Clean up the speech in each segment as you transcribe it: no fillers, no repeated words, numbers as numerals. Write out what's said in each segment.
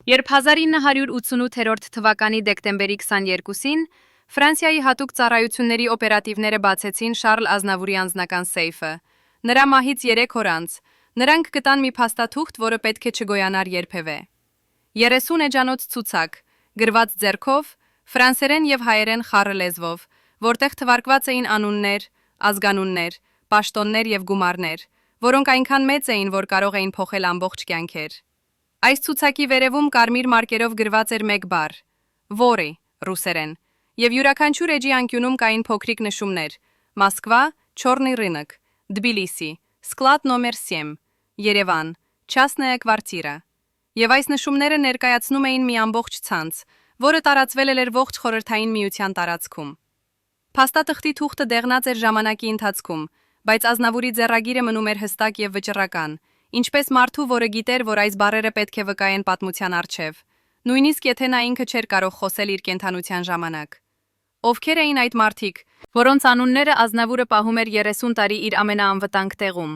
Երբ 1988 թվականի դեկտեմբերի 22-ին Ֆրանսիայի հատուկ ծառայությունների օպերատիվները բացեցին Շարլ Ազնավուրի անձնական սեյֆը, նրա մահից 3 օր անց, նրանք գտան մի փաստաթուղթ, որը պետք է չգոյանար երբևէ։ 30 էջանոց ցուցակ, գրված ձեռքով, ֆրանսերեն եւ հայերեն խառը լեզվով, որտեղ թվարկված էին անուններ, ազգանուններ, պաշտոններ եւ գումարներ, որոնք այնքան մեծ էին, որ կարող էին փոխել ամբողջ կյանքեր։ Այս ցուցակի վերևում կարմիր մարկերով գրված էր մեկ բառ՝ «Որի» ռուսերեն, եւ յուրաքանչյուր էջի անկյունում կային փոքրիկ նշումներ՝ Մոսկվա, Չորնի ռինոկ, Թբիլիսի, Սկլադ նոմեր 7, Երևան, Չասնայա կվարտիրա։ Եվ այս նշումները ներկայացնում էին մի ամբողջ ցանց, որը տարածվել էր ողջ խորհրդային միության տարածքում։ Փաստաթղթի թուղթը դեղնած էր ժամանակի ընթացքում, բայց Ազնավուրի ձեռագիրը մնում էր հստակ եւ վճռական, ինչպես մարդու, որը գիտեր, որ այս բառերը պետք է վկայեն պատմության առջև, նույնիսկ եթե նա ինքը չէր կարող խոսել իր կենդանության ժամանակ։ Ովքեր էին այդ մարդիկ, որոնց անունները Ազնավուրը պահում էր 30 տարի իր ամենաանվտանգ տեղում։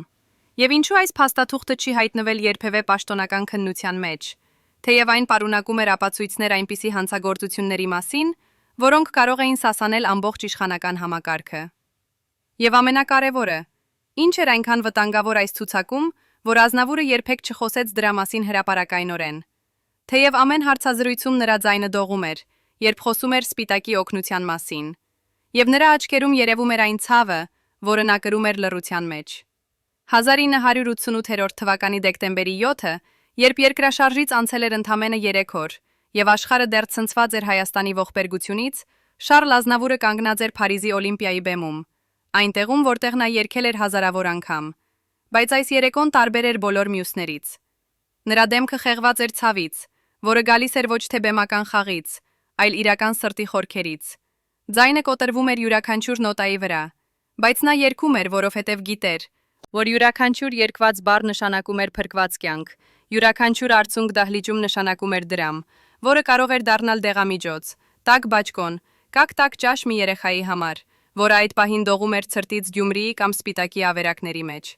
Եվ ինչու այս փաստաթուղթը չի հայտնվել երբևէ պաշտոնական քննության մեջ, թեև այն պարունակում էր ապացույցներ այնպիսի հանցագործությունների մասին, որոնք կարող էին սասանել ամբողջ իշխանական համակարգը։ Եվ ամենակարևորը, ինչ էր այնքան վտանգավոր այս ցուցակում, որ Ազնավուրը երբեք չխոսեց դրա մասին հրապարակայնորեն։ Թեև ամեն հարցազրույցում նրա ձայնը դողում էր, երբ խոսում էր Սպիտակի օգնության մասին, եւ նրա աչքերում երևում էր այն ցավը, որը նա կրում էր լռության մեջ։ 1988 թվականի դեկտեմբերի 7-ը, երբ երկրաշարժից անցել էր ընդամենը 3 օր, եւ աշխարհը դեռ ցնցված էր Հայաստանի ողբերգությունից, Շարլ Ազնավուրը կանգնած էր Փարիզի Օլիմպիայի բեմում, այնտեղում, որտեղ նա երգել էր հազարավոր անգամ։ Բայց այս երեկոն տարբեր էր բոլոր մյուսներից։ Նրա դեմքը խեղված էր ցավից, որը գալիս էր ոչ թե բեմական խաղից, այլ իրական սրտի խորքերից։ Ձայնը կոտրվում էր յուրաքանչյուր նոտայի վրա, բայց նա երգում էր, որովհետև գիտեր, որ յուրաքանչյուր երգված բառ նշանակում էր փրկված կյանք, յուրաքանչյուր արցունք դահլիճում նշանակում էր դրամ, որը կարող էր դառնալ դեղամիջոց, տաք բաճկոն, տաք ճաշ մի երեխայի համար, որը այդ պահին դողում էր ցրտից Գյումրիի կամ Սպիտակի ավերակների մեջ։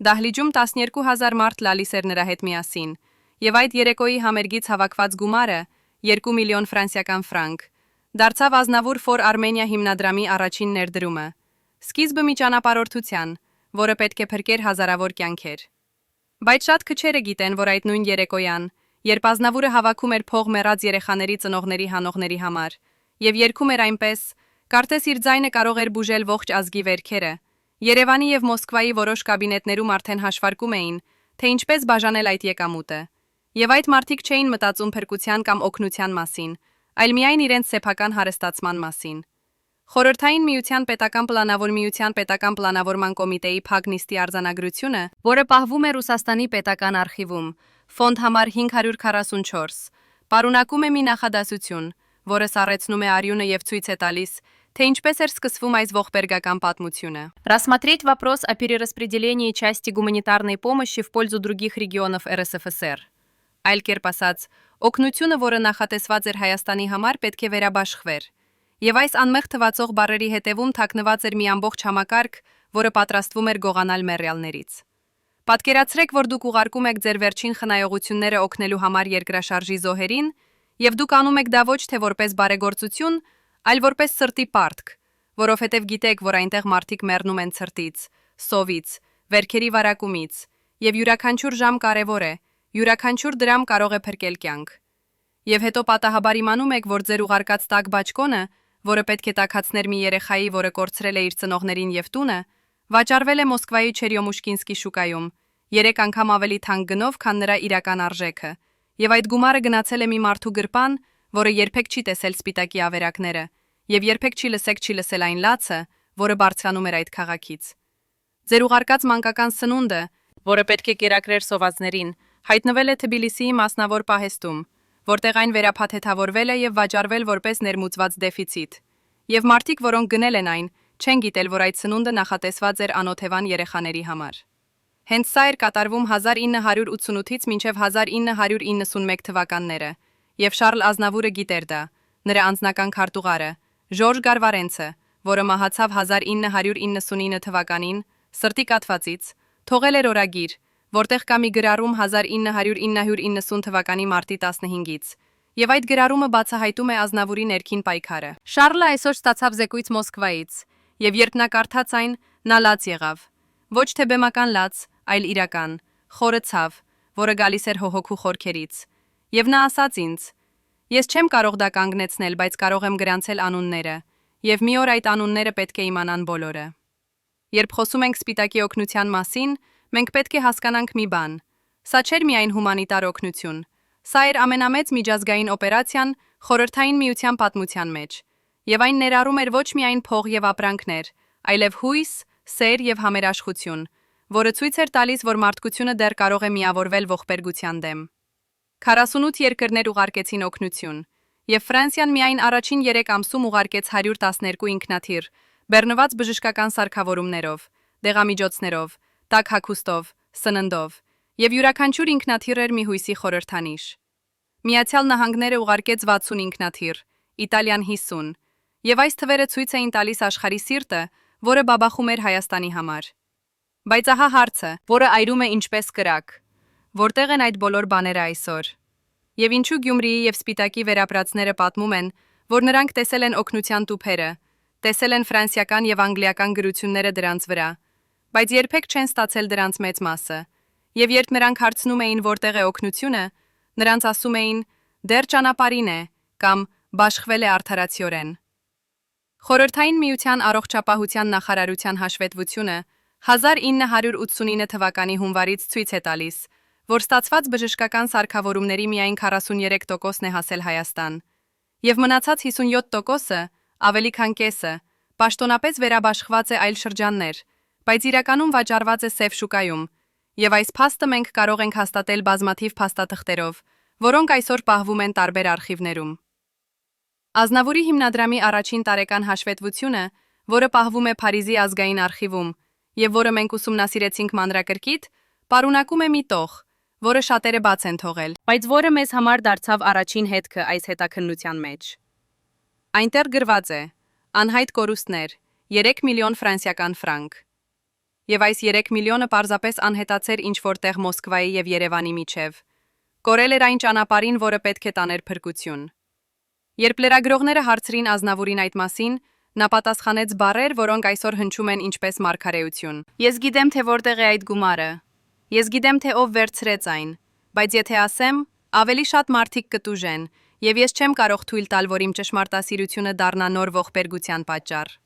Դահլիճում 12,000 մարդ լալիս էր նրա հետ միասին, եւ այդ երեկոյի համերգից հավաքված գումարը 2 միլիոն ֆրանսիական ֆրանկ դարձավ Ազնավուր for Armenia հիմնադրամի առաջին ներդրումը, սկիզբը մի ճանապարհորդության, որը պետք է փրկեր հազարավոր կյանքեր։ Բայց շատ քչերը գիտեն, որ այդ նույն երեկոյան, երբ Ազնավուրը հավաքում էր փող մեռած երեխաների ծնողների հանողների համար, եւ երգում էր այնպես, կարծես իր ձայնը կարող էր բուժել ողջ ազգի վերքերը, Երևանի եւ Մոսկվայի որոշ կաբինետներում արդեն հաշվարկում էին, թե ինչպես բաժանել այդ եկամուտը։ Եվ այդ մարդիկ չէին մտածում փրկության կամ օգնության մասին, այլ միայն իրենց սեփական հարստացման մասին։ Խորհրդային միության պետական պլանավորման կոմիտեի փակ նիստի արձանագրությունը, որը պահվում է Ռուսաստանի պետական արխիվում, ֆոնդ համար 544, պարունակում է մի նախադասություն, որը սառեցնում է արյունը եւ ցույց է տալիս, թե ինչպես էր սկսվում այս ողբերգական պատմությունը։ Рассмотреть вопрос о перераспределении части гуманитарной помощи в пользу других регионов РСФСР։ Այլ կերպ ասած, օգնությունը, որը նախատեսված էր Հայաստանի համար, պետք է վերաբաշխվեր։ Եվ այս անմեղ թվացող բառերի հետևում թաքնված էր մի ամբողջ համակարգ, որը պատրաստվում էր գողանալ մեռյալներից։ Պատկերացրեք, որ դուք ուղարկում եք ձեր վերջին խնայողությունները օգնելու համար երկրաշարժի զոհերին, եւ դուք անում եք դա ոչ թե որպես բարեգործություն, այլ որպես սրտի պարտք, որովհետև գիտեք, որ այնտեղ մարդիկ մեռնում են ցրտից, սովից, վերքերի վարակումից, եւ յուրաքանչյուր ժամ կարևոր է, յուրաքանչյուր դրամ կարող է փրկել կյանք։ Եվ հետո պատահաբար իմանում եք, որ ձեր ուղարկած տաք բաճկոնը, որը պետք է տաքացներ մի երեխայի, որը կորցրել է իր ծնողներին եւ տունը, վաճառվել է Մոսկվայի Չերյոմուշկինսկի շուկայում, 3 անգամ ավելի թանկ գնով, քան նրա իրական արժեքը, եւ այդ գումարը գնացել է մի մարդու գրպան, որը երբեք չի տեսել Սպիտակի ավերակները, եւ երբեք չի լսել այն լացը, որը բարձրանում էր այդ քաղաքից։ Ձեր ուղարկած մանկական սնունդը, որը պետք է կերակրեր սովածներին, հայտնվել է Թբիլիսիի մասնավոր պահեստում, որտեղ այն վերափաթեթավորվել է եւ վաճառվել որպես ներմուծված դեֆիցիտ։ Եվ մարդիկ, որոնք գնել են այն, չեն գիտել, որ այդ սնունդը նախատեսված էր անօթևան երեխաների համար։ Հենց սա էր կատարվում 1988-ից մինչև 1991 թվականները, եւ Շարլ Ազնավուրը գիտեր դա, նրա անձնական քարտուղարը, Ժորժ Գարվարենցը, որը մահացավ 1999 թվականին, սրտի կաթվածից, թողել էր օրագիր, որտեղ կա մի գրառում 1990 թվականի մարտի 15-ից, եւ այդ գրառումը բացահայտում է Ազնավուրի ներքին պայքարը։ Շարլը այսօր ստացավ զեկույց Մոսկվայից, եւ երբ նա կարդաց այն, նա լաց եղավ։ Ոչ թե բեմական լաց, այլ իրական, խորը ցավ, որը գալիս էր հողոքու խորքերից։ Եվ նա ասաց ինձ. «Ես չեմ կարող դա կանգնեցնել, բայց կարող եմ գրանցել անունները, եւ մի օր այդ անունները պետք է իմանան բոլորը»։ Երբ խոսում ենք Սպիտակի օգնության մասին, մենք պետք է հասկանանք մի բան. սա չէր միայն հումանիտար օգնություն, սա էր ամենամեծ միջազգային օպերացիան Խորհրդային Միության պատմության մեջ, եւ այն ներառում էր ոչ միայն փող եւ ապրանքներ, այլև հույս, սեր եւ համերաշխություն, որը ցույց էր տալիս, որ մարդկությունը դեռ կարող է միավորվել ողբերգության դեմ։ 48 երկրներ ուղարկեցին օգնություն, եւ Ֆրանսիան միայն առաջին 3 ամսում ուղարկեց 112 ինքնաթիռ, բեռնված բժշկական սարքավորումներով, դեղամիջոցներով, տաք հագուստով, սննդով, եւ յուրաքանչյուր ինքնաթիռ էր մի հույսի խորհրդանիշ։ Միացյալ Նահանգները ուղարկեց 60 ինքնաթիռ, Իտալիան 50, եւ այս թվերը ցույց էին տալիս աշխարհի սիրտը, որը բաբախում էր Հայաստանի համար։ Բայց ահա հարցը, որը այրում է ինչպես կրակ. որտեղ են այդ բոլոր բաները այսօր։ Եվ ինչու Գյումրիի եւ Սպիտակի վերապրածները պատմում են, որ նրանք տեսել են օգնության տուփերը, տեսել են ֆրանսիական եւ անգլիական գրությունները դրանց վրա, բայց երբեք չեն ստացել դրանց մեծ մասը։ Եվ երբ նրանք հարցնում էին որտեղ է օգնությունը, նրանց ասում էին դեռ ճանապարհին է կամ բաշխվել է արդարացիորեն։ Խորհրդային Միության առողջապահության նախարարության հաշվետվությունը 1989 թվականի հունվարից ցույց է տալիս, որ ստացված բժշկական սարքավորումների միայն 43%-ն է հասել Հայաստան, եւ մնացած 57%-ը, ավելի քան կեսը, պաշտոնապես վերաբաշխված է այլ շրջաններ, բայց իրականում վաճառված է սև շուկայում, եւ այս փաստը մենք կարող ենք հաստատել բազմաթիվ փաստաթղթերով, որոնք այսօր պահվում են տարբեր արխիվներում։ Ազնավուրի հիմնադրամի առաջին տարեկան հաշվետվությունը, որը պահվում է Փարիզի ազգային արխիվում, եւ որը մենք ուսումնասիրեցինք մանրակրկիտ, պարունակում է մի տող, որը շատերը բաց են թողել, բայց որը մեզ համար դարձավ առաջին հետքը այս հետաքննության մեջ։ Այնտեղ գրված է. անհայտ կորուստներ 3 միլիոն ֆրանսիական ֆրանկ։ Եվ այս 3 միլիոնը պարզապես անհետացեր ինչ-որտեղ Մոսկվայի եւ Երևանի միջև։ Կորել էր այն ճանապարհին, որը պետք է տաներ փրկություն։ Երբ լրագրողները հարցրին Ազնավուրին այդ մասին, նա պատասխանեց բառեր, որոնք այսօր հնչում են ինչպես մարգարեություն։ Ես գիտեմ, թե որտեղ է այդ գումարը։ Ես գիտեմ, թե ով վերցրեց այն, բայց եթե ասեմ, ավելի շատ մարդիկ կտուժեն, եւ ես չեմ կարող թույլ տալ, որ իմ ճշմարտասիրությունը դառնա նոր ողբերգության պատճառ։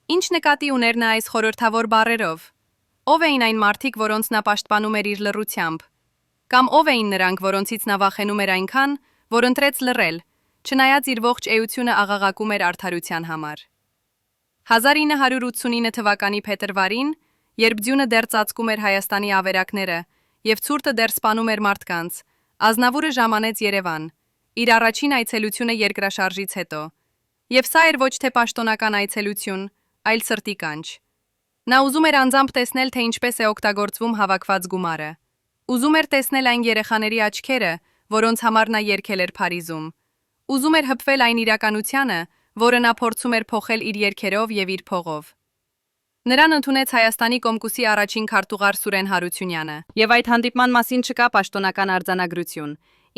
Ինչ նկատի ուներ նա այս խորհրդավոր բառերով։ Ով էին այն մարդիկ, որոնց նա պաշտպանում էր իր լռությամբ։ Կամ ով էին նրանք, որոնցից նա վախենում էր այնքան, որ ընտրեց լռել, չնայած իր ողջ էությունը աղաղակում էր արդարության համար։ 1989 թվականի փետրվարին, երբ ձյունը դեռ ծածկում էր Հայաստանի ավերակները եւ ցուրտը դեռ սպանում էր մարդկանց, Ազնավուրը ժամանեց Երևան, իր առաջին այցելությունը երկրաշարժից հետո։ Եվ սա էր ոչ թե պաշտոնական այցելություն, այլ սրտի կանչ։ Նա ուզում էր անձամբ տեսնել, թե ինչպես է օգտագործվում հավաքված գումարը։ Ուզում էր տեսնել այն երեխաների աչքերը, որոնց համար նա երգել էր Փարիզում։ Ուզում էր հպվել այն իրականությանը, որը նա փորձում էր փոխել իր երգերով եւ իր փողով։ Նրան ընդունեց Հայաստանի Կոմկուսի առաջին քարտուղար Սուրեն Հարությունյանը, եւ այդ հանդիպման մասին չկա պաշտոնական արձանագրություն,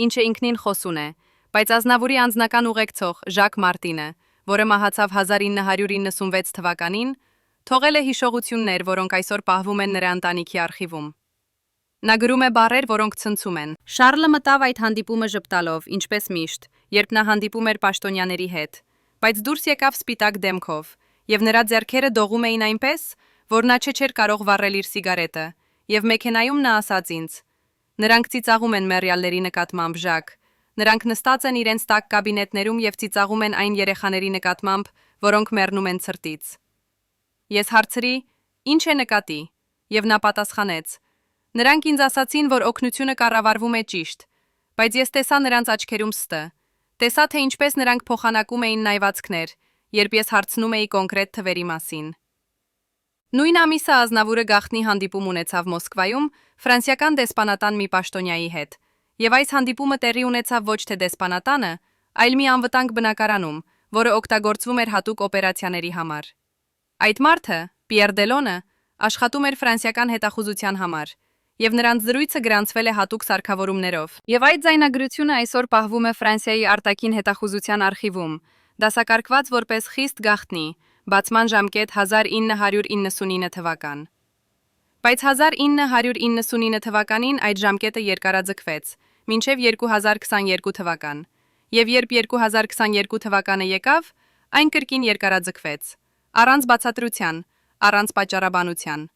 ինչը ինքնին խոսուն է, բայց Ազնավուրի անձնական ուղեկցող Ժակ Մարտինը, որը մահացավ 1996 թվականին, թողել է հիշողություններ, որոնք այսօր պահվում են նրա ընտանիքի արխիվում։ Նա գրում է բառեր, որոնք ցնցում են։ Շարլը մտավ այդ հանդիպումը ժպտալով, ինչպես միշտ, երբ նա հանդիպում էր պաշտոնյաների հետ, բայց դուրս եկավ սպիտակ դեմքով, եւ նրա ձեռքերը դողում էին այնպես, որ նա չէր կարող վառել իր սիգարետը, եւ մեքենայում նա ասաց ինձ. նրանք ծիծաղում են մեռյալների նկատմամբ, Ժակ, նրանք նստած են իրենց տաք կաբինետներում եւ ծիծաղում են այն երեխաների նկատմամբ, որոնք մեռնում են ցրտից։ Ես հարցրի. ինչ է նկատի, եւ նա պատասխանեց. նրանք ինձ ասացին, որ օգնությունը կառավարվում է ճիշտ, բայց ես տեսա նրանց աչքերում ստը, տեսա, թե ինչպես նրանք փոխանակում էին նայվածքներ, երբ ես հարցնում էի կոնկրետ թվերի մասին։ Նույն ամիսը Ազնավուրը գաղտնի հանդիպում ունեցավ Մոսկվայում ֆրանսիական դեսպանատան մի պաշտոնյայի հետ, եւ այս հանդիպումը տեղի ունեցավ ոչ թե դեսպանատանը, այլ մի անվտանգ բնակարանում, որը օգտագործվում էր հատուկ օպերացիաների համար։ Այդ մարդը, Պիեր Դելոնը, աշխատում էր ֆրանսիական հետախուզության համար, եւ նրանց զրույցը գրանցվել է հատուկ սարքավորումներով։ Եվ այդ ձայնագրությունը այսօր պահվում է Ֆրանսիայի արտաքին հետախուզության արխիվում, դասակարգված որպես խիստ գաղտնի, բացման ժամկետ 1999 թվական։ Բայց 1999 թվականին այդ ժամկետը երկարաձգվեց, մինչև 2022 թվական, եւ երբ 2022 թվականը եկավ, այն կրկին երկարաձգվեց, առանց բացատրության, առանց պատճառաբանության։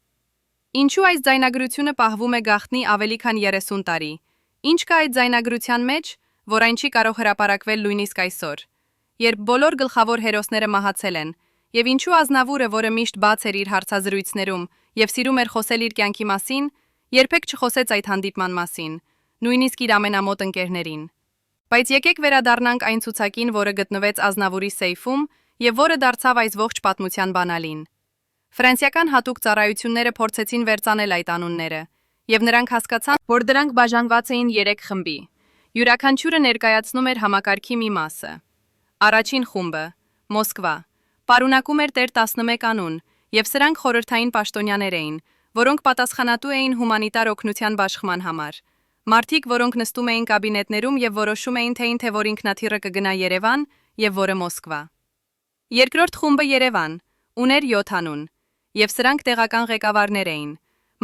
Ինչու այս ձայնագրությունը պահվում է գաղտնի ավելի քան 30 տարի։ Ինչ կա այդ ձայնագրության մեջ, որ այն չի կարող հրապարակվել նույնիսկ այսօր, երբ բոլոր գլխավոր հերոսները մահացել են, եւ ինչու Ազնավուրը, որը միշտ բաց էր իր հարցազրույցներում եւ սիրում էր խոսել իր կյանքի մասին, երբեք չխոսեց այդ հանդիպման մասին, նույնիսկ իր ամենամոտ ընկերներին։ Բայց եկեք վերադառնանք այն ցուցակին, որը գտնվեց Ազնավուրի սեյֆում եւ որը դարձավ այս ողջ պատմության բանալին։ Ֆրանսիական հատուկ ծառայությունները փորձեցին վերծանել այդ անունները, եւ նրանք հասկացան, որ դրանք բաժանված էին 3 խմբի։ Յուրաքանչյուրը ներկայացնում էր համակարգի մի մասը։ Առաջին խումբը, Մոսկվա, պարունակում էր Տեր 11 անուն, եւ սրանք խորհրդային պաշտոնյաներ էին, որոնք պատասխանատու էին հումանիտար օգնության բաշխման համար։ Մարդիկ, որոնք նստում էին կաբինետներում եւ որոշում էին թե որ ինքնաթիռը կգնա Երևան եւ որը Մոսկվա։ Երկրորդ խումբը Երևան ուներ 7 անուն, եւ սրանք տեղական ղեկավարներ էին,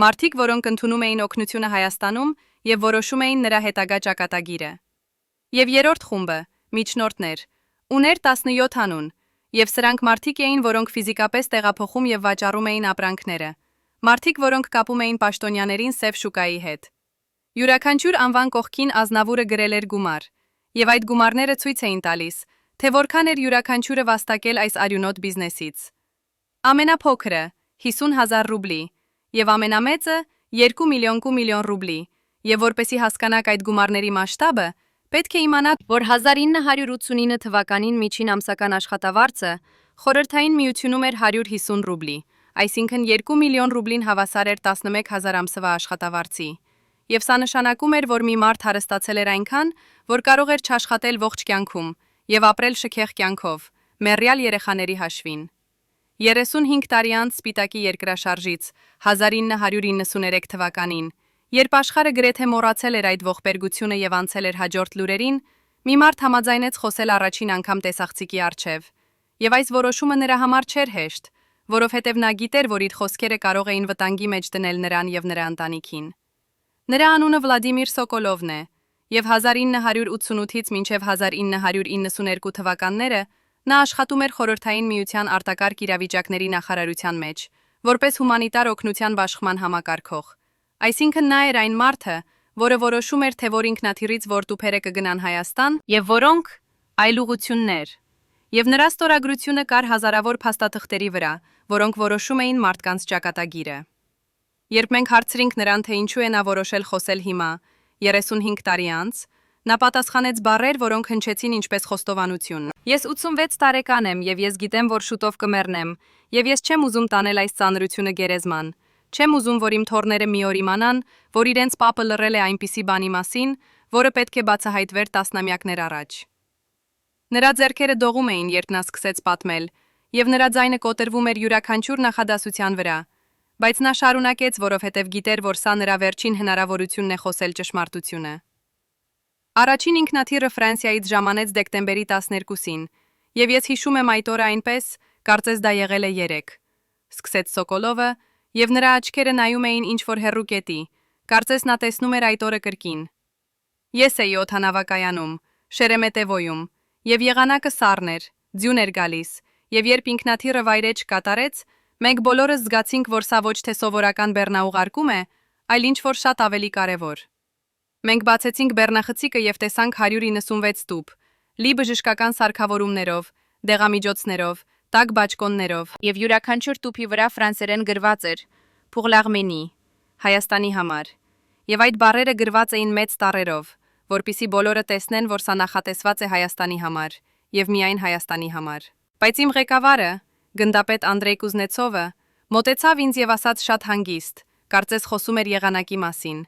մարդիկ, որոնք ընդունում էին օգնությունը Հայաստանում եւ որոշում էին նրա հետագա ճակատագիրը։ Եվ երրորդ խումբը, միջնորդներ, ուներ 17 անուն, եւ սրանք մարդիկ էին, որոնք ֆիզիկապես տեղափոխում եւ վաճառում էին ապրանքները, մարդիկ, որոնք կապում էին պաշտոնյաներին սև շուկայի հետ։ Յուրաքանչյուր անվան կողքին Ազնավուրը գրել էր գումար, եւ այդ գումարները ցույց էին տալիս, թե որքան էր յուրաքանչյուրը վաստակել այս արյունոտ բիզնեսից։ Ամենափոքրը 50,000 ռուբլի եւ ամենամեծը 2 միլիոն ռուբլի, եւ որպեսի հասկանաք այդ գումարների մասշտաբը, պետք է իմանաք, որ 1989 թվականին միջին ամսական աշխատավարձը Խորհրդային Միությունում էր 150 ռուբլի, այսինքն 2 միլիոն ռուբլին հավասար էր 11,000 ամսվա աշխատավարձի։ Եվ սա նշանակում էր, որ մի մարդ հարստացել էր այնքան, որ կարող էր չաշխատել ողջ կյանքում եւ ապրել շքեղ կյանքով, մեռյալ երեխաների հաշվին։ 35 տարի անց Սպիտակի երկրաշարժից 1993 թվականին, երբ աշխարհը գրեթե մոռացել էր այդ ողբերգությունը եւ անցել էր հաջորդ լուրերին, մի մարդ համաձայնեց խոսել առաջին անգամ տեսախցիկի առջև։ Եվ այս որոշումը նրա համար չէր հեշտ, որովհետև նա գիտեր, որ իր խոսքերը կարող էին վտանգի մեջ դնել նրան եւ նրա ընտանիքին։ Նրա անունը Վլադիմիր Սոկոլովն է, եւ 1988-ից մինչև 1992 թվականները նա աշխատում էր Խորհրդային Միության արտակարգ իրավիճակների նախարարության մեջ, որպես հումանիտար օգնության բաշխման համակարգող։ Այսինքն նա էր այն մարդը, որը որոշում էր, թե որ ինքնաթիռից որ տուփերը կգնան Հայաստան եւ որոնք այլ ուղություններ։ Եվ նրա ստորագրությունը կար հազարավոր փաստաթղթերի վրա, որոնք որոշում էին մարդկանց ճակատագիրը։ Երբ մենք հարցրինք նրան, թե ինչու է նա որոշել խոսել հիմա, 35 տարի անց, նա պատասխանեց բառեր, որոնք հնչեցին ինչպես խոստովանություն։ Ես 86 տարեկան եմ եւ ես գիտեմ, որ շուտով կմեռնեմ, եւ ես չեմ ուզում տանել այս ծանրությունը գերեզման։ Չեմ ուզում, որ իմ թոռները մի օր իմանան, որ իրենց պապը լռել է այնպիսի բանի մասին, որը պետք է բացահայտվեր տասնամյակներ առաջ։ Նրա ձեռքերը դողում էին, երբ նա սկսեց պատմել, եւ նրա ձայնը կոտրվում էր յուրաքանչյուր նախադասության վրա, բայց նա շարունակեց, որովհետև գիտեր, որ սա նրա վերջին հնարավորությունն է խոսել ճշմարտությունը։ Առաջին ինքնաթիռը Ֆրանսիայից ժամանեց դեկտեմբերի 12-ին, եւ ես հիշում եմ այդ օրը այնպես, կարծես դա եղել է 3։ Սկսեց Սոկոլովը, եւ նրա աչքերը նայում էին ինչ-որ հեռու կետի, կարծես նա տեսնում էր այդ օրը կրկին։ Ես էի օդանավակայանում, Շերեմետևոյում, եւ եղանակը սառն էր, ձյուն էր գալիս, եւ երբ ինքնաթիռը վայրեջ կատարեց, մենք բոլորս զգացինք, որ սա ոչ թե սովորական բեռնաուղարկում է, այլ ինչ-որ շատ ավելի կարևոր։ Մենք բացեցինք բեռնախցիկը եւ տեսանք 196 տուփ, լի բժշկական սարքավորումներով, դեղամիջոցներով, տաք բաճկոններով, եւ յուրաքանչյուր տուփի վրա ֆրանսերեն գրված էր «Pour l'Arménie», Հայաստանի համար, եւ այդ բառերը գրված էին մեծ տառերով, որպիսի բոլորը տեսնեն, որ սա նախատեսված է Հայաստանի համար եւ միայն Հայաստանի համար։ Բայց իմ ղեկավարը, գնդապետ Անդրեյ Կուզնեցովը, մոտեցավ ինձ եւ ասաց շատ հանգիստ, կարծես խոսում էր եղանակի մասին.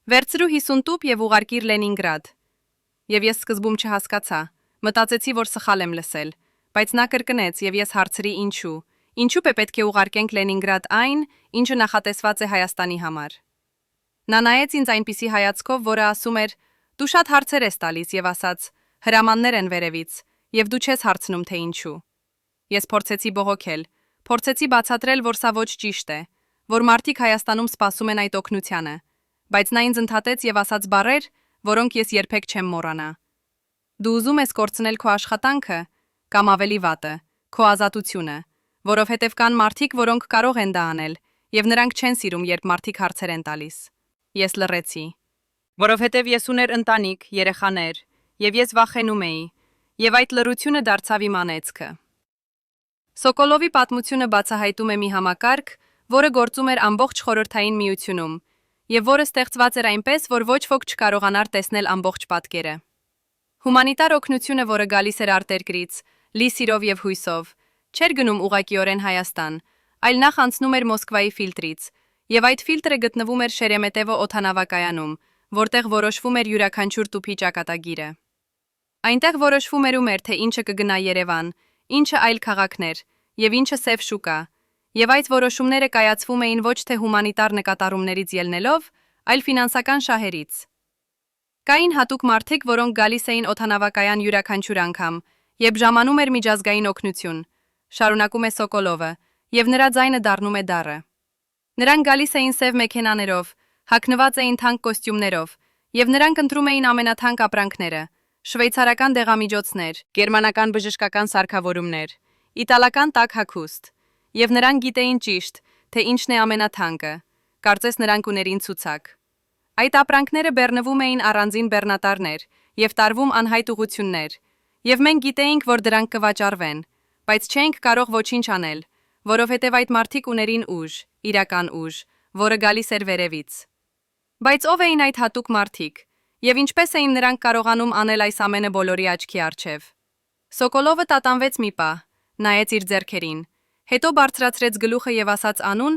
«Վերցրու 50 տուփ եւ ուղարկիր Լենինգրադ»։ Եվ ես սկզբում չհասկացա, մտածեցի, որ սխալ եմ լսել, բայց նա կրկնեց եւ ես հարցրի ինչու։ Ինչու պետք է ուղարկենք Լենինգրադ այն, ինչը նախատեսված է Հայաստանի համար։ Նա նայեց ինձ այնպիսի հայացքով, որը ասում էր. «Դու շատ հարցեր ես տալիս» եւ ասաց. «Հրամաններ են վերևից, եւ դու չես հարցնում թե ինչու»։ Ես փորձեցի բողոքել, փորձեցի բացատրել, որ սա ոչ ճիշտ է, որ մարդիկ Հայաստանում սպասում են այդ օգնությանը, բայց նա ինձ ընդհատեց եւ ասաց բառեր, որոնք ես երբեք չեմ մոռանա։ Դու ուզում ես կորցնել քո աշխատանքը, կամ ավելի վատը, քո ազատությունը, որովհետև կան մարդիկ, որոնք կարող են դա անել, եւ նրանք չեն սիրում, երբ մարդիկ հարցեր են տալիս։ Ես լռեցի, որովհետև ես ուներ ընտանիք, երեխաներ, եւ ես վախենում էի, եւ այդ լռությունը դարձավ իմ անեծքը։ Սոկոլովի պատմությունը բացահայտում է մի համակարգ, որը գործում էր ամբողջ խորհրդային միությունում, եւ որը ստեղծված էր այնպես, որ ոչ ոք չկարողանար տեսնել ամբողջ պատկերը։ Հումանիտար օգնությունը, որը գալիս էր արտերկրից, լի սիրով եւ հույսով, չէր գնում ուղղակիորեն Հայաստան, այլ նախ անցնում էր Մոսկվայի ֆիլտրից, եւ այդ ֆիլտրը գտնվում էր Շերեմետևո օդանավակայանում, որտեղ որոշվում էր յուրաքանչյուր տուփի ճակատագիրը։ Այնտեղ որոշվում էր թե ինչը կգնա Երևան, ինչը այլ քաղաքներ, եւ ինչը սև շուկա, եւ այդ որոշումները կայացվում էին ոչ թե հումանիտար նկատառումներից ելնելով, այլ ֆինանսական շահերից։ Կային հատուկ մարդիկ, որոնք գալիս էին օդանավակայան յուրաքանչյուր անգամ, երբ ժամանում էր միջազգային օգնություն, շարունակում է Սոկոլովը, եւ նրա ձայնը դառնում է դառը։ Նրանք գալիս էին սև մեքենաներով, հագնված էին թանկ կոստյումներով, եւ նրանք ընտրում էին ամենաթանկ ապրանքները, շվեյցարական դեղամիջոցներ, գերմանական բժշկական սարքավորումներ, իտալական տաք հագուստ, եւ նրանք գիտեին ճիշտ, թե ինչն է ամենաթանկը, կարծես նրանք ուներին ցուցակ։ Այդ ապրանքները բեռնվում էին առանձին բեռնատարներ եւ տարվում անհայտ ուղություններ, եւ մենք գիտեինք, որ դրանք կվաճառվեն, բայց չէինք կարող ոչինչ անել, որովհետեւ այդ մարդիկ ուներին ուժ, իրական ուժ, որը գալիս էր վերևից։ Բայց ով էին այդ հատուկ մարդիկ, եւ ինչպես էին նրանք կարողանում անել այս ամենը բոլորի աչքի առջև։ Սոկոլովը տատանվեց մի պահ, նայեց իր ձեռքերին, հետո բարձրացրեց գլուխը եւ ասաց անուն,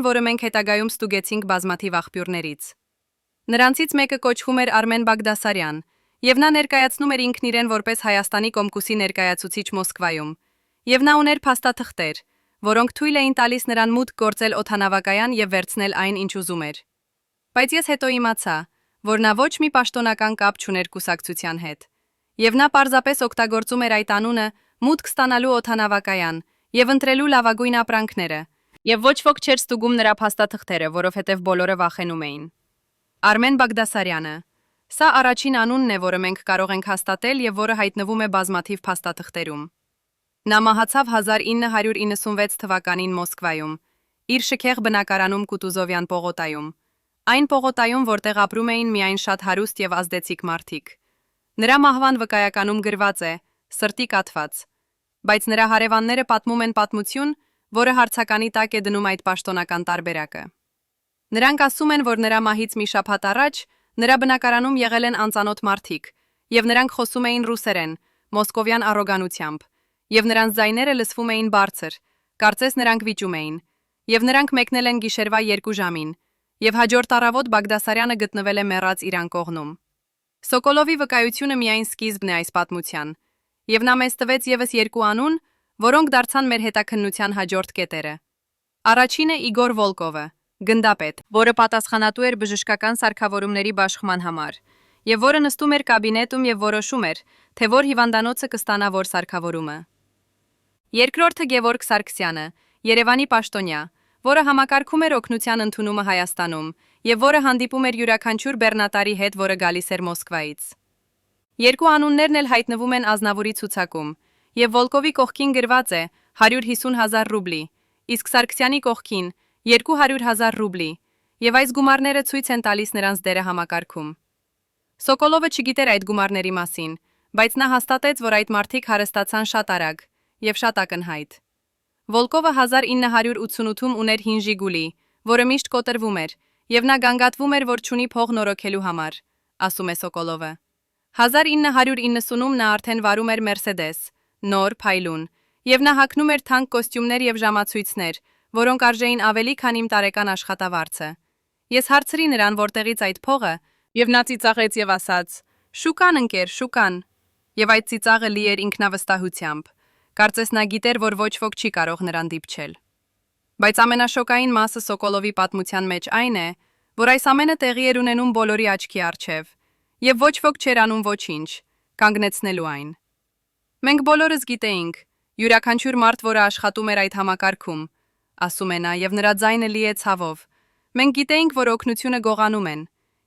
որը մենք հետագայում ստուգեցինք բազմաթիվ աղբյուրներից։ Նրանցից մեկը կոչվում էր Արմեն Բագդասարյան, եւ նա ներկայացնում էր ինքն իրեն որպես Հայաստանի Կոմկուսի ներկայացուցիչ Մոսկվայում, եւ նա ուներ փաստաթղթեր, որոնք թույլ էին տալիս նրան մուտք գործել օդանավակայան եւ վերցնել այն, ինչ ուզում էր։ Բայց ես հետո իմացա, որ նա ոչ մի պաշտոնական կապ չուներ կուսակցության հետ, եւ նա պարզապես օգտագործում էր այդ անունը մուտք ստանալու օդանավակայան եւ ընտրելու լավագույն ապրանքները, եւ ոչ ոք չէր ստուգում նրա փաստաթղթերը, որովհետեւ բոլորը վախենում էին։ Արմեն Բագդասարյանը։ Սա առաջին անունն է, որը մենք կարող ենք հաստատել եւ որը հայտնվում է բազմաթիվ փաստաթղթերում։ Նա մահացավ 1996 թվականին Մոսկվայում, իր շքեղ բնակարանում Կուտուզովյան պողոտայում, այն պողոտայում, որտեղ ապրում էին միայն շատ հարուստ եւ ազդեցիկ մարդիկ։ Նրա մահվան վկայականում գրված է. «Սրտի կաթված», բայց նրա հարևանները պատմում են պատմություն, որը հարցականի տակ է դնում այդ պաշտոնական տարբերակը։ Նրանք ասում են, որ նրա մահից մի շաբաթ առաջ նրա բնակարանում եղել են անծանոթ մարդիկ, եւ նրանք խոսում էին ռուսերեն, մոսկովյան առոգանությամբ, եւ նրանց ձայները լսվում էին բարձր, կարծես նրանք վիճում էին, եւ նրանք մեկնել են գիշերվա 2 ժամին, եւ հաջորդ առավոտ Բագդասարյանը գտնվել է մեռած իր անկողնում։ Սոկոլովի վկայությունը միայն սկիզբն է այս պատմության, եւ նա մեզ տվեց եւս 2 անուն, որոնք դարձան մեր հետաքննության հաջորդ կետերը։ Առաջինը Իգոր Վոլկովը, գնդապետ, որը պատասխանատու էր բժշկական սարքավորումների բաշխման համար, եւ որը նստում էր կաբինետում եւ որոշում էր, թե որ հիվանդանոցը կստանա որ սարքավորումը։ Երկրորդը Գևորգ Սարգսյանը, Երևանի պաշտոնյա, որը համակարգում էր օգնության ընդունումը Հայաստանում եւ որը հանդիպում էր յուրաքանչյուր բեռնատարի հետ, որը գալիս էր Մոսկվայից։ Երկու անուններն էլ հայտնվում են Ազնավուրի ցուցակում, եւ Վոլկովի կողքին գրված է 150,000 ռուբլի, իսկ Սարգսյանի կողքին 200,000 ռուբլի, եւ այս գումարները ցույց են տալիս նրանց դերը համակարգում։ Սոկոլովը չգիտեր այդ գումարների մասին, բայց նա հաստատեց, որ այդ մարդիկ հարստացան շատ արագ եւ շատ ակնհայտ։ Վոլկովը 1988-ում ուներ հին Ժիգուլի, որը միշտ կոտրվում էր, եւ նա գանգատվում էր, որ չունի փող նորոգելու համար, ասում է Սոկոլովը։ 1990-ում նա արդեն վարում էր Մերսեդես, նոր, փայլուն, եւ նա հագնում էր թանկ կոստյումներ եւ ժամացույցներ, որոնք արժեին ավելի, քան իմ տարեկան աշխատավարձը։ Ես հարցրի նրան, որտեղից այդ փողը, եւ նա ծիծաղեց եւ ասաց. «Շուկան ընկեր, շուկան»։ Եվ այդ ծիծաղը լի էր ինքնավստահությամբ։ Կարծես նա գիտեր, որ ոչ ոք չի կարող նրան դիպչել։ Բայց ամենաշոկային մասը Սոկոլովի պատմության մեջ այն է, որ այս ամենը տեղի էր ունենում բոլորի աչքի առջև, եւ ոչ ոք չէր անում ոչինչ, կանգնեցնելու այն։ Մենք բոլորս գիտեինք, յուրաքանչյուր մարդ, որը աշխատում էր այդ համակարգում, ասում է նա, եւ նրա ձայնը լի է ցավով։ Մենք գիտեինք, որ օգնությունը գողանում են,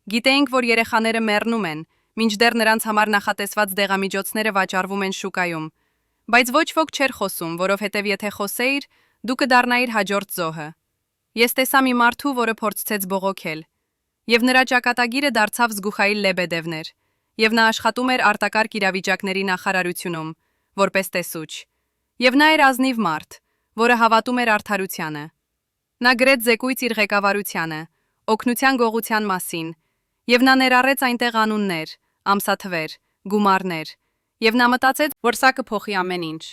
գիտեինք, որ երեխաները մեռնում են, մինչդեռ նրանց համար նախատեսված դեղամիջոցները վաճառվում են շուկայում, բայց ոչ ոք չէր խոսում, որովհետև եթե խոսեիր, դու կդառնայիր հաջորդ զոհը։ Ես տեսա մի մարդու, որը փորձեց բողոքել, եւ նրա ճակատագիրը դարձավ Զգուխայիլ Լեբեդևներ, եւ նա աշխատում էր արտակարգ իրավիճակների նախարարությունում, որպես տեսուչ։ Եվ նա էր ազնիվ մարդ, որը հավատում էր արդարությանը։ Նա գրեց զեկույց իր ղեկավարությանը, օգնության գողության մասին, եւ նա ներառեց այնտեղ անուններ, ամսաթվեր, գումարներ, եւ նա մտածեց, որ սա կփոխի ամեն ինչ։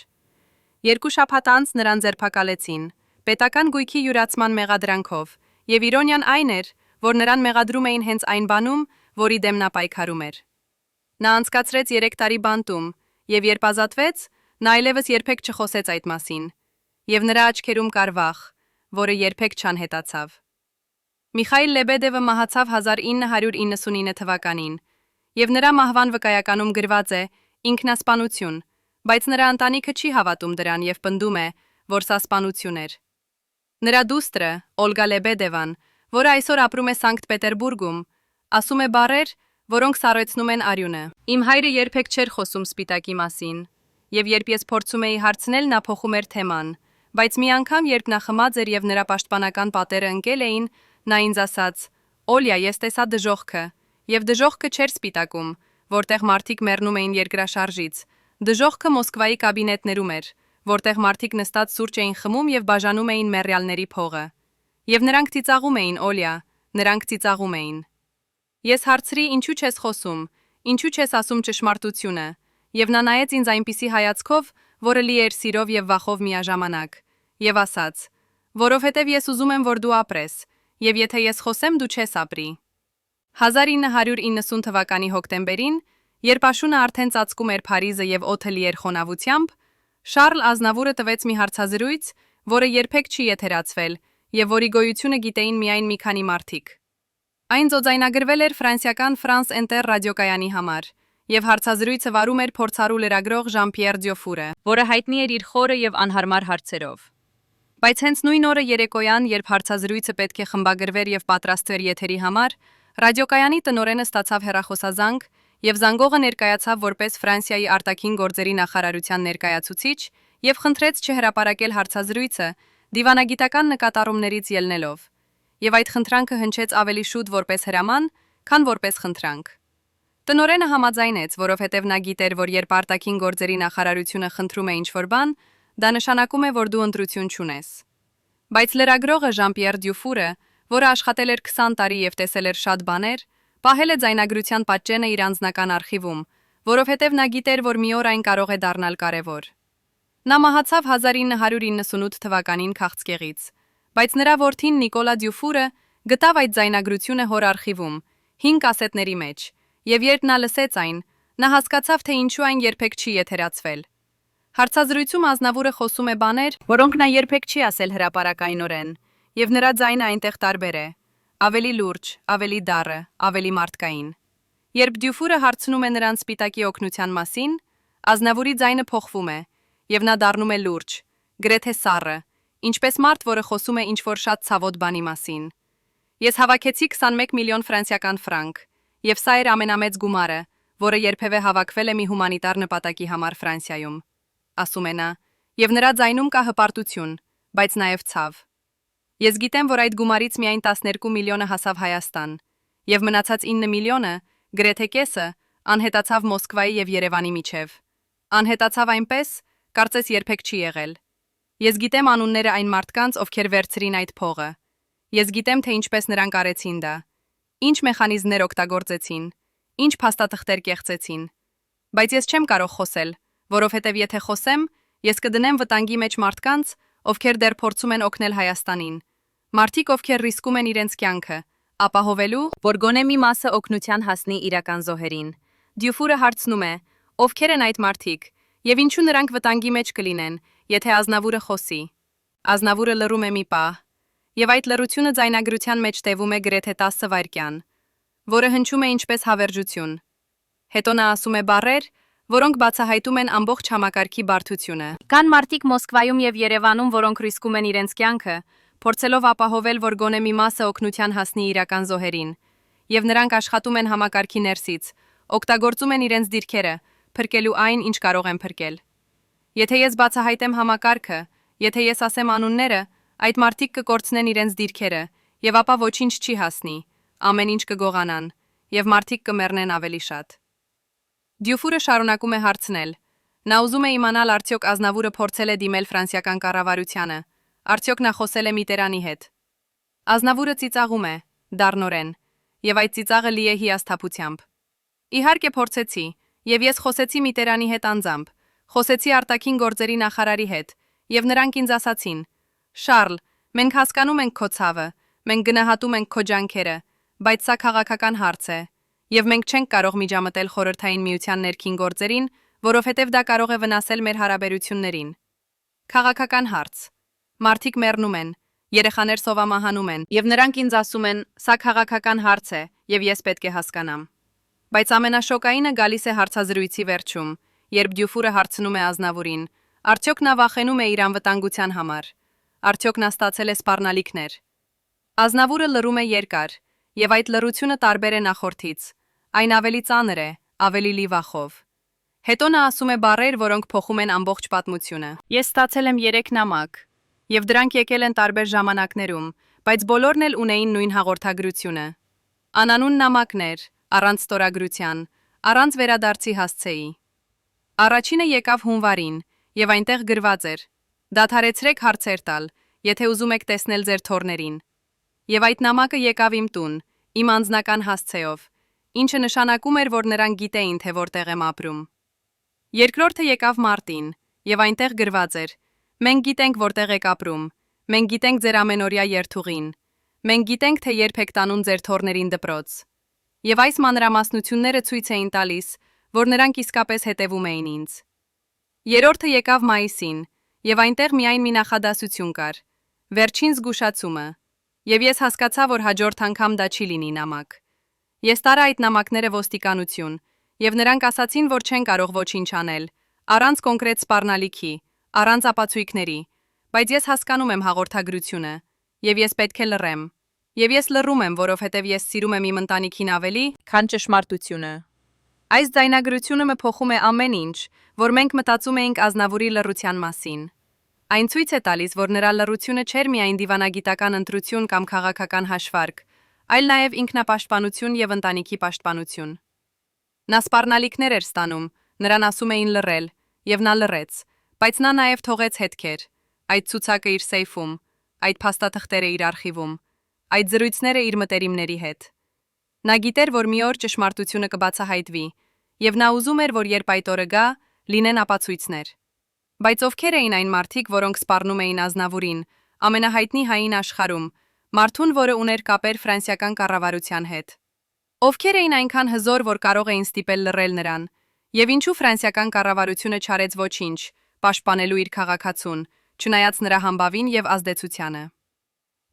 2 շաբաթ անց նրան ձերբակալեցին, պետական գույքի յուրացման մեղադրանքով, եւ իրոնիան այն էր, որ նրան մեղադրում էին հենց այն բանում, որի դեմ նա պայքարում էր։ Նա անցկացրեց 3 տարի բանտում, եւ երբ ազատվեց, նա այլևս երբեք չխոսեց այդ մասին, եւ նրա աչքերում կար վախ, որը երբեք չանհետացավ։ Միխայիլ Լեբեդևը մահացավ 1999 թվականին, եւ նրա մահվան վկայականում գրված է ինքնասպանություն, բայց նրա ընտանիքը չի հավատում դրան եւ պնդում է, որ սա սպանություն էր։ Նրա դուստրը, Օլգա Լեբեդևան, որը այսօր ապրում է Սանկտ Պետերբուրգում, ասում է բառեր, որոնք սառեցնում են արյունը։ Իմ հայրը երբեք չէր խոսում Սպիտակի մասին, եւ երբ ես փորձում էի հարցնել, նա փոխում էր թեման, բայց մի անգամ, երբ նա խմած էր եւ նրա պաշտպանական պատերը ընկել էին, նա ինձ ասաց. «Օլյա, ես տեսա դժոխքը, եւ դժոխքը չէր Սպիտակում, որտեղ մարդիկ մեռնում էին երկրաշարժից։ Դժոխքը Մոսկվայի կաբինետներում էր, որտեղ մարդիկ նստած սուրճ էին խմում եւ բաժանում էին մեռյալների փողը։ Եվ նրանք ծիծաղում էին, Օլյա, նրանք ծիծաղում էին»։ Ես հարցրի, ինչու չես խոսում, ինչու չես ասում ճշմարտությունը, եւ նա նայեց ինձ այնպիսի հայացքով, որը լի էր սիրով եւ վախով միաժամանակ, եւ ասաց. «Որովհետեւ ես ուզում եմ, որ դու ապրես, եւ եթե ես խոսեմ, դու չես ապրի»։ 1990 թվականի հոկտեմբերին, երբ աշունը արդեն ծածկում էր Փարիզը եւ օդը լի էր խոնավությամբ, Շարլ Ազնավուրը տվեց մի հարցազրույց, որը երբեք չի եթերացվել եւ որի գոյությունը գիտեին միայն մի քանի մարդիկ։ Այն ձայնագրվել էր ֆրանսիական France Inter ռադիոկայանի համար, եւ հարցազրույցը վարում էր փորձառու լրագրող Ժան-Պիեր Դյոֆուրը, որը հայտնի էր իր խորը եւ անհարմար հարցերով։ Բայց հենց նույն օրը երեկոյան, երբ հարցազրույցը պետք է խմբագրվեր եւ պատրաստվեր եթերի համար, ռադիոկայանի տնօրենը ստացավ հեռախոսազանգ եւ զանգողը ներկայացավ որպես Ֆրանսիայի արտաքին գործերի նախարարության ներկայացուցիչ եւ խնդրեց չհրապարակել հարցազրույցը դիվանագիտական նկատառումներից ելնելով։ Եվ այդ խնդրանքը հնչեց ավելի շուտ որպես հրաման, քան որպես խնդրանք։ Տնօրենը համաձայնեց, որովհետև նա գիտեր, որ երբ արտաքին գործերի նախարարությունը խնդրում է ինչ-որ բան, դա նշանակում է, որ դու ընտրություն չունես։ Բայց լրագրողը Ժան-Պիեր Դյոֆուրը, որը աշխատել էր 20 տարի եւ տեսել էր շատ բաներ, պահել է ձայնագրության պատճենը իր անձնական արխիվում, որովհետև նա գիտեր, որ մի օր այն կարող է դառնալ կարևոր։ Նա մահացավ 1998 թվականին քաղցկեղից, բայց նրա որդին Նիկոլա Դյոֆուրը գտավ այդ ձայնագրությունը հոր արխիվում, 5 կասետների մեջ, եւ երբ նա լսեց այն, նա հասկացավ, թե ինչու այն երբեք չի եթերացվել։ Հարցազրույցում Ազնավուրը խոսում է բաներ, որոնք նա երբեք չի ասել հրապարակայնորեն, եւ նրա ձայնը այնտեղ տարբեր է, ավելի լուրջ, ավելի դառը, ավելի մարդկային։ Երբ Դյոֆուրը հարցնում է նրան Սպիտակի օգնության մասին, Ազնավուրի ձայնը փոխվում է, եւ նա դառնում է լուրջ, գրեթե սառը, ինչպես մարդ, որը խոսում է ինչ-որ շատ ցավոտ բանի մասին։ Ես հավաքեցի 21 միլիոն ֆրանսիական ֆրանկ, եւ սա էր ամենամեծ գումարը, որը երբևէ հավաքվել է մի հումանիտար նպատակի համար Ֆրանսիայում, ասում է նա, եւ նրա ձայնում կա հպարտություն, բայց նաեւ ցավ։ Ես գիտեմ, որ այդ գումարից միայն 12 միլիոնը հասավ Հայաստան, եւ մնացած 9 միլիոնը, գրեթե կեսը, անհետացավ Մոսկվայի եւ Երևանի միջև։ Անհետացավ այնպես, կարծես երբեք չի եղել։ Ես գիտեմ անունները այն մարդկանց, ովքեր վերցրին այդ փողը։ Ես գիտեմ, թե ինչպես նրանք արեցին դա, ինչ մեխանիզմներ օգտագործեցին, ինչ փաստաթղթեր կեղծեցին։ Բայց ես չեմ կարող խոսել, որովհետև եթե խոսեմ, ես կդնեմ վտանգի մեջ մարդկանց, ովքեր դեռ փորձում են օգնել Հայաստանին։ Մարդիկ, ովքեր ռիսկում են իրենց կյանքը, ապահովելու, որ գոնե մի մասը օգնության հասնի իրական զոհերին։ Դյոֆուրը հարցնում է. ովքեր են այդ մարդիկ, եւ ինչու նրանք վտանգի մեջ կլինեն, եթե Ազնավուրը խոսի։ Ազնավուրը լռում է մի պահ, եւ այդ լռությունը ձայնագրության մեջ տևում է գրեթե 10 վայրկյան, որը հնչում է ինչպես հավերժություն։ Հետո նա ասում է բառեր, որոնք բացահայտում են ամբողջ համակարգի բարդությունը։ Կան մարդիկ Մոսկվայում եւ Երևանում, որոնք ռիսկում են իրենց կյանքը, փորձելով ապահովել, որ գոնե մի մասը օգնության հասնի իրական զոհերին, եւ նրանք աշխատում են համակարգի ներսից, օգտագործում են իրենց դիրքերը, փրկելու այն, ինչ կարող են փրկել։ Եթե ես բացահայտեմ համակարգը, եթե ես ասեմ անունները, այդ մարդիկ կկորցնեն իրենց դիրքերը, եւ ապա ոչինչ չի հասնի, ամեն ինչ կգողանան, եւ մարդիկ կմեռնեն ավելի շատ։ Դյուֆուրը շարունակում է հարցնել. Նա ուզում է իմանալ արդյոք Ազնավուրը փորձել է դիմել ֆրանսիական կառավարությանը, արդյոք նա խոսել է Միտերանի հետ։ Ազնավուրը ծիծաղում է, դառնորեն, եւ այդ ծիծաղը լի է հիասթափությամբ։ Իհարկե փորձեցի, եւ ես խոսեցի Միտերանի հետ անձամբ, խոսեցի արտաքին գործերի նախարարի հետ, եւ նրանք ինձ ասացին. Շարլ, մենք հասկանում ենք քո ցավը, մենք գնահատում ենք քո ջանքերը, բայց սա քաղաքական հարց է, եւ մենք չենք կարող միջամտել խորհրդային միության ներքին գործերին, որովհետեւ դա կարող է վնասել մեր հարաբերություններին։ Քաղաքական հարց։ Մարդիկ մեռնում են, երեխաներ սովամահանում են, եւ նրանք ինձ ասում են, սա քաղաքական հարց է, եւ ես պետք է հասկանամ։ Բայց ամենաշոկայինը գալիս է հարցազրույցի վերջում, երբ Դյուֆուրը հարցնում է Ազնավուրին, արդյոք նա վախենում է իր անվտանգության համար, արդյոք նա ստացել է սպառնալիքներ։ Ազնավուրը լռում է երկար, եւ այդ լռությունը տարբեր է նախորդից, այն ավելի ծանր է, ավելի լի վախով։ Հետո նա ասում է բառեր, որոնք փոխում են ամբողջ պատմությունը։ Ես ստացել եմ 3 նամակ, եւ դրանք եկել են տարբեր ժամանակներում, բայց բոլորն էլ ունեին նույն հաղորդագրությունը։ Անանուն նամակներ, առանց ստորագրության, առանց վերադարձի հասցեի։ Առաջինը եկավ հունվարին, եւ այնտեղ գրված էր. Դադարեցրեք հարցեր տալ, եթե ուզում եք տեսնել ձեր թոռներին։ Եվ այդ նամակը եկավ իմ տուն, իմ անձնական հասցեով, ինչը նշանակում էր, որ նրանք գիտեին, թե որտեղ եմ ապրում։ Երկրորդը եկավ մարտին, եւ այնտեղ գրված էր. Մենք գիտենք, որտեղ եք ապրում, մենք գիտենք ձեր ամենօրյա երթուղին, մենք գիտենք, թե երբ եք տանում ձեր թոռներին դպրոց։ Եվ այս մանրամասնությունները ցույց էին տալիս, որ նրանք իսկապես հետևում էին ինձ։ Երրորդը եկավ մայիսին, եւ այնտեղ միայն մի նախադասություն կար. Վերջին զգուշացումը, եւ ես հասկացա, որ հաջորդ անգամ դա չի լինի նամակ։ Ես տարա այդ նամակները ոստիկանություն, եւ նրանք ասացին, որ չեն կարող ոչինչ անել, առանց կոնկրետ սպառնալիքի, առանց ապացույցների, բայց ես հասկանում եմ հաղորդագրությունը, եւ ես պետք է լռեմ։ Եվ ես լռում եմ, որովհետև ես սիրում եմ իմ ընտանիքին ավելի, քան ճշմարտությունը։ Այս ձայնագրությունը փոխում է ամեն ինչ, որ մենք մտածում էինք Ազնավուրի լռության մասին։ Այն ցույց է տալիս, որ նրա լռությունը չէր միայն դիվանագիտական ընտրություն կամ քաղաքական հաշվարկ, այլ նաև ինքնապաշտպանություն եւ ընտանիքի պաշտպանություն։ Նա սպառնալիքներ էր ստանում, նրան ասում էին լռել, եւ նա լռեց, բայց նա նաև թողեց հետքեր, այդ ցուցակը իր սեյֆում, այդ փաստաթղթերը իր արխիվում, այդ զրույցները իր մտերիմների հետ։ Նա գիտեր, որ մի օր ճշմարտությունը կբացահայտվի, եւ նա ուզում էր, որ երբ այդ օրը գա, լինեն ապացույցներ։ Բայց ովքեր էին այն մարդիկ, որոնք սպառնում էին Ազնավուրին, ամենահայտնի հային աշխարհում, մարդուն, որը ուներ կապեր ֆրանսիական կառավարության հետ։ Ովքեր էին այնքան հզոր, որ կարող էին ստիպել լռել նրան, եւ ինչու ֆրանսիական կառավարությունը չարեց ոչինչ, պաշտպանելու իր քաղաքացուն, չնայած նրա համբավին եւ ազդեցությանը։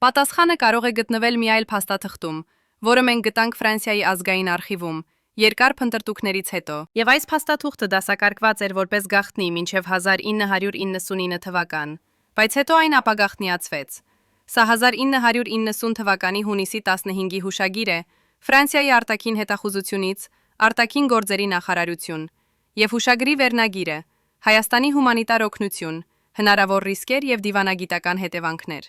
Պատասխանը կարող է գտնվել մի այլ փաստաթղթում, որը մենք գտանք Ֆրանսիայի ազգային արխիվում, երկար փնտրտուքներից հետո, եւ այս փաստաթուղթը դասակարգված էր որպես գաղտնի մինչև 1999 թվական, բայց հետո այն ապագաղտնիացվեց։ Սա 1990 թվականի հունիսի 15-ի հուշագիր է Ֆրանսիայի արտաքին հետախուզությունից արտաքին գործերի նախարարություն եւ հուշագրի վերնագիրը Հայաստանի հումանիտար օգնություն, հնարավոր ռիսկեր եւ դիվանագիտական հետևանքներ։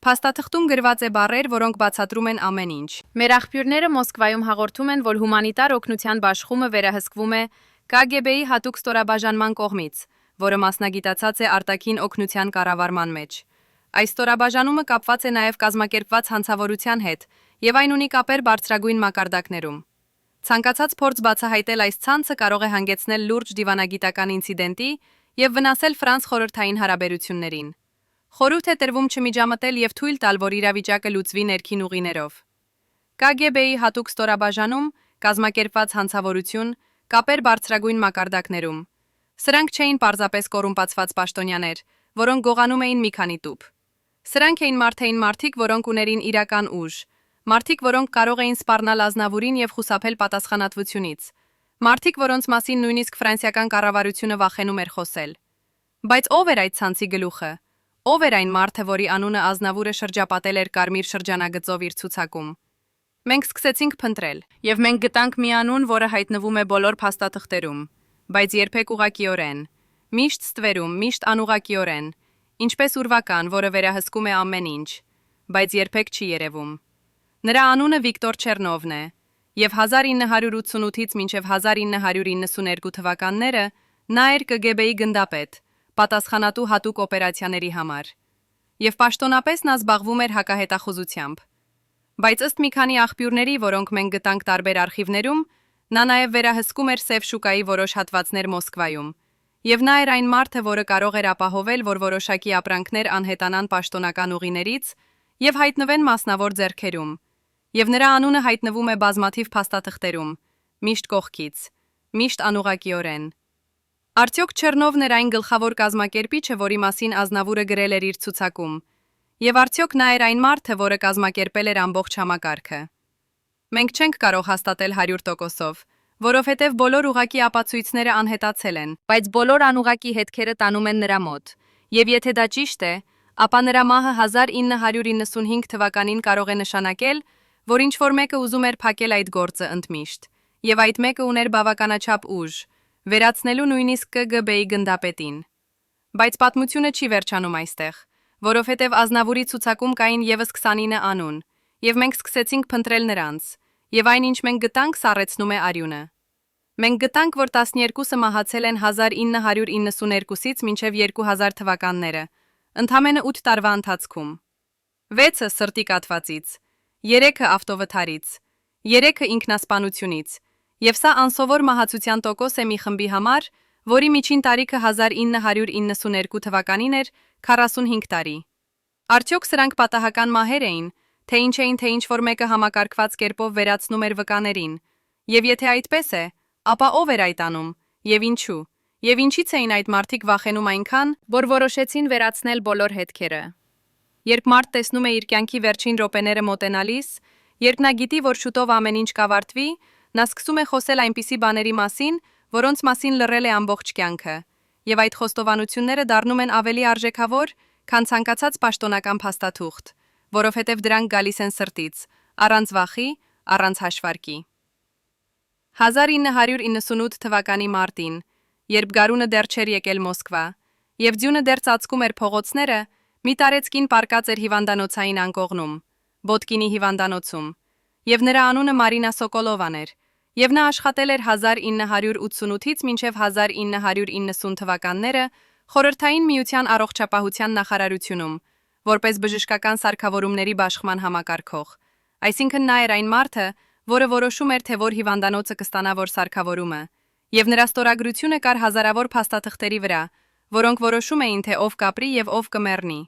Փաստաթղթում գրված է բառեր, որոնք բացատրում են ամեն ինչ։ Մեր աղբյուրները Մոսկվայում հաղորդում են, որ հումանիտար օգնության բաշխումը վերահսկվում է KGB-ի հատուկ ստորաբաժանման կողմից, որը մասնագիտացած է արտաքին օգնության կառավարման մեջ։ Այս ստորաբաժանումը կապված է նաև կազմակերպված հանցավորության հետ, եւ այն ունի կապեր բարձրագույն մակարդակներում։ Ցանկացած փորձ բացահայտել այս ցանցը կարող է հանգեցնել լուրջ դիվանագիտական ինցիդենտի եւ վնասել Ֆրանս խորհրդային հարաբերություններին։ Խորհուրդ է տրվում չմիջամտել եւ թույլ տալ, որ իրավիճակը լուծվի ներքին ուղիներով։ KGB-ի հատուկ ստորաբաժանում կազմակերպված հանցավորություն, կապեր բարձրագույն մակարդակներում։ Սրանք չէին պարզապես կոռումպացված պաշտոնյաներ, որոնք գողանում էին մի քանի տուփ։ Սրանք էին մարդիկ, որոնք ուներին իրական ուժ, մարդիկ, որոնք կարող էին սպառնալ Ազնավուրին եւ խուսափել պատասխանատվությունից, մարդիկ, որոնց մասին նույնիսկ ֆրանսիական կառավարությունը վախենում էր խոսել։ Բայց ով էր այդ ցանցի գլուխը։ Ով էր այն մարդը, որի անունը Ազնավուրը շրջապատել էր կարմիր շրջանագծով իր ցուցակում։ Մենք սկսեցինք փնտրել, եւ մենք գտանք մի անուն, որը հայտնվում է բոլոր փաստաթղթերում, բայց երբեք ուղղակիորեն, միշտ ստվերում, միշտ անուղղակիորեն, ինչպես ուրվական, որը վերահսկում է ամեն ինչ, բայց երբեք չի երևում։ Նրա անունը Վիկտոր Չեռնովն է, եւ 1988-ից մինչև 1992 թվականները նա էր ԿԳԲ-ի գնդապետ, պատասխանատու հատուկ օպերացիաների համար, եւ պաշտոնապես նա զբաղվում էր հակահետախուզությամբ։ Բայց ըստ մի քանի աղբյուրների, որոնք մենք գտանք տարբեր արխիվներում, նա նաև վերահսկում էր Սև շուկայի որոշ հատվածներ Մոսկվայում, եւ նա էր այն մարդը, որը կարող էր ապահովել, որ որոշակի ապրանքներ անհետանան պաշտոնական ուղիներից եւ հայտնվեն մասնավոր ձեռքերում, եւ նրա անունը հայտնվում է բազմաթիվ փաստաթղթերում, միշտ կողքից, միշտ անուղղակիորեն։ Արդյոք Չեռնովն էր այն գլխավոր կազմակերպիչը, որի մասին Ազնավուրը գրել էր իր ցուցակում, եւ արդյոք նա էր այն մարդը, որը կազմակերպել էր ամբողջ համակարգը։ Մենք չենք կարող հաստատել 100%-ով, որովհետև բոլոր ուղղակի ապացույցները անհետացել են, բայց բոլոր անուղղակի հետքերը տանում են նրա մոտ։ Եվ եթե դա ճիշտ է, ապա նրա մահը 1995 թվականին կարող է նշանակել, որ ինչ-որ մեկը ուզում էր փակել այդ գործը ընդմիշտ, եւ այդ մեկը ուներ բավականաչափ ուժ, վերացնելու նույնիսկ ԿԳԲ-ի գնդապետին։ Բայց պատմությունը չի վերջանում այստեղ, որովհետև Ազնավուրի ցուցակում կային եւս 29 անուն, եւ մենք սկսեցինք փնտրել նրանց, եւ այն ինչ մենք գտանք, սառեցնում է արյունը։ Մենք գտանք, որ 12-ը մահացել են 1992-ից մինչև 2000 թվականները, ընդամենը 8 տարվա ընթացքում։ 6-ը սրտի կաթվածից, 3-ը ավտովթարից, 3-ը ինքնասպանությունից, եւ սա անսովոր մահացության տոկոս է մի խմբի համար, որի միջին տարիքը 1992 թվականին էր 45 տարի։ Արդյոք սրանք պատահական մահեր էին, թե ինչ էին, թե ինչ-որ մեկը համակարգված կերպով վերացնում էր վկաներին, եւ եթե այդպես է, ապա ով էր այդ անում, եւ ինչու, եւ ինչից էին այդ մարդիկ վախենում այնքան, որ որոշեցին վերացնել բոլոր հետքերը։ Երբ մարդ տեսնում է իր կյանքի վերջին րոպեները մոտենալիս, երբ նա գիտի, որ շուտով ամեն ինչ կավարտվի, նա սկսում է խոսել այնպիսի բաների մասին, որոնց մասին լռել է ամբողջ կյանքը, եւ այդ խոստովանությունները դառնում են ավելի արժեքավոր, քան ցանկացած պաշտոնական փաստաթուղթ, որովհետև դրանք գալիս են սրտից, առանց վախի, առանց հաշվարկի։ 1998 թվականի մարտին, երբ գարունը դեռ չէր եկել Մոսկվա, եւ ձյունը դեռ ծածկում էր փողոցները, մի տարեցկին պարկած էր հիվանդանոցային անկողնում, Բոտկինի հիվանդանոցում, եւ նրա անունը Մարինա Սոկոլովան էր, եւ նա աշխատել էր 1988-ից մինչև 1990 թվականները Խորհրդային Միության առողջապահության նախարարությունում, որպես բժշկական սարքավորումների բաշխման համակարգող, այսինքն նա էր այն մարդը, որը որոշում էր, թե որ հիվանդանոցը կստանա որ սարքավորումը, եւ նրա ստորագրությունը կար հազարավոր փաստաթղթերի վրա, որոնք որոշում էին, թե ով կապրի եւ ով կմեռնի։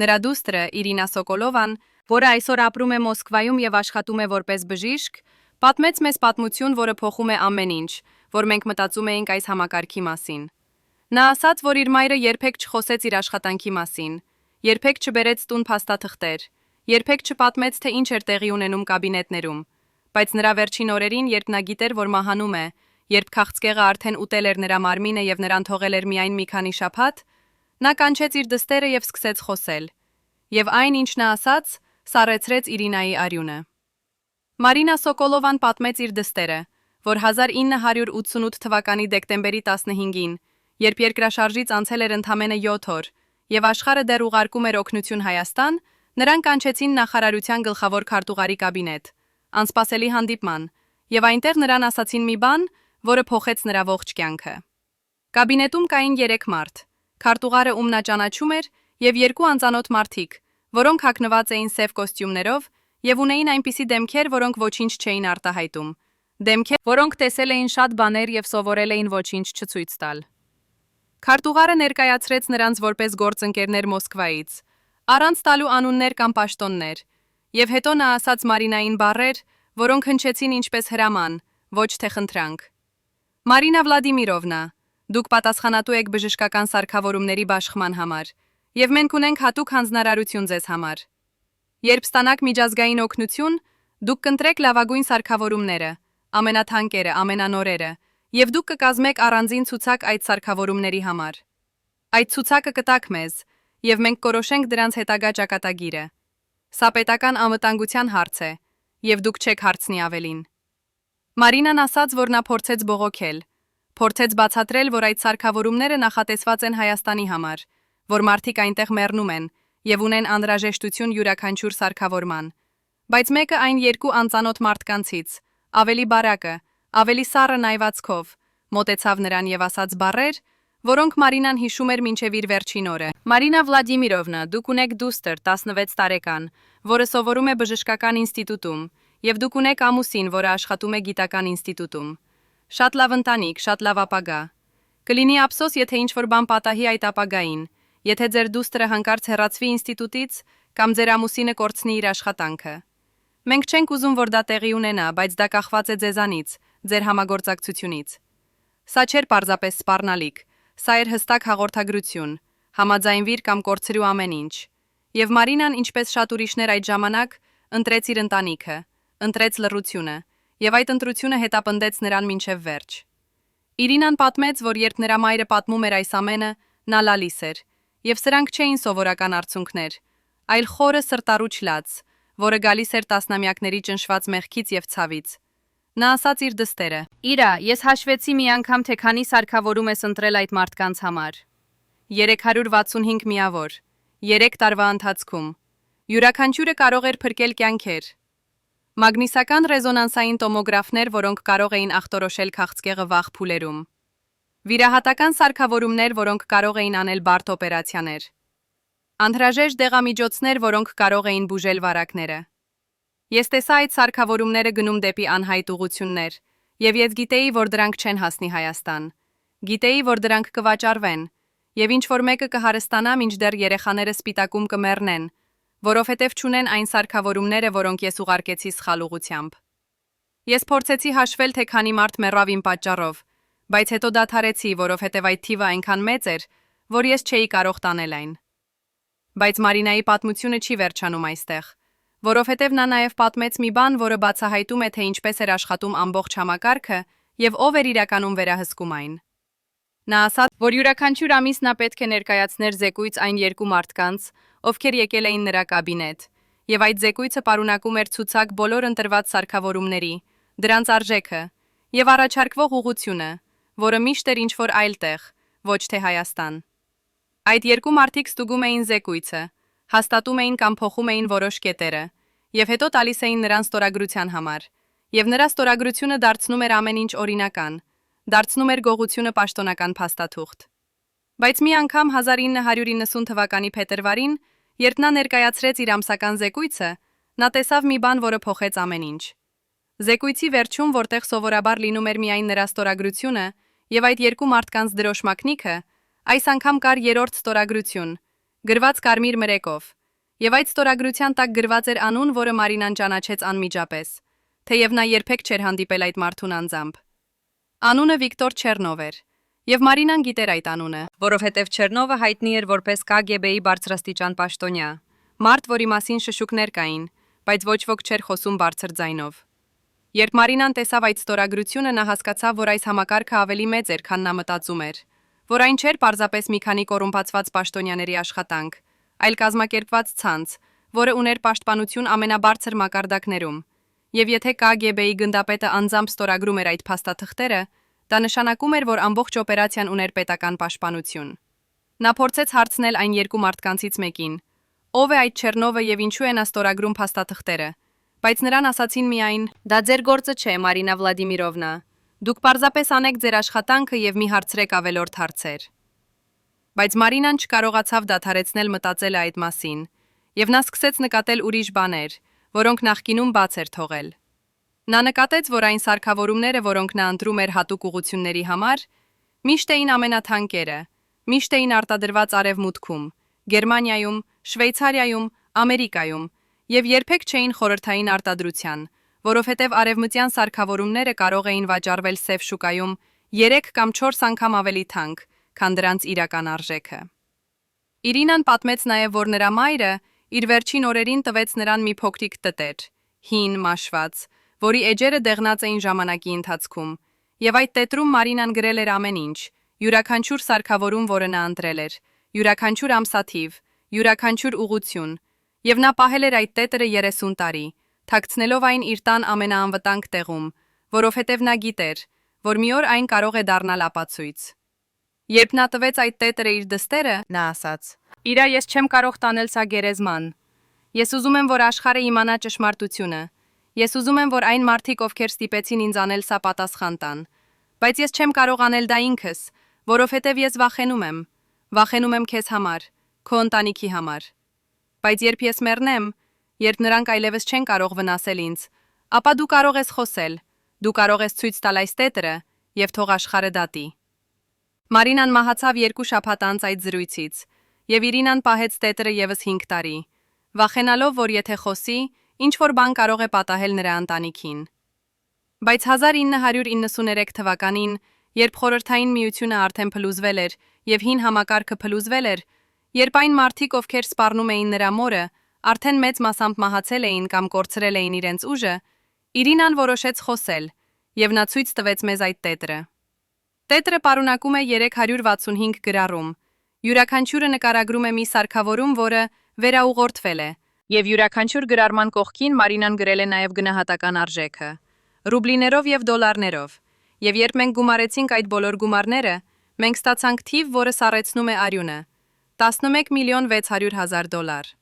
Նրա դուստրը Իրինա Սոկոլովան, որը այսօր ապրում է Մոսկվայում եւ աշխատում է որպես բժիշկ, պատմեց մեզ պատմություն, որը փոխում է ամեն ինչ, որ մենք մտածում էինք այս համակարգի մասին։ Նա ասաց, որ իր մայրը երբեք չխոսեց իր աշխատանքի մասին, երբեք չբերեց տուն փաստաթղթեր, երբեք չպատմեց, թե ինչ էր տեղի ունենում կաբինետներում, բայց նրա վերջին օրերին, երբ նա գիտեր, որ մահանում է, երբ քաղցկեղը արդեն ուտել էր նրա մարմինը եւ նրան թողել էր միայն մի քանի շաբաթ, նա կանչեց իր դստերը եւ սկսեց խոսել։ Եվ այն, ինչ նա ասաց, սառեցրեց Իրինայի արյունը։ Մարինա Սոկոլովան պատմեց իր դստերը, որ 1988 թվականի դեկտեմբերի 15-ին, երբ երկրաշարժից անցել էր ընդամենը 7 օր, եւ աշխարհը դեռ ուղարկում էր օգնություն Հայաստան, նրան կանչեցին նախարարության գլխավոր քարտուղարի կաբինետ, անսպասելի հանդիպման, եւ այնտեղ նրան ասացին մի բան, որը փոխեց նրա ողջ կյանքը։ Կաբինետում կային 3 մարդ, քարտուղարը ում նա ճանաչում էր, եւ 2 անծանոթ մարդիկ, որոնք հագնված էին սև կոստյումներով եւ ունեին այնպիսի դեմքեր, որոնք ոչինչ չէին արտահայտում, դեմքեր, որոնք տեսել էին շատ բաներ եւ սովորել էին ոչինչ չցույց տալ։ Քարտուղարը ներկայացրեց նրանց որպես գործընկերներ Մոսկվայից, առանց տալու անուններ կամ պաշտոններ, եւ հետո նա ասաց Մարինային բառեր, որոնք հնչեցին ինչպես հրաման, ոչ թե խնդրանք։ Մարինա Վլադիմիրովնա, դուք պատասխանատու եք բժշկական սարքավորումների բաշխման համար, Եվ մենք ունենք հատուկ հանձնարարություն ձեզ համար։ Երբ ստանաք միջազգային օգնություն, դուք կընտրեք լավագույն սարքավորումները, ամենաթանկերը, ամենանորերը, եւ դուք կկազմեք առանձին ցուցակ այդ սարքավորումների համար։ Այդ ցուցակը կտաք մեզ, եւ մենք կորոշենք դրանց հետագա ճակատագիրը։ Սա պետական անվտանգության հարց է, եւ դուք չեք հարցնի ավելին։ Մարինան ասաց, որ նա փորձեց բողոքել, փորձեց բացատրել, որ այդ սարքավորումները նախատեսված են Հայաստանի համար, որ մարդիկ այնտեղ մեռնում են եւ ունեն անհրաժեշտություն յուրաքանչյուր սարքավորման։ Բայց մեկը այն երկու անծանոթ մարդկանցից, ավելի բարակը, ավելի սառը նայվածքով, մոտեցավ նրան եւ ասաց բառեր, որոնք Մարինան հիշում էր մինչև իր վերջին օրը։ Մարինա Վլադիմիրովնա, դուք ունեք դուստր 16 տարեկան, որը սովորում է բժշկական ինստիտուտում, եւ դուք ունեք ամուսին, որը աշխատում է գիտական ինստիտուտում։ Շատ լավ ընտանիք, շատ լավ ապագա։ Կլինի ափսոս, եթե ինչ-որ բան պատահի այդ ապագային, եթե ձեր դուստրը հանկարծ հեռացվի ինստիտուտից կամ ձեր ամուսինը կորցնի իր աշխատանքը։ Մենք չենք ուզում, որ դա տեղի ունենա, բայց դա կախված է ձեզանից, ձեր համագործակցությունից։ Սա չէր պարզապես սպառնալիք, սա էր հստակ հաղորդագրություն, համաձայնվիր կամ կորցրու ամեն ինչ։ Եվ Մարինան, ինչպես շատ ուրիշներ այդ ժամանակ, ընտրեց իր ընտանիքը, ընտրեց լռությունը, եւ այդ ընտրությունը հետապնդեց նրան մինչև վերջ։ Իրինան պատմեց, որ երբ նրա մայրը պատմում էր այս ամենը, նա լալիս էր, եւ սրանք չէին սովորական արցունքներ, այլ խորը սրտառուչ լաց, որը գալիս էր տասնամյակների ճնշված մեղքից եւ ցավից։ Նա ասաց իր դստերը. «Իրա, ես հաշվեցի մի անգամ, թե քանի սարքավորում ես ընտրել այդ մարդկանց համար։ 365 միավոր, 3 տարվա ընթացքում։ Յուրաքանչյուրը կարող էր փրկել կյանքեր։ Մագնիսական ռեզոնանսային տոմոգրաֆներ, որոնք կարող էին ախտորոշել քաղցկեղը վաղ փուլերում։ Վիրահատական սարքավորումներ, որոնք կարող էին անել բարդ օպերացիաներ։ Անհրաժեշտ դեղամիջոցներ, որոնք կարող էին բուժել վարակները։ Ես տեսա այդ սարքավորումները գնում դեպի անհայտ ուղություններ, եւ ես գիտեի, որ դրանք չեն հասնի Հայաստան։ Գիտեի, որ դրանք կվաճառվեն, եւ ինչ որ մեկը կհարստանա, մինչդեռ երեխաները սպիտակում կմեռնեն, որովհետեւ չունեն այն սարքավորումները, որոնք ես ուղարկեցի սխալ ուղությամբ։ Ես փորձեցի հաշվել, թե քանի մարդ մեռավ իմ պատճառով, բայց հետո դադարեցի, որովհետեւ այդ թիվը այնքան մեծ էր, որ ես չէի կարող տանել այն։ Բայց Մարինայի պատմությունը չի վերջանում այստեղ, որովհետև նա նաև պատմեց մի բան, որը բացահայտում է, թե ինչպես էր աշխատում ամբողջ համակարգը եւ ով էր իրականում վերահսկում այն։ Նա ասաց, որ յուրաքանչյուր ամիս նա պետք է ներկայացներ զեկույց այն երկու մարդկանց, ովքեր եկել էին նրա կաբինետ, եւ այդ զեկույցը պարունակում էր ցուցակ բոլոր ընտրված սարքավորումների, դրանց արժեքը եւ առաջարկվող ուղղությունը, որը միշտ էր ինչ-որ այլ տեղ, ոչ թե Հայաստան։ Այդ երկու մարդիկ ստուգում էին զեկույցը, հաստատում էին կամ փոխում էին որոշ կետերը, եւ հետո տալիս էին նրան ստորագրության համար, եւ նրա ստորագրությունը դարձնում էր ամեն ինչ օրինական, դարձնում էր գողությունը պաշտոնական փաստաթուղթ։ Բայց մի անգամ 1990 թվականի փետրվարին, երբ նա ներկայացրեց իր ամսական զեկույցը, նա տեսավ մի բան, որը փոխեց ամեն ինչ։ Զեկույցի վերջում, որտեղ սովորաբար լինում էր միայն նրա ստորագրությունը եւ այդ երկու մարդկանց դրոշմակնիկը, այս անգամ կար երրորդ ստորագրություն, գրված կարմիր մրեկով, եւ այդ ստորագրության տակ գրված էր անուն, որը Մարինան ճանաչեց անմիջապես, թեև նա երբեք չէր հանդիպել այդ մարդուն անձամբ։ Անունը Վիկտոր Չեռնով էր, եւ Մարինան գիտեր այդ անունը, որովհետեւ Չեռնովը հայտնի էր որպես KGB-ի բարձրաստիճան պաշտոնյա, մարդ, որի մասին շշուկներ կային, բայց ոչ ոք չէր խոսում բարձր ձայնով։ Երբ Մարինան տեսավ այդ ստորագրությունը, նա հասկացավ, որ այս համակարգը ավելի մեծ էր, քան նա մտածում էր, որ այն չէր պարզապես մի քանի կոռումպացված պաշտոնյաների աշխատանք, այլ կազմակերպված ցանց, որը ուներ պաշտպանություն ամենաբարձր մակարդակներում, եւ եթե KGB-ի գնդապետը անձամբ ստորագրում էր այդ փաստաթղթերը, դա նշանակում էր, որ ամբողջ օպերացիան ուներ պետական պաշտպանություն։ Նա փորձեց հարցնել այն երկու մարդկանցից մեկին. ով է այդ Չեռնովը եւ ինչու է նա ստորագրում փաստաթղթերը, բայց նրան ասացին միայն. դա ձեր գործը չէ, Մարինա Վլադիմիրովնա, դուք պարզապես անեք ձեր աշխատանքը եւ մի հարցրեք ավելորդ հարցեր։ Բայց Մարինան չկարողացավ դադարեցնել մտածելը այդ մասին, եւ նա սկսեց նկատել ուրիշ բաներ, որոնք նախկինում բաց էր թողել։ Նա նկատեց, որ այն սարքավորումները, որոնք նա ընտրում էր հատուկ ուղղությունների համար, միշտ էին ամենաթանկերը, միշտ էին արտադրված Արևմուտքում, Գերմանիայում, Շվեյցարիայում, Ամերիկայում, եւ երբեք չէին խորհրդային արտադրության, որովհետեւ արևմտյան սարքավորումները կարող էին վաճառվել սև շուկայում 3 կամ 4 անգամ ավելի թանկ, քան դրանց իրական արժեքը։ Իրինան պատմեց նաև, որ նրա մայրը իր վերջին օրերին տվեց նրան մի փոքրիկ տտեր, հին, մաշված, որի էջերը դեղնած էին ժամանակի ընթացքում, եւ այդ տետրում Մարինան գրել էր ամեն ինչ, յուրաքանչյուր սարքավորում, որը նա ընտրել էր, յուրաքանչյուր ամսաթիվ, յուրաքանչյուր ուղղություն, եւ նա պահել էր այդ տետրը 30 տարի, թաքցնելով այն իր տան ամենաանվտանգ տեղում, որովհետև նա գիտեր, որ մի օր այն կարող է դառնալ ապացույց։ Երբ նա տվեց այդ տետրը իր դստերը, նա ասաց. «Իրա ես չեմ կարող տանել սա գերեզման։ Ես ուզում եմ, որ աշխարհը իմանա ճշմարտությունը։ Ես ուզում եմ, որ այն մարդիկ, ովքեր ստիպեցին ինձ անել սա, պատասխան տան։ Բայց ես չեմ կարող անել դա ինքս, որովհետև ես վախենում եմ։ Վախենում եմ քեզ համար, քո ընտանիքի համար։ Բայց երբ ես մեռնեմ, երբ նրանք այլևս չեն կարող վնասել ինձ, ապա դու կարող ես խոսել, դու կարող ես ցույց տալ այս տետրը եւ թող աշխարհը դատի»։ Մարինան մահացավ 2 շաբաթ անց այդ զրույցից, եւ Իրինան պահեց տետրը եւս 5 տարի, վախենալով, որ եթե խոսի, ինչ-որ բան կարող է պատահել նրա ընտանիքին։ Բայց 1993 թվականին, երբ Խորհրդային Միությունը արդեն փլուզվել էր եւ հին համակարգը փլուզվել էր, երբ այն մարդիկ, ովքեր սպառնում էին նրա մորը, արդեն մեծ մասամբ մահացել էին կամ կորցրել էին իրենց ուժը, Իրինան որոշեց խոսել, եւ նա ցույց տվեց մեզ այդ տետրը։ Տետրը պարունակում է 365 գրառում, յուրաքանչյուրը նկարագրում է մի սարքավորում, որը վերաուղղորդվել է, եւ յուրաքանչյուր գրառման կողքին Մարինան գրել է նաև գնահատական արժեքը, ռուբլիներով եւ դոլարներով, եւ երբ մենք գումարեցինք այդ բոլոր գումարները, մենք ստացանք թիվ, որը սառեցնում է արյունը, 11,600,000 դոլար։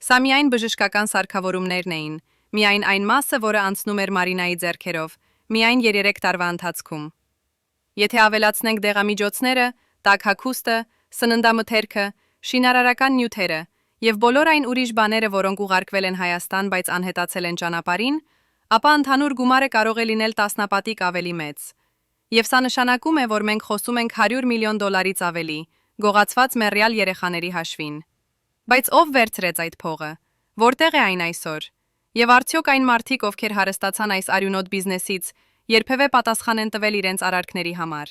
Սա միայն բժշկական սարքավորումներն էին, միայն այն մասը, որը անցնում էր Մարինայի ձեռքերով, միայն 3 տարվա ընթացքում։ Եթե ավելացնենք դեղամիջոցները, տաք հագուստը, սննդամթերքը, շինարարական նյութերը եւ բոլոր այն ուրիշ բաները, որոնք ուղարկվել են Հայաստան, բայց անհետացել են ճանապարհին, ապա ընդհանուր գումարը կարող է լինել տասնապատիկ ավելի մեծ։ Եվ սա նշանակում է, որ մենք խոսում ենք 100 միլիոն դոլարից ավելի, գողացված մեռյալ երեխաների հաշվին։ Բայց ով վերցրեց այդ փողը։ Որտեղ է այն այսօր։ Եվ արդյոք այն մարդիկ, ովքեր հարստացան այս արյունոտ բիզնեսից, երբևէ պատասխան են տվել իրենց արարքների համար։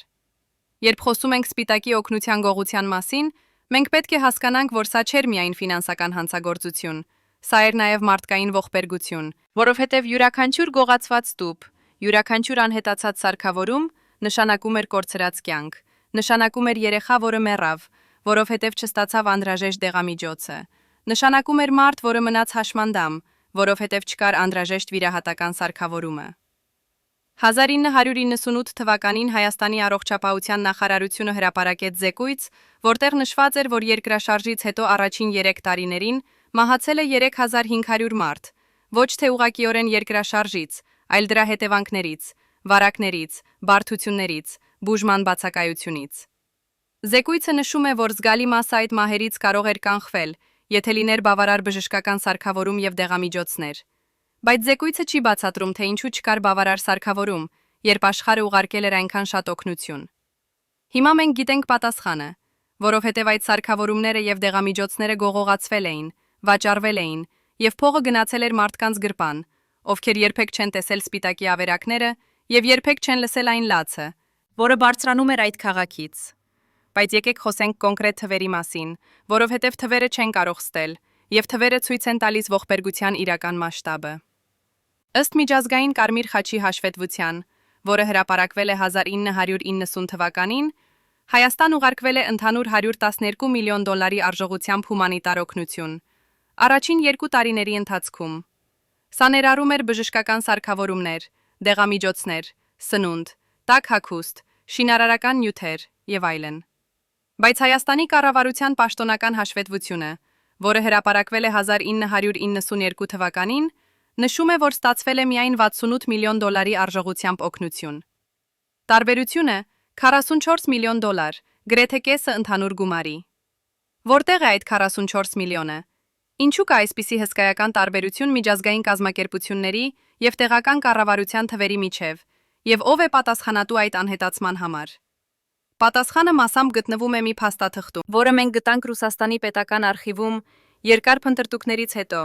Երբ խոսում ենք սպիտակի օգնության գողության մասին, մենք պետք է հասկանանք, որ սա չէր միայն ֆինանսական հանցագործություն, սա էր նաև մարդկային ողբերգություն, որովհետև յուրաքանչյուր գողացված տուփ, յուրաքանչյուր անհետացած սարքավորում նշանակում էր կորցրած կյանք, նշանակում էր երեխա, որը մեռավ, որովհետև չստացավ անհրաժեշտ դեղամիջոցը, նշանակում էր մարդ, որը մնաց հաշմանդամ, որովհետև չկար անհրաժեշտ վիրահատական սարքավորումը։ 1998 թվականին Հայաստանի առողջապահության նախարարությունը հրապարակեց զեկույց, որտեղ նշված էր, որ երկրաշարժից հետո առաջին 3 տարիներին մահացել է 3500 մարդ, ոչ թե ուղղակիորեն երկրաշարժից, այլ դրա հետևանքներից, վարակներից, բարդություններից, բուժման բացակայությունից։ Զեկույցը նշում է, որ զգալի մասը այդ մահերից կարող էր կանխվել, եթե լիներ բավարար բժշկական սարքավորում եւ դեղամիջոցներ։ Բայց զեկույցը չի բացատրում, թե ինչու չկար բավարար սարքավորում, երբ աշխարհը ուղարկել էր այնքան շատ օգնություն։ Հիմա մենք գիտենք պատասխանը, որովհետև այդ սարքավորումները եւ դեղամիջոցները գողողացվել էին, վաճառվել էին, եւ փողը գնացել էր մարդկանց գրպան, ովքեր երբեք չեն տեսել սպիտակի ավերակները եւ երբեք չեն լսել այն լացը, որը բարձրանում էր այդ քաղաքից։ Բայց եկեք խոսենք կոնկրետ թվերի մասին, որովհետև թվերը չեն կարող ստել, եւ թվերը ցույց են տալիս ողբերգության իրական մասշտաբը։ Ըստ միջազգային Կարմիր խաչի հաշվետվության, որը հրապարակվել է 1990 թվականին, Հայաստան ուղարկվել է ընդհանուր 112 միլիոն դոլարի արժողությամբ հումանիտար օգնություն։ Առաջին 2 տարիների ընթացքում սա ներառում էր բժշկական սարքավորումներ, դեղամիջոցներ, սնունդ, տաք հագուստ, շինարարական նյութեր եւ այլն։ Բայց Հայաստանի կառավարության պաշտոնական հաշվետվությունը, որը հրապարակվել է 1992 թվականին, նշում է, որ ստացվել է միայն 68 միլիոն դոլարի արժողությամբ օգնություն։ Տարբերությունը 44 միլիոն դոլար, գրեթե կեսը ընդհանուր գումարի։ Որտեղ է այդ 44 միլիոնը։ Ինչու կա այսպիսի հսկայական տարբերություն միջազգային կազմակերպությունների եւ տեղական կառավարության թվերի միջև, եւ ով է պատասխանատու այդ անհետացման համար։ Պատասխանը մասամբ գտնվում է մի փաստաթղթում, որը մենք գտանք Ռուսաստանի պետական արխիվում երկար փնտրտուքներից հետո,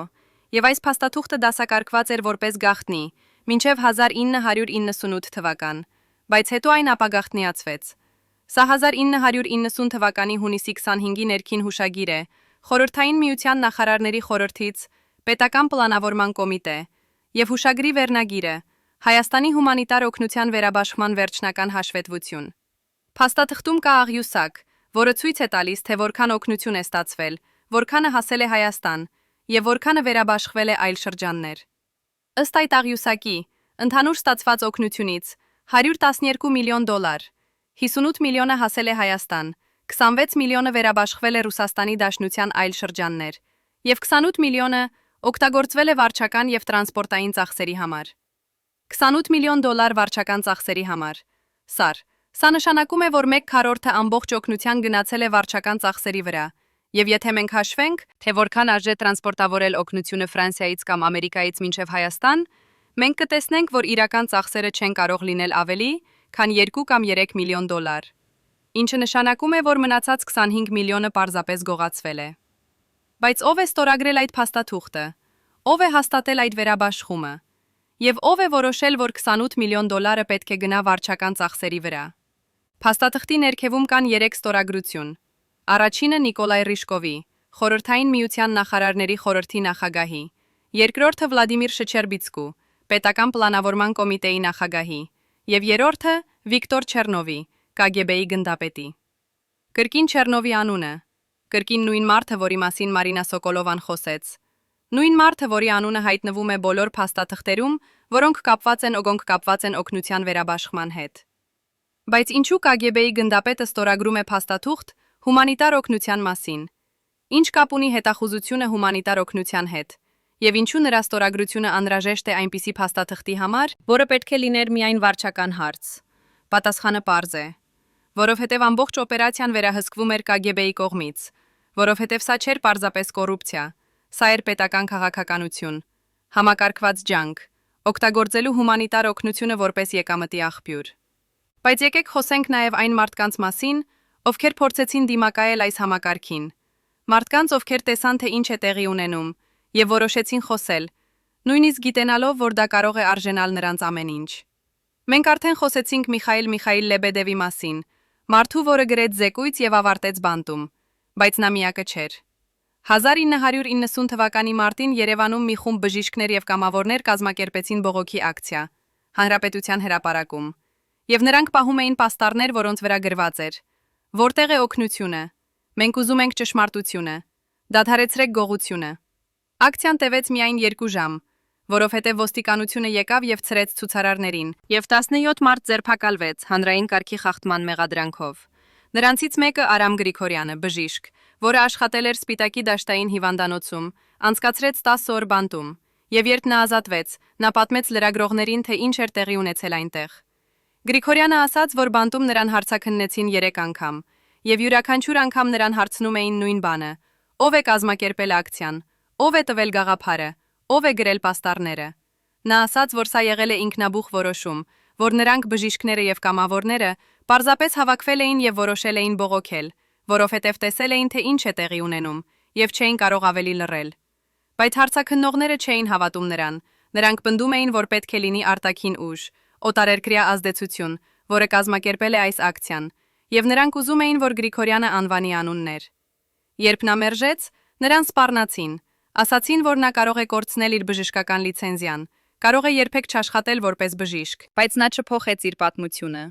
եւ այս փաստաթուղթը դասակարգված էր որպես գաղտնի, մինչև 1998 թվական, բայց հետո այն ապագաղտնիացվեց։ Սա 1990 թվականի հունիսի 25-ի ներքին հուշագիր է, Խորհրդային Միության նախարարների խորհրդից, Պետական պլանավորման կոմիտե, եւ հուշագրի վերնագիրը, Հայաստանի հումանիտար օգնության վերաբաշխման վերջնական հաշվետվություն։ Փաստաթղթում կա աղյուսակ, որը ցույց է տալիս, թե որքան օգնություն է ստացվել, որքանը հասել է Հայաստան, եւ որքանը վերաբաշխվել է այլ շրջաններ։ Ըստ այդ աղյուսակի, ընդհանուր ստացված օգնությունից $112 միլիոն, 58 միլիոնը հասել է Հայաստան, 26 միլիոնը վերաբաշխվել է Ռուսաստանի Դաշնության այլ շրջաններ, եւ 28 միլիոնը օգտագործվել է վարչական եւ տրանսպորտային ծախսերի համար։ $28 միլիոն վարչական ծախսերի համար։ Սա նշանակում է, որ 1/4-ը ամբողջ օգնության գնացել է վարչական ծախսերի վրա, եւ եթե մենք հաշվենք, թե որքան արժե տրանսպորտավորել օգնությունը Ֆրանսիայից կամ Ամերիկայից մինչև Հայաստան, մենք կտեսնենք, որ իրական ծախսերը չեն կարող լինել ավելի, քան 2 կամ 3 միլիոն $, ինչը նշանակում է, որ մնացած 25 միլիոնը պարզապես գողացվել է։ Բայց ով է ստորագրել այդ փաստաթուղթը, ով է հաստատել այդ վերաբաշխումը, եւ ով է որոշել, որ 28 միլիոն $-ը պետք է գնա վարչական ծախսերի վրա։ Փաստաթղթի ներքևում կան 3 ստորագրություն։ Առաջինը Նիկոլայ Ռիշկովի, Խորհրդային Միության նախարարների խորհրդի նախագահի, երկրորդը Վլադիմիր Շչերբիցկու, Պետական պլանավորման կոմիտեի նախագահի, եւ երրորդը Վիկտոր Չեռնովի, KGB-ի գնդապետի։ Կրկին Չեռնովի անունը, կրկին նույն մարդը, որի մասին Մարինա Սոկոլովան խոսեց, նույն մարդը, որի անունը հայտնվում է բոլոր փաստաթղթերում, որոնք կապված են օգնության վերաբաշխման հետ։ Բայց ինչու KGB-ի գնդապետը ստորագրում է փաստաթուղթ հումանիտար օգնության մասին։ Ինչ կապ ունի հետախուզությունը հումանիտար օգնության հետ, եւ ինչու նրա ստորագրությունը անհրաժեշտ է այնպիսի փաստաթղթի համար, որը պետք է լիներ միայն վարչական հարց։ Պատասխանը պարզ է, որովհետեւ ամբողջ օպերացիան վերահսկվում էր KGB-ի կողմից, որովհետեւ սա չէր պարզապես կոռուպցիա, սա էր պետական քաղաքականություն, համակարգված ջանք, օգտագործելու հումանիտար օգնությունը որպես եկամտի աղբյուր։ Բայց եկեք խոսենք նաև այն մարդկանց մասին, ովքեր փորձեցին դիմակայել այս համակարգին, մարդկանց, ովքեր տեսան, թե ինչ է տեղի ունենում, եւ որոշեցին խոսել, նույնիսկ գիտենալով, որ դա կարող է արժենալ նրանց ամեն ինչ։ Մենք արդեն խոսեցինք Միխայիլ Լեբեդևի մասին, մարդու, որը գրեց զեկույց եւ ավարտեց բանտում, բայց նա միակը չէր։ 1990 թվականի մարտին Երևանում մի խումբ բժիշկներ եւ կամավորներ կազմակերպեցին բողոքի ակցիա, Հանրապետության հրապարակում, եւ նրանք պահում էին պաստառներ, որոնց վրա գրված էր. Որտեղ է օգնությունը։ Մենք ուզում ենք ճշմարտությունը։ Դադարեցրեք գողությունը։ Ակցիան տևեց միայն 2 ժամ, որովհետև ոստիկանությունը եկավ եւ ցրեց ցուցարարներին, եւ 17 մարդ ձերբակալվեց հանրային կարգի խախտման մեղադրանքով։ Նրանցից մեկը Արամ Գրիգորյանը, բժիշկ, որը աշխատել էր Սպիտակի դաշտային հիվանդանոցում, անցկացրեց 10 օր բանտում, եւ երբ նա ազատվեց, նա պատմեց լրագրողներին, թե ինչ էր տեղի ունեցել այնտեղ։ Գրիգորյանը ասաց, որ բանտում նրան հարցաքննեցին 3 անգամ, եւ յուրաքանչյուր անգամ նրան հարցնում էին նույն բանը. ով է կազմակերպել ակցիան, ով է տվել գաղափարը, ով է գրել պաստառները։ Նա ասաց, որ սա եղել է ինքնաբուխ որոշում, որ նրանք բժիշկները եւ կամավորները պարզապես հավաքվել էին եւ որոշել էին բողոքել, որովհետեւ տեսել էին, թե ինչ է տեղի ունենում, եւ չէին կարող ավելի լռել։ Բայց հարցաքննողները չէին հավատում նրան, նրանք պնդում էին, որ պետք է լինի արտաքին ուժ, օտարերկրյա ազդեցություն, որը կազմակերպել է այս ակցիան, եւ նրանք ուզում էին, որ Գրիգորյանը անվանի անուններ։ Երբ նա մերժեց, նրան սպառնացին, ասացին, որ նա կարող է կորցնել իր բժշկական լիցենզիան, կարող է երբեք չաշխատել որպես բժիշկ, բայց նա չփոխեց իր պատմությունը։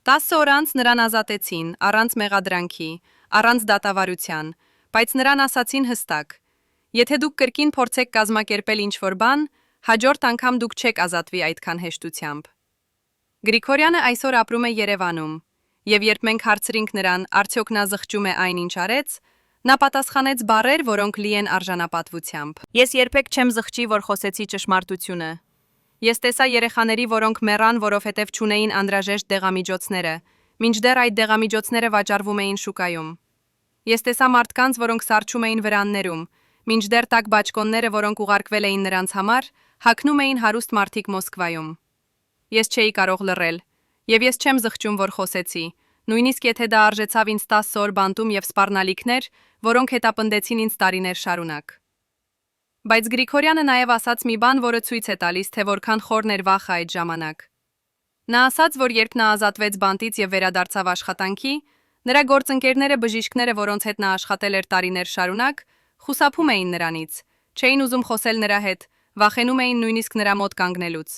10 օր անց նրան ազատեցին, առանց մեղադրանքի, առանց դատավարության, բայց նրան ասացին հստակ. եթե դուք կրկին փորձեք կազմակերպել ինչ-որ բան, հաջորդ անգամ դուք չեք ազատվի այդքան հեշտությամբ։ Գրիգորյանը այսօր ապրում է Երևանում, եւ երբ մենք հարցրինք նրան, արդյոք նա զղջում է այն, ինչ արեց, նա պատասխանեց բառեր, որոնք լի են արժանապատվությամբ։ Ես երբեք չեմ զղջի, որ խոսեցի ճշմարտությունը։ Ես տեսա երեխաների, որոնք մեռան, որովհետև չունեին անհրաժեշտ դեղամիջոցները, մինչդեռ այդ դեղամիջոցները վաճառվում էին շուկայում։ Ես տեսա մարդկանց, որոնք սառչում էին վրաններում, մինչդեռ տաք բաճկոնները, որոնք ուղարկվել էին նրանց համար, հագնում էին հարուստ մարդիկ Մոսկվայում։ Ես չէի կարող լռել, եւ ես չեմ զղջում, որ խոսեցի, նույնիսկ եթե դա արժեցավ ինձ 10 օր բանտում եւ սպառնալիքներ, որոնք հետապնդեցին ինձ տարիներ շարունակ։ Բայց Գրիգորյանը նաև ասաց մի բան, որը ցույց է տալիս, թե որքան խորն էր վախը այդ ժամանակ։ Նա ասաց, որ երբ նա ազատվեց բանտից եւ վերադարձավ աշխատանքի, նրա գործընկերները բժիշկները, որոնց հետ նա աշխատել էր տարիներ շարունակ, խուսափում էին նրանից, չէին ուզում խոսել նրա հետ, վախենում էին նույնիսկ նրա մոտ կանգնելուց։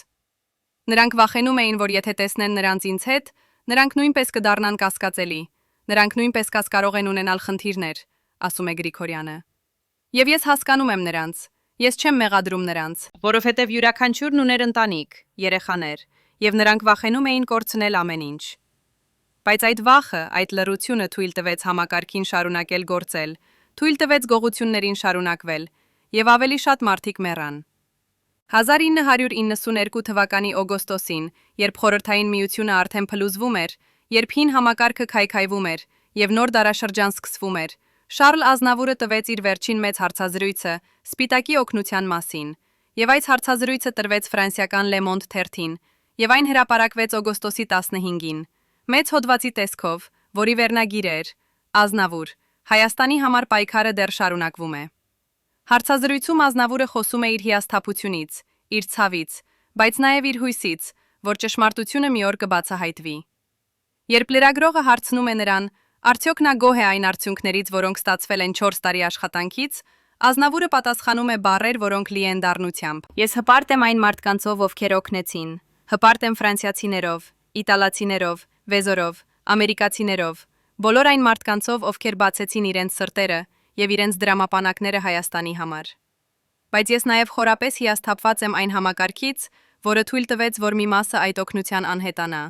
Նրանք վախենում էին, որ եթե տեսնեն նրանց ինձ հետ, նրանք նույնպես կդառնան կասկածելի, նրանք նույնպես կարող են ունենալ խնդիրներ, ասում է Գրիգորյանը։ Եվ ես հասկանում եմ նրանց, ես չեմ մեղադրում նրանց, որովհետև յուրաքանչյուրն ուներ ընտանիք, երեխաներ, եւ նրանք վախենում էին կորցնել ամեն ինչ։ Բայց այդ վախը, այդ լռությունը թույլ տվեց համակարգին շարունակել գործել, թույլ տվեց գողություններին շարունակվել, եւ ավելի շատ մարդիկ մեռան։ 1992 թվականի օգոստոսին, երբ Խորհրդային Միությունը արդեն փլուզվում էր, երբ հին համակարգը քայքայվում էր եւ նոր դարաշրջան սկսվում էր, Շարլ Ազնավուրը տվեց իր վերջին մեծ հարցազրույցը Սպիտակի օգնության մասին, եւ այս հարցազրույցը տրվեց ֆրանսիական Le Monde թերթին, եւ այն հրապարակվեց օգոստոսի 15-ին, մեծ հոդվածի տեսքով, որի վերնագիրը էր Ազնավուր, Հայաստանի համար պայքարը դեռ շարունակվում է։ Հարցազրույցում Ազնավուրը խոսում է իր հիասթափությունից, իր ցավից, բայց նաև իր հույսից, որ ճշմարտությունը մի օր կբացահայտվի։ Երբ լրագրողը հարցնում է նրան, արդյոք նա գոհ է այն արդյունքներից, որոնք ստացվել են 4 տարի աշխատանքից, Ազնավուրը պատասխանում է բառեր, որոնք լի են դառնությամբ։ Ես հպարտ եմ այն մարդկանցով, ովքեր օգնեցին, հպարտ եմ ֆրանսիացիներով, իտալացիներով, վեզորով, ամերիկացիներով, բոլոր այն մարդկանցով, ովքեր բացեցին իրենց սրտերը եւ իրենց դրամապանակները Հայաստանի համար։ Բայց ես նաև խորապես հիասթափված եմ այն համակարգից, որը թույլ տվեց, որ մի մասը այդ օգնության անհետանա։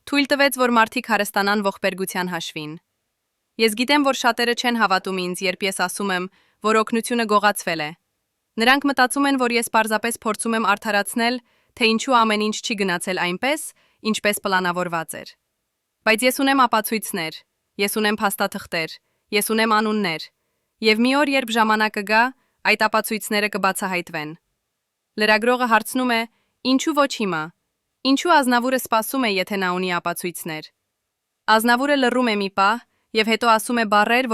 Թույլ տվեց, որ մարդիկ հարստանան ողբերգության հաշվին։ Ես գիտեմ, որ շատերը չեն հավատում ինձ, երբ ես ասում եմ, որ օգնությունը գողացվել է։ Նրանք մտածում են, որ ես պարզապես փորձում եմ արդարացնել, թե ինչու ամեն ինչ չի գնացել այնպես, ինչպես պլանավորված էր։ Բայց ես ունեմ ապացույցներ, ես ունեմ փաստաթղթեր, ես ունեմ անուններ, եւ մի օր, երբ ժամանակը գա, այդ ապացույցները կբացահայտվեն։ Լրագրողը հարցնում է. ինչու ոչ հիմա։ Ինչու Ազնավուրը սպասում է, եթե նա ունի ապացույցներ։ Ազնավուրը լռում է մի պահ եւ հետո ասում է բառեր,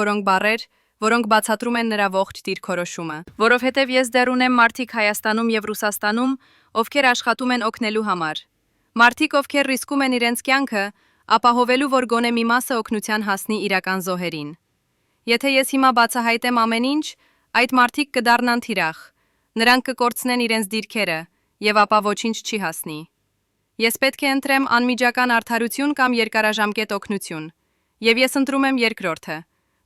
որոնք բացատրում են նրա ողջ դիրքորոշումը։ Որովհետեւ ես դեռ ունեմ մարդիկ Հայաստանում եւ Ռուսաստանում, ովքեր աշխատում են օգնելու համար։ Մարդիկ, ովքեր ռիսկում են իրենց կյանքը, ապահովելու, որ գոնե մի մասը օգնության հասնի իրական զոհերին։ Եթե ես հիմա բացահայտեմ ամեն ինչ, այդ մարդիկ կդառնան թիրախ, նրանք կկորցնեն իրենց դիրքերը, եւ ապա ոչինչ չի հասնի։ Ես պետք է ընտրեմ անմիջական արդարություն կամ երկարաժամկետ օգնություն, եւ ես ընտրում եմ երկրորդը,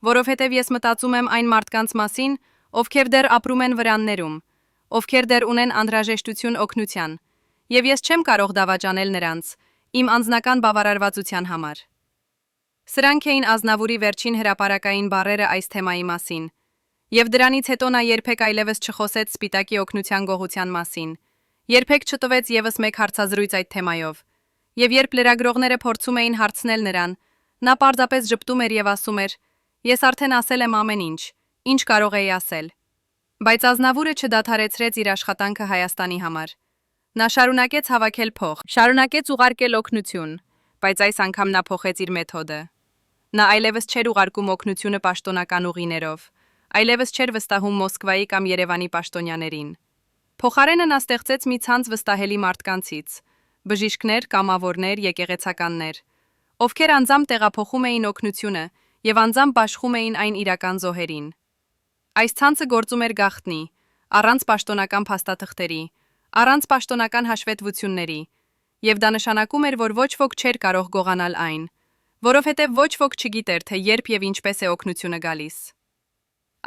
որովհետեւ ես մտածում եմ այն մարդկանց մասին, ովքեր դեռ ապրում են վրաններում, ովքեր դեռ ունեն անհրաժեշտություն օգնության, եւ ես չեմ կարող դավաճանել նրանց, իմ անձնական բավարարվածության համար։ Սրանք էին Ազնավուրի վերջին հրապարակային բառերը այս թեմայի մասին, եւ դրանից հետո նա երբեք այլևս չխոսեց Սպիտակի օգնության գողության մասին, երբեք չտվեց եւս մեկ հարցազրույց այդ թեմայով, եւ երբ լրագրողները փորձում էին հարցնել նրան, նա պարզապես ժպտում էր եւ ասում էր. ես արդեն ասել եմ ամեն ինչ, ինչ կարող էի ասել։ Բայց Ազնավուրը չդադարեցրեց իր աշխատանքը Հայաստանի համար։ Նա շարունակեց հավաքել փող, շարունակեց ուղարկել օգնություն, բայց այս անգամ նա փոխեց իր մեթոդը։ Նա այլևս չէր ուղարկում օգնությունը պաշտոնական ուղիներով, այլևս չէր վստահում Մոսկվայի կամ Երևանի պաշտոնյաներին։ Փոխարենը նա ստեղծեց մի ցանց վստահելի մարդկանցից, բժիշկներ, կամավորներ, եկեղեցականներ, ովքեր անձամբ տեղափոխում էին օգնությունը եւ անձամբ բաշխում էին այն իրական զոհերին։ Այս ցանցը գործում էր գաղտնի, առանց պաշտոնական փաստաթղթերի, առանց պաշտոնական հաշվետվությունների, եւ դա նշանակում էր, որ ոչ ոք չէր կարող գողանալ այն, որովհետեւ ոչ ոք չգիտեր, թե երբ եւ ինչպես է օգնությունը գալիս։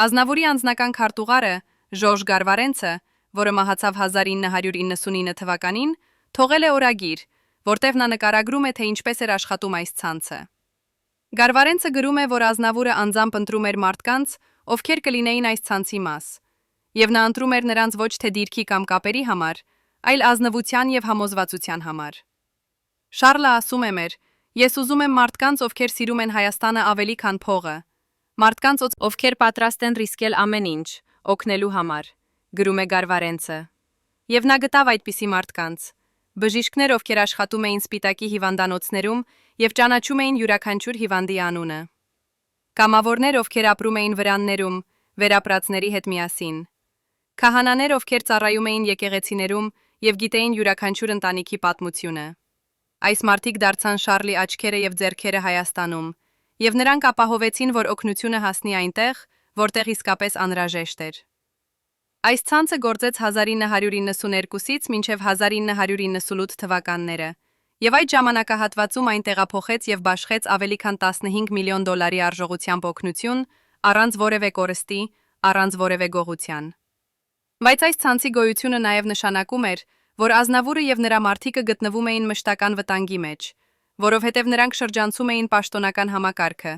Ազնավուրի անձնական քարտուղարը Ժորժ Գարվարենցը, որը մահացավ 1999 թվականին, թողել է օրագիր, որտեղ նա նկարագրում է, թե ինչպես էր աշխատում այս ցանցը։ Գարվարենցը գրում է, որ Ազնավուրը անձամբ ընտրում էր մարդկանց, ովքեր կլինեին այս ցանցի մաս, եւ նա ընտրում էր նրանց ոչ թե դիրքի կամ կապերի համար, այլ ազնվության եւ համոզվածության համար։ Շարլը ասում է մեր. ես ուզում եմ մարդկանց, ովքեր սիրում են Հայաստանը ավելի քան փողը, մարդկանց, ովքեր պատրաստ են ռիսկել ամեն ինչ, օգնելու համար, գրում է Գարվարենցը։ Եվ նա գտավ այդպիսի մարդկանց, բժիշկներ, ովքեր աշխատում էին Սպիտակի հիվանդանոցներում եւ ճանաչում էին յուրաքանչյուր հիվանդի անունը։ Կամավորներ, ովքեր ապրում էին վրաններում, վերապրածների հետ միասին։ Քահանաներ, ովքեր ծառայում էին եկեղեցիներում եւ գիտեին յուրաքանչյուր ընտանիքի պատմությունը։ Այս մարդիկ դարձան Շարլի աչքերը եւ ձեռքերը Հայաստանում, եւ նրանք ապահովեցին, որ օգնությունը հասնի այնտեղ, որտեղ իսկապես անհրաժեշտ էր։ Այս ցանցը գործեց 1992-ից մինչև 1998 թվականները, եւ այդ ժամանակահատվածում այն տեղափոխեց եւ բաշխեց ավելի քան 15 միլիոն դոլարի արժողությամբ օգնություն, առանց որևէ կորստի, առանց որևէ գողության։ Բայց այս ցանցի գոյությունը նաեւ նշանակում էր, որ Ազնավուրը եւ նրա մարդիկը գտնվում էին մշտական վտանգի մեջ, որովհետեւ նրանք շրջանցում էին պաշտոնական համակարգը,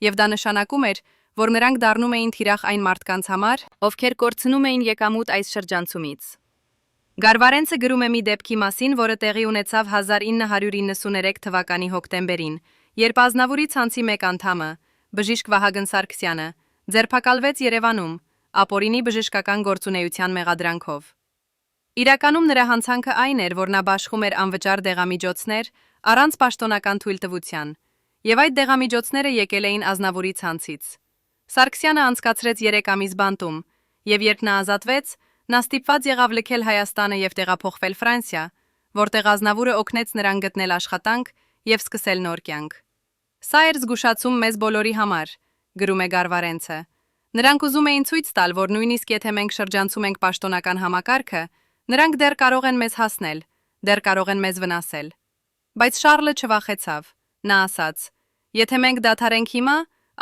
եւ դա նշանակում էր, որ նրանք դառնում էին թիրախ այն մարդկանց համար, ովքեր կորցնում էին եկամուտ այս շրջանցումից։ Գարվարենցը գրում է մի դեպքի մասին, որը տեղի ունեցավ 1993 թվականի հոկտեմբերին, երբ Ազնավուրի ցանցի մեկ անդամը, բժիշկ Վահագն Սարգսյանը, ձերբակալվեց Երևանում, ապօրինի բժշկական գործունեության մեղադրանքով։ Իրականում նրա հանցանքը այն էր, որ նա բաշխում էր անվճար դեղամիջոցներ առանց պաշտոնական թույլտվության, եւ այդ դեղամիջոցները եկել էին Ազնավուրի ցանցից։ Սարգսյանը անցկացրեց 3 ամիս բանտում, եւ երբ նա ազատվեց, նա ստիպված եղավ լքել Հայաստանը եւ տեղափոխվել Ֆրանսիա, որտեղ Ազնավուրը օգնեց նրան գտնել աշխատանք եւ սկսել նոր կյանք։ Սա էր զգուշացում մեզ բոլորի համար, գրում է Գարվարենցը։ Նրանք ուզում էին ցույց տալ, որ նույնիսկ եթե մենք շրջանցում ենք պաշտոնական համակարգը, նրանք դեռ կարող են մեզ հասնել, դեռ կարող են մեզ վնասել։ Բայց Շարլը չվախեցավ։ Նա ասաց. «Եթե մենք դադարենք հիմա,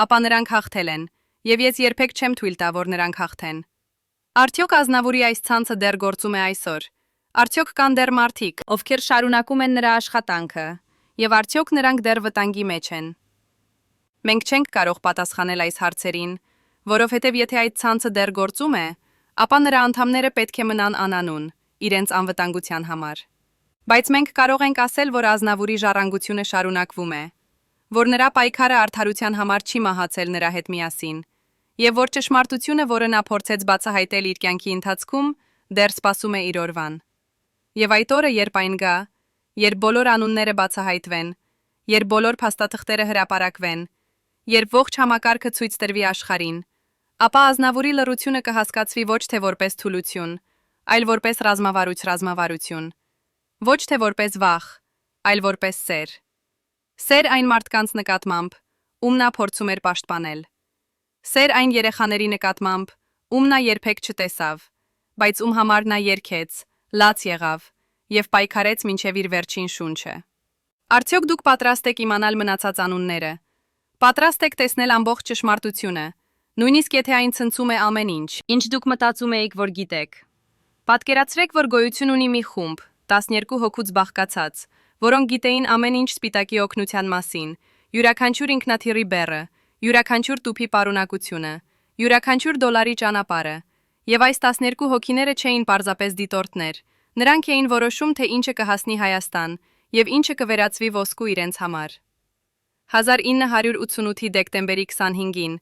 ապա նրանք հաղթել են, եւ ես երբեք չեմ թույլ տա, որ նրանք հաղթեն»։ Արդյոք Ազնավուրի այս ցանցը դեռ գործում է այսօր։ Արդյոք կան դեռ մարդիկ, ովքեր շարունակում են նրա աշխատանքը, եւ արդյոք նրանք դեռ վտանգի մեջ են։ Մենք չենք կարող պատասխանել այս հարցերին, որովհետեւ եթե այդ ցանցը դեռ գործում է, ապա նրա անդամները պետք է մնան անանուն, իրենց անվտանգության համար։ Բայց մենք կարող ենք ասել, որ Ազնավուրի ժառանգությունը շարունակվում է, որ նրա պայքարը արդարության համար չի մահացել նրա հետ միասին, եւ որ ճշմարտությունը, որը նա փորձեց բացահայտել իր կյանքի ընթացքում, դեռ սպասում է իր օրվան։ Եվ այդ օրը, երբ այն գա, երբ բոլոր անունները բացահայտվեն, երբ բոլոր փաստաթղթերը հրապարակվեն, երբ ողջ համակարգը ցույց տրվի աշխարհին, ապա Ազնավուրի լռությունը կհասկացվի ոչ թե որպես թուլություն, այլ որպես ռազմավարություն, ոչ թե որպես վախ, այլ որպես սեր։ Սեր այն մարդկանց նկատմամբ, ում նա փորձում էր պաշտպանել։ Սեր այն երեխաների նկատմամբ, ում նա երբեք չտեսավ, բայց ում համար նա երգեց, լաց եղավ եւ պայքարեց մինչեւ իր վերջին շունչը։ Արդյոք դուք պատրաստ եք իմանալ մնացած անունները։ Պատրաստ եք տեսնել ամբողջ ճշմարտությունը, նույնիսկ եթե այն ցնցում է ամեն ինչ, ինչ դուք մտածում էիք, որ գիտեք։ Պատկերացրեք, որ գոյություն ունի մի խումբ, 12 հոգուց բաղկացած, որոնք գիտեին ամեն ինչ սպիտակի օգնության մասին, յուրաքանչյուր ինքնաթիռի բեռը, յուրաքանչյուր տուփի պարունակությունը, յուրաքանչյուր դոլարի ճանապարհը, եւ այս 12 հոգիները չէին պարզապես դիտորդներ, նրանք էին որոշում, թե ինչը կհասնի Հայաստան եւ ինչը կվերածվի ոսկու իրենց համար։ 1988-ի դեկտեմբերի 25-ին,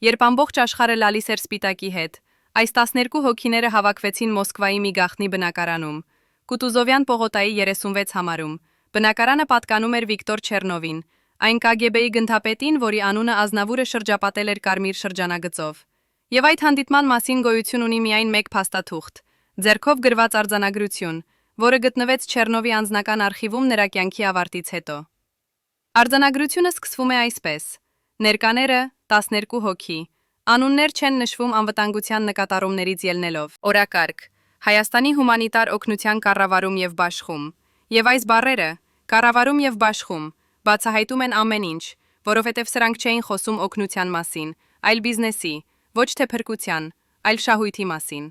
երբ ամբողջ աշխարհը լալիս էր սպիտակի հետ, այս 12 հոգիները հավաքվեցին Մոսկվայի մի գաղտնի բնակարանում, Կուտուզովյան պողոտայի 36 համարում։ Բնակարանը պատկանում էր Վիկտոր Չեռնովին, այն KGB-ի գնդապետին, որի անունը Ազնավուրը շրջապատել էր կարմիր շրջանագծով։ Եվ այդ հանդիպման մասին գոյություն ունի միայն մեկ փաստաթուղթ՝ ձեռքով գրված արձանագրություն, որը գտնվեց Չեռնովի անձնական արխիվում նրա կյանքի ավարտից հետո։ Արձանագրությունը սկսվում է այսպես. ներկաները 12 հոգի, անուններ չեն նշվում անվտանգության նկատառումներից ելնելով։ Օրակարգ. Հայաստանի հումանիտար օգնության կառավարում եւ բաշխում։ Եվ այս բառերը՝ կառավարում եւ բաշխում, բացահայտում են ամեն ինչ, որովհետեւ սրանք չէին խոսում օգնության մասին, այլ բիզնեսի, ոչ թե փրկության, այլ շահույթի մասին։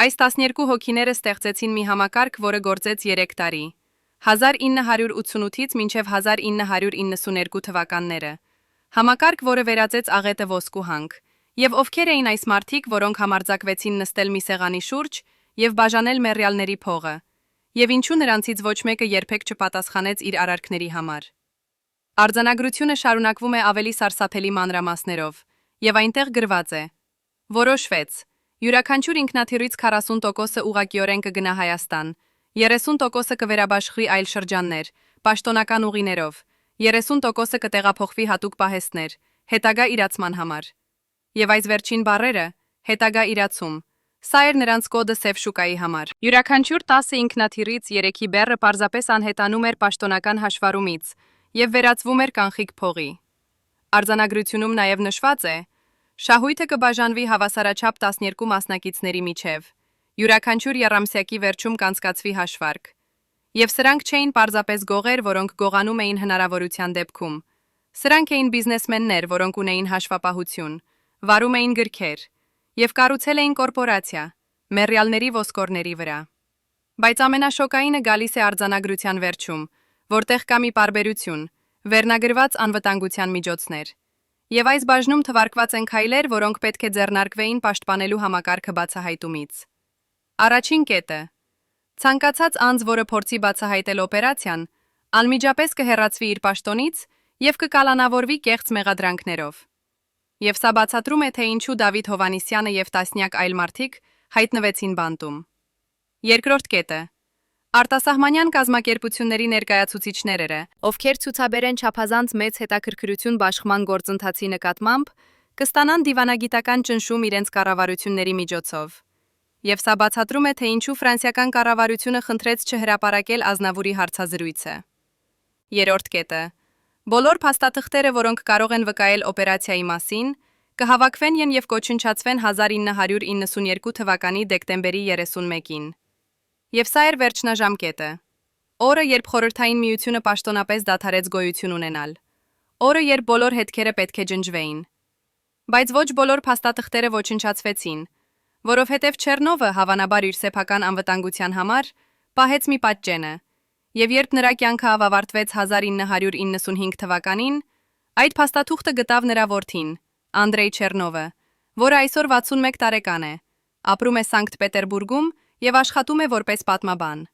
Այս 12 հոգիները ստեղծեցին մի համակարգ, որը գործեց 3 տարի, 1988-ից մինչև 1992 թվականները։ Համակարգ, որը վերածեց աղետը ոսկու հանք, եւ ովքեր էին այս մարդիկ, որոնք համարձակվեցին նստել մի սեղանի շուրջ եւ բաժանել մեռյալների փողը, եւ ինչու նրանցից ոչ մեկը երբեք չպատասխանեց իր արարքների համար։ Արձանագրությունը շարունակվում է ավելի սարսափելի մանրամասներով, եւ այնտեղ գրված է. որոշվեց. յուրաքանչյուր ինքնաթիռից 40%-ը ուղղակիորեն կգնա Հայաստան, 30%-ը կվերաբաշխվի այլ շրջաններ, պաշտոնական ուղիներով, 30%-ը կտեղափոխվի հատուկ պահեստներ, հետագա իրացման համար։ Եվ այս վերջին բառերը՝ հետագա իրացում, Սա էր նրանց կոդը սև շուկայի համար։ Յուրաքանչյուր 10 ինքնաթիռից 3-ի բեռը պարզապես անհետանում էր պաշտոնական հաշվառումից եւ վերածվում էր կանխիկ փողի։ Արձանագրությունում նաև նշված է. շահույթը կբաժանվի հավասարաչափ 12 մասնակիցների միջև։ Յուրաքանչյուր եռամսյակի վերջում կանցկացվի հաշվարկ։ Եվ սրանք չէին պարզապես գողեր, որոնք գողանում էին հնարավորության դեպքում։ Սրանք էին բիզնեսմեններ, որոնք ունեին հաշվապահություն, վարում էին գրքեր եւ կառուցել էին կորպորացիա, մեռյալների ոսկորների վրա։ Բայց ամենաշոկայինը գալիս է արձանագրության վերջում, որտեղ կա մի պարբերություն, վերնագրված անվտանգության միջոցներ։ Եվ այս բաժնում թվարկված են քայլեր, որոնք պետք է ձեռնարկվեին պաշտպանելու համակարգը բացահայտումից։ Առաջին կետը. ցանկացած անձ, որը փորձի բացահայտել օպերացիան, անմիջապես կհեռացվի իր պաշտոնից եւ կկալանավորվի կեղծ մեղադրանքներով։ Եվ սա բացատրում է, թե ինչու Դավիթ Հովանիսյանը եւ տասնյակ այլ մարդիկ հայտնվեցին բանտում։ Երկրորդ կետը. արտասահմանյան կազմակերպությունների ներկայացուցիչները, ովքեր ցուցաբերեն չափազանց մեծ հետաքրքրություն բաշխման գործընթացի նկատմամբ, կստանան դիվանագիտական ճնշում իրենց կառավարությունների միջոցով։ Եվ սա բացատրում է, թե ինչու ֆրանսիական կառավարությունը խնդրեց չհրապարակել Ազնավուրի հարցազրույցը։ Երրորդ կետը. բոլոր փաստաթղթերը, որոնք կարող են վկայել օպերացիայի մասին, կհավաքվեն եւ կոչնչացվեն 1992 թվականի դեկտեմբերի 31-ին։ Եվ սա էր վերջնաժամկետը։ Օրը, երբ Խորհրդային Միությունը պաշտոնապես դադարեց գոյություն ունենալ։ Օրը, երբ բոլոր հետքերը պետք է ջնջվեին։ Բայց ոչ բոլոր փաստաթղթերը ոչնչացվեցին, որովհետև Չեռնովը, հավանաբար իր սեփական անվտանգության համար, պահեց մի պատճենը, եւ երբ նրա կյանքը ավարտվեց 1995 թվականին, այդ փաստաթուղթը գտավ նրա որդին, Անդրեյ Չեռնովը, որը այսօր 61 տարեկան է, ապրում է Սանկտ Պետերբուրգում եւ աշխատում է որպես պատմաբան։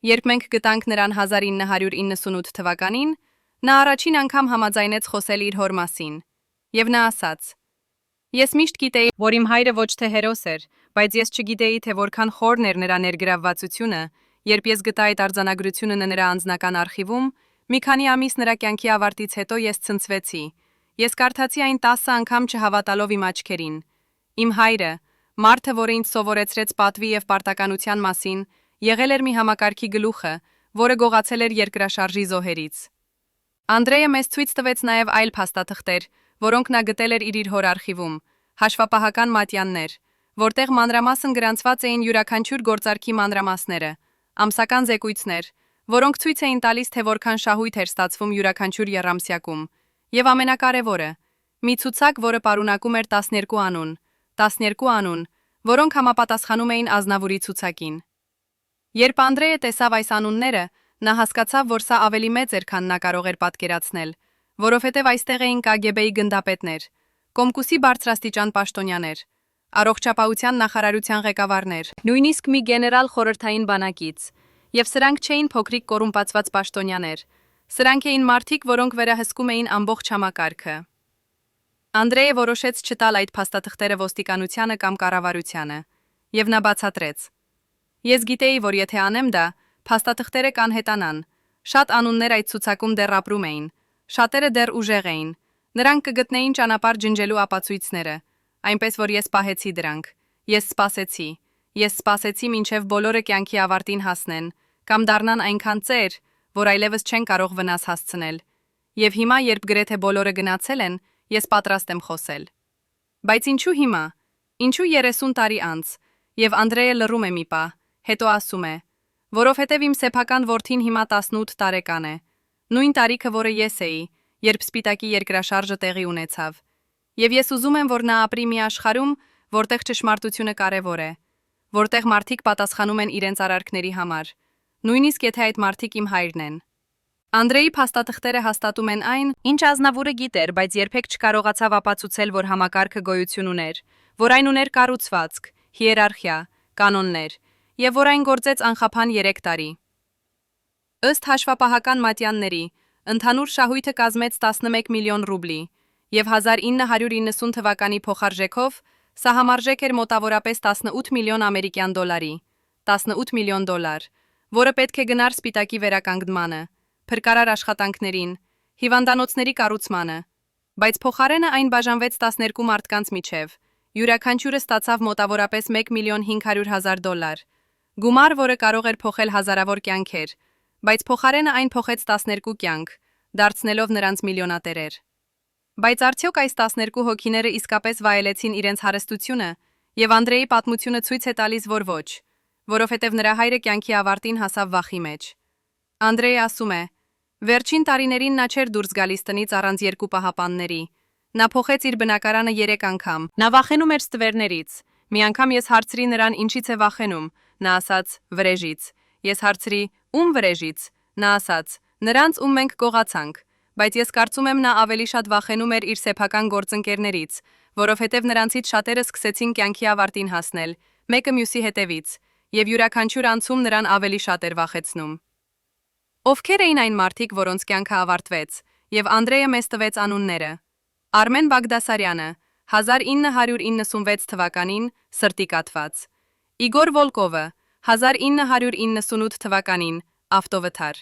Երբ մենք գտանք նրան 1998 թվականին, նա առաջին անգամ համաձայնեց խոսել իր հոր մասին, եւ նա ասաց. Ես միշտ գիտեի, որ իմ հայրը ոչ թե հերոս էր, բայց ես չգիտեի, թե որքան խորն էր նրա ներգրավվածությունը, երբ ես գտա այդ արձանագրությունը նրա անձնական արխիվում, մի քանի ամիս նրա կյանքի ավարտից հետո ես ցնցվեցի։ Ես կարդացի այն 10 անգամ չհավատալով իմ աչքերին։ Իմ հայրը, մարդը, որը ինձ սովորեցրեց պատվի եւ պարտականության մասին, եղել էր մի համակարգի գլուխը, որը գողացել էր երկրաշարժի զոհերից։ Անդրեյը մեզ ցույց տվեց նաեւ այլ փաստաթղթեր, որոնք նա գտել էր իր հոր արխիվում, հաշվապահական մատյաններ, որտեղ մանրամասն գրանցված էին յուրաքանչյուր գործարքի մանրամասները, ամսական զեկույցներ, որոնք ցույց էին տալիս, թե որքան շահույթ էր ստացվում յուրաքանչյուր եռամսյակում, եւ ամենակարևորը, մի ցուցակ, որը պարունակում էր 12 անուն, որոնք համապատասխանում էին Ազնավուրի ցուցակին։ Երբ Անդրեյը տեսավ այս անունները, նա հասկացավ, որ սա ավելի մեծ էր, քան նա կարող էր պատկերացնել, որովհետև այստեղ էին KGB-ի գնդապետներ, Կոմկուսի բարձրաստիճան պաշտոնյաներ, առողջապահության նախարարության ղեկավարներ, նույնիսկ մի գեներալ խորհրդային բանակից, եւ սրանք չէին փոքրիկ կոռումպացված պաշտոնյաներ, սրանք էին մարդիկ, որոնք վերահսկում էին ամբողջ համակարգը։ Անդրեյը որոշեց չտալ այդ փաստաթղթերը ոստիկանությանը կամ կառավարությանը, եւ նա բացատրեց. Ես գիտեի, որ եթե անեմ դա, փաստաթղթերը կանհետանան, շատ անուններ այդ ցուցակում դեռ ապրում էին, շատերը դեռ ուժեղ էին, նրանք կգտնեին ճանապարհ ջնջելու ապացույցները, այնպես որ ես պահեցի դրանք, ես սպասեցի մինչև բոլորը կյանքի ավարտին հասնեն, կամ դառնան այնքան ծեր, որ այլևս չեն կարող վնաս հասցնել, եւ հիմա, երբ գրեթե բոլորը գնացել են, ես պատրաստ եմ խոսել։ Բայց ինչու հիմա, ինչու 30 տարի անց, եւ Անդրեյը լռում է մի պահ, հետո ասում է, որովհետև իմ սեփական որդին հիմա 18 տարեկան է, նույն տարիքը, որը ես էի, երբ Սպիտակի երկրաշարժը տեղի ունեցավ, եւ ես ուզում եմ, որ նա ապրի մի աշխարհում, որտեղ ճշմարտությունը կարևոր է, որտեղ մարդիկ պատասխանում են իրենց արարքների համար, նույնիսկ եթե այդ մարդիկ իմ հայրն են։ Անդրեյի փաստաթղթերը հաստատում են այն, ինչ Ազնավուրը գիտեր, բայց երբեք չկարողացավ ապացուցել, որ համակարգը գոյություն ուներ, որ այն ուներ կառուցվածք, հիերարխիա, կանոններ, եւ որ այն գործեց անխափան 3 տարի։ Ըստ հաշվապահական մատյանների, ընդհանուր շահույթը կազմեց 11 միլիոն ռուբլի, եւ 1990 թվականի փոխարժեքով սա համարժեք էր մոտավորապես 18 միլիոն ամերիկյան դոլարի, 18 միլիոն դոլար, որը պետք է գնար Սպիտակի վերականգնմանը, փրկարար աշխատանքներին, հիվանդանոցների կառուցմանը, բայց փոխարենը այն բաժանվեց 12 մարդկանց միջև, Յուրաքանչյուրը ստացավ մոտավորապես $1,500,000։ Գումար, որը կարող էր փոխել հազարավոր կյանքեր, բայց փոխարենը այն փոխեց 12 կյանք, դարձնելով նրանց միլիոնատերեր։ Բայց արդյոք այս 12 հոգիները իսկապես վայելեցին իրենց հարստությունը, եւ Անդրեի պատմությունը ցույց է տալիս, որ ոչ, որովհետև նրա հայրը կյանքի ավարտին հասավ վախի մեջ։ Անդրեյը ասում է. «Վերջին տարիներին նա չէր դուրս գալիս տնից առանց երկու պահապանների։ Նա փոխեց իր բնակարանը 3 անգամ։ Նա վախենում էր ստվերներից։ Մի անգամ ես հարցրի նրան ինչից է վախենում։ Նա ասաց. վրեժից։ Ես հարցրի. ում վրեժից։ Նա ասաց. նրանց, ում մենք գողացանք։ Բայց ես կարծում եմ նա ավելի շատ վախենում էր իր սեփական գործընկերներից, որովհետև նրանցից շատերը սկսեցին կյանքի ավարտին հասնել, մեկը մյուսի հետևից, եւ յուրաքանչյուր անցում նրան ավելի շատ էր վախեցնում»։ Ովքեր էին այն մարդիկ, որոնց կյանքը ավարտվեց, եւ Անդրեյը մեզ տվեց անունները։ Արմեն Բագդասարյանը, 1996 թվականին, սրտի կաթված։ Իգոր Վոլկովը, 1998 թվականին, ավտովթար։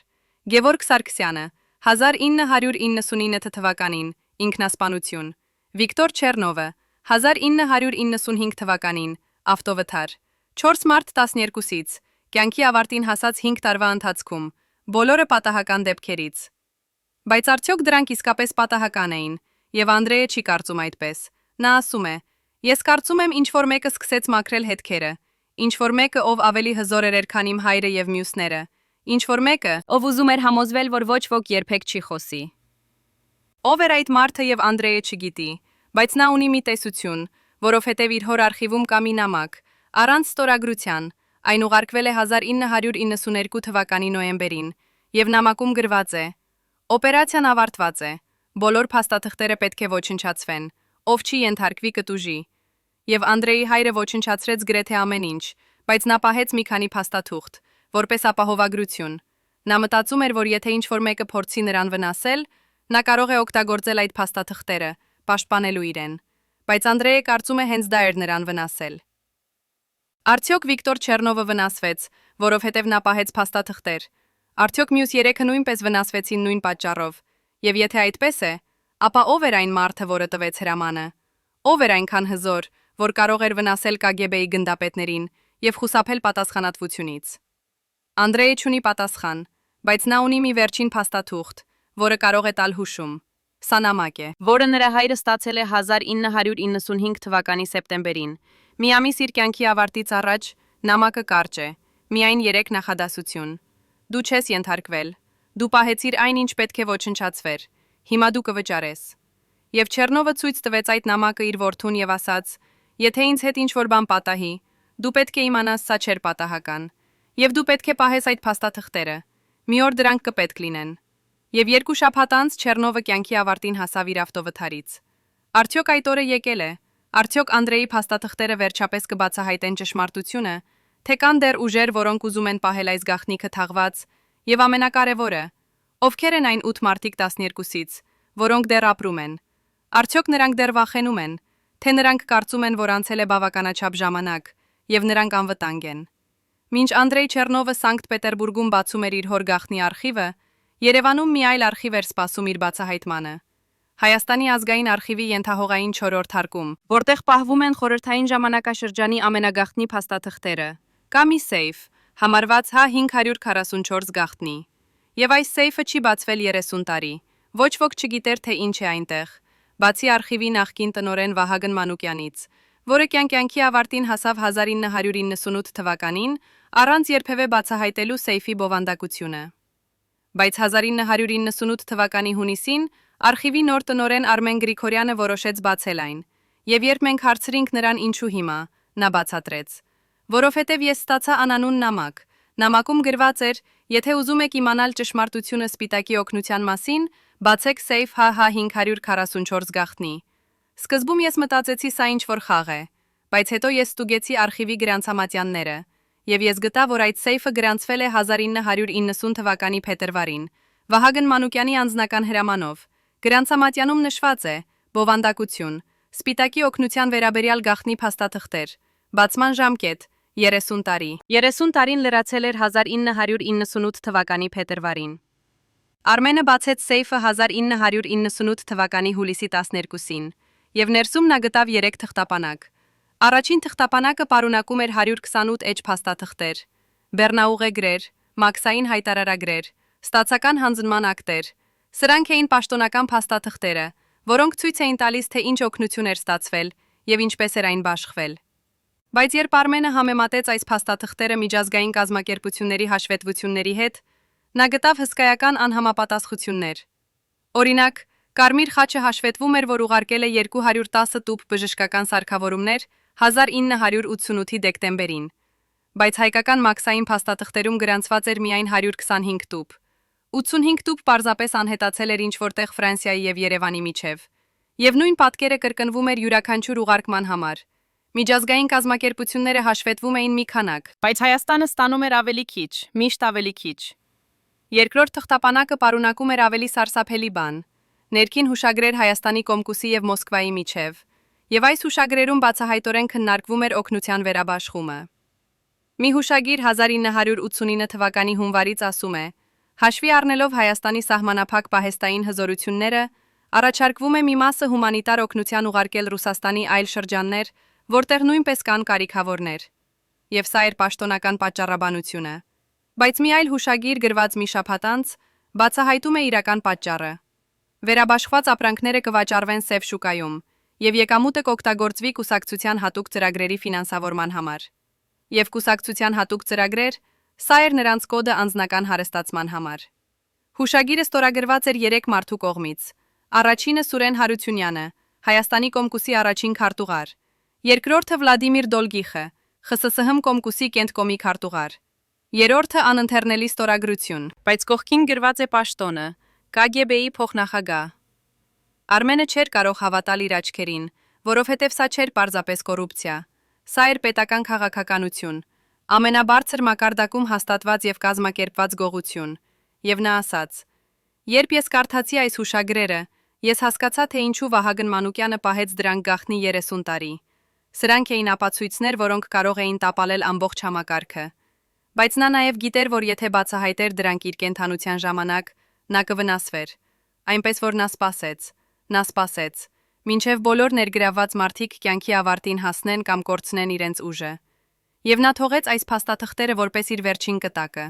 Գևորգ Սարգսյանը, 1999 թվականին, ինքնասպանություն։ Վիկտոր Չեռնովը, 1995 թվականին, ավտովթար։ 4 մարտ 12-ից, կյանքի ավարտին հասած 5 տարվա ընթացքում, բոլորը պատահական դեպքերից։ Բայց արդյոք դրանք իսկապես պատահական էին, եւ Անդրեյը չի կարծում այդպես։ Նա ասում է. «Ես կարծում եմ ինչ-որ մեկը սկսեց մաքրել հետքերը, ինչ-որ մեկը, ով ավելի հզոր էր, քան իմ հայրը եւ մյուսները, ինչ-որ մեկը, ով ուզում էր համոզվել, որ ոչ ոք երբեք չի խոսի»։ Ով էր այդ մարդը եւ Անդրեյը չգիտի, բայց նա ունի մի տեսություն, որովհետեւ իր հոր արխիվում կա մի նամակ, առանց ստորագրության, այն ուղարկվել է 1992 թվականի նոյեմբերին, եւ նամակում գրված է. «Օպերացիան ավարտված է, բոլոր փաստաթղթերը պետք է ոչնչացվեն, ով չի ենթարկվի կտուժի»։ Եվ Անդրեյի հայրը ոչնչացրեց գրեթե ամեն ինչ, բայց նա պահեց մի քանի փաստաթուղթ, որպես ապահովագրություն։ Նա մտածում էր, որ եթե ինչ-որ մեկը փորձի նրան վնասել, նա կարող է օգտագործել այդ փաստաթղթերը, պաշտպանելու իրեն։ Բայց Անդրեյը կարծում է հենց դա էր նրան վնասել։ Արդյոք Վիկտոր Չեռնովը վնասվեց, որովհետև նա պահեց փաստաթղթեր։ Արդյոք մյուս 3-ը նույնպես վնասվեցին նույն պատճառով։ Եվ եթե այդպես է, ապա ով էր այն մարդը, որը տվեց հրամանը։ Ով էր այնքան հզոր, որ կարող էր վնասել KGB-ի գնդապետներին եւ խուսափել պատասխանատվությունից։ Անդրեյը չունի պատասխան, բայց նա ունի մի վերջին փաստաթուղթ, որը կարող է տալ հուշում։ Սա նամակ է, որը նրա հայրը ստացել է 1995 թվականի սեպտեմբերին։ Մի ամիս իր կյանքի ավարտից առաջ նամակը կարճ է, միայն 3 նախադասություն։ Դու չես ենթարկվել։ Դու պահեցիր այն, ինչ պետք է ոչնչացվեր։ Հիմա դու կվճարես։ Եվ Չեռնովը ցույց տվեց այդ նամակը իր որդուն եւ ասաց. «Եթե ինձ հետ ինչ-որ բան պատահի, դու պետք է իմանաս, սա չէր պատահական։ Եվ դու պետք է պահես այդ փաստաթղթերը։ Մի օր դրանք կպետք լինեն»։ Եվ 2 շաբաթ անց Չեռնովը կյանքի ավարտին հասավ իր ավտովթարից։ Արդյոք այդ օրը եկել է։ Արդյոք Անդրեյի փաստաթղթերը վերջապես կբացահայտեն ճշմարտությունը, թե կան դեռ ուժեր, որոնք ուզում են պահել այս գաղտնիքը թաղված, եւ ամենակարևորը, ովքեր են այն 8 մարդիկ 12-ից, որոնք դեռ ապրում են։ Արդյոք նրանք դեռ վախենում են, թե նրանք կարծում են, որ անցել է բավականաչափ ժամանակ, եւ նրանք անվտանգ են։ Մինչ Անդրեյ Չեռնովը Սանկտ Պետերբուրգում բացում էր իր հոր գաղտնի արխիվը, Երևանում մի այլ արխիվ էր սպասում իր բացահայտմանը։ Հայաստանի ազգային արխիվի ենթահողային 4-րդ հարկում, որտեղ պահվում են խորհրդային ժամանակաշրջանի ամենագաղտնի փաստաթղթերը, կա մի սեյֆ, համարված H544 գաղտնի։ Եվ այս սեյֆը չի բացվել 30 տարի։ Ոչ ոք չգիտեր, թե ինչ է այնտեղ, բացի արխիվի նախկին տնօրեն Վահագն Մանուկյանից, որը կյանքի ավարտին հասավ 1998 թվականին, առանց երբևէ բացահայտելու սեյֆի բովանդակությունը։ Բայց 1998 թվականի հունիսին արխիվի նոր տնօրեն Արմեն Գրիգորյանը որոշեց բացել այն, եւ երբ մենք հարցրինք նրան ինչու հիմա, նա բացատրեց. «Որովհետև ես ստացա անանուն նամակ։ Նամակում գրված էր. եթե ուզում եք իմանալ ճշմարտությունը Սպիտակի օգնության մասին, բացեք սեյֆ H544 գաղտնի»։ Սկզբում ես մտածեցի սա ինչ-որ խաղ է, բայց հետո ես ստուգեցի արխիվի գրանցամատյանները, եւ ես գտա, որ այդ սեյֆը գրանցվել է 1990 թվականի փետրվարին, Վահագն Մանուկյանի անձնական հրամանով։ Գրանցամատյանում նշված է. բովանդակություն, Սպիտակի օգնության վերաբերյալ գաղտնի փաստաթղթեր, բացման ժամկետ 30 տարի։ 30 տարին լրացել էր 1998 թվականի փետրվարին։ Արմենը բացեց սեյֆը 1998 թվականի հուլիսի 12-ին, եւ ներսում նա գտավ 3 թղթապանակ, Առաջին թղթապանակը պարունակում էր 128 էջ փաստաթղթեր, բեռնաուղեգրեր, մաքսային հայտարարագրեր, ստացական հանձնման ակտեր։ Սրանք էին պաշտոնական փաստաթղթերը, որոնք ցույց էին տալիս, թե ինչ օգնություն էր ստացվել եւ ինչպես էր այն բաշխվել։ Բայց երբ Արմենը համեմատեց այս փաստաթղթերը միջազգային կազմակերպությունների հաշվետվությունների հետ, նա գտավ հսկայական անհամապատասխություններ։ Օրինակ, Կարմիր խաչը հաշվետվում էր, որ ուղարկել է 210 տուփ բժշկական սարքավորումներ 1988-ի դեկտեմբերին, բայց հայկական մաքսային փաստաթղթերում գրանցված էր միայն 125 տուփ։ 85 տուփ պարզապես անհետացել էր ինչ-որտեղ Ֆրանսիայի եւ Երևանի միջև, եւ նույն պատկերը կրկնվում էր յուրաքանչյուր ուղարկման համար։ Միջազգային կազմակերպությունները հաշվետվում էին մի քանակ, բայց Հայաստանը ստանում էր ավելի քիչ, միշտ ավելի քիչ։ Երկրորդ թղթապանակը պարունակում էր ավելի սարսափելի բան. ներքին հուշագրեր Հայաստանի Կոմկուսի եւ Մոսկվայի միջև, եւ այս հուշագրերում բացահայտորեն քննարկվում էր օգնության վերաբաշխումը։ Մի հուշագիր 1989 թվականի հունվարից ասում է. հաշվի առնելով Հայաստանի սահմանափակ պահեստային հզորությունները, առաջարկվում է մի մասը հումանիտար օգնության ուղարկել Ռուսաստանի այլ շրջաններ, որտեղ նույնպես կան կարիքավորներ։ Եվ սա էր պաշտոնական պատճառաբանությունը։ Բայց մի այլ հուշագիր գրված մի շաբաթ անց բացահայտում է իրական պատճառը։ Վերաբաշխված ապրանքները կվաճառվեն սև շուկայում, եւ եկամուտը կօգտագործվի կուսակցության հատուկ ծրագրերի ֆինանսավորման համար։ Եվ կուսակցության հատուկ ծրագրեր, սա էր նրանց կոդը անձնական հարստացման համար։ Հուշագիրը ստորագրված էր 3 մարդու կողմից։ Առաջինը Սուրեն Հարությունյանը, Հայաստանի Կոմկուսի առաջին քարտուղար, երկրորդը Վլադիմիր Դոլգիխը, ԽՍՍՀ Կոմկուսի կենտկոմի քարտուղար, երրորդը անընթեռնելի ստորագրություն, բայց կողքին գրված է պաշտոնը, KGB-ի փոխնախագահ։ Արմենը չէր կարող հավատալ իր աչքերին, որովհետև սա չէր պարզապես կոռուպցիա, սա էր պետական քաղաքականություն, ամենաբարձր մակարդակում հաստատված եւ կազմակերպված գողություն, եւ նա ասաց. երբ ես կարդացի այս հուշագրերը, ես հասկացա, թե ինչու Վահագն Մանուկյանը պահեց դրանք գաղտնի 30 տարի։ Սրանք էին ապացույցներ, որոնք կարող էին տապալել ամբողջ համակարգը։ Բայց նա նաեւ գիտեր, որ եթե բացահայտեր դրանք իր կենթանության ժամանակ, նա կվնասվեր, այնպես որ նա սպասեց, մինչև բոլոր ներգրավված մարդիկ կյանքի ավարտին հասնեն կամ կորցնեն իրենց ուժը։ Եվ նա թողեց այս փաստաթղթերը որպես իր վերջին կտակը։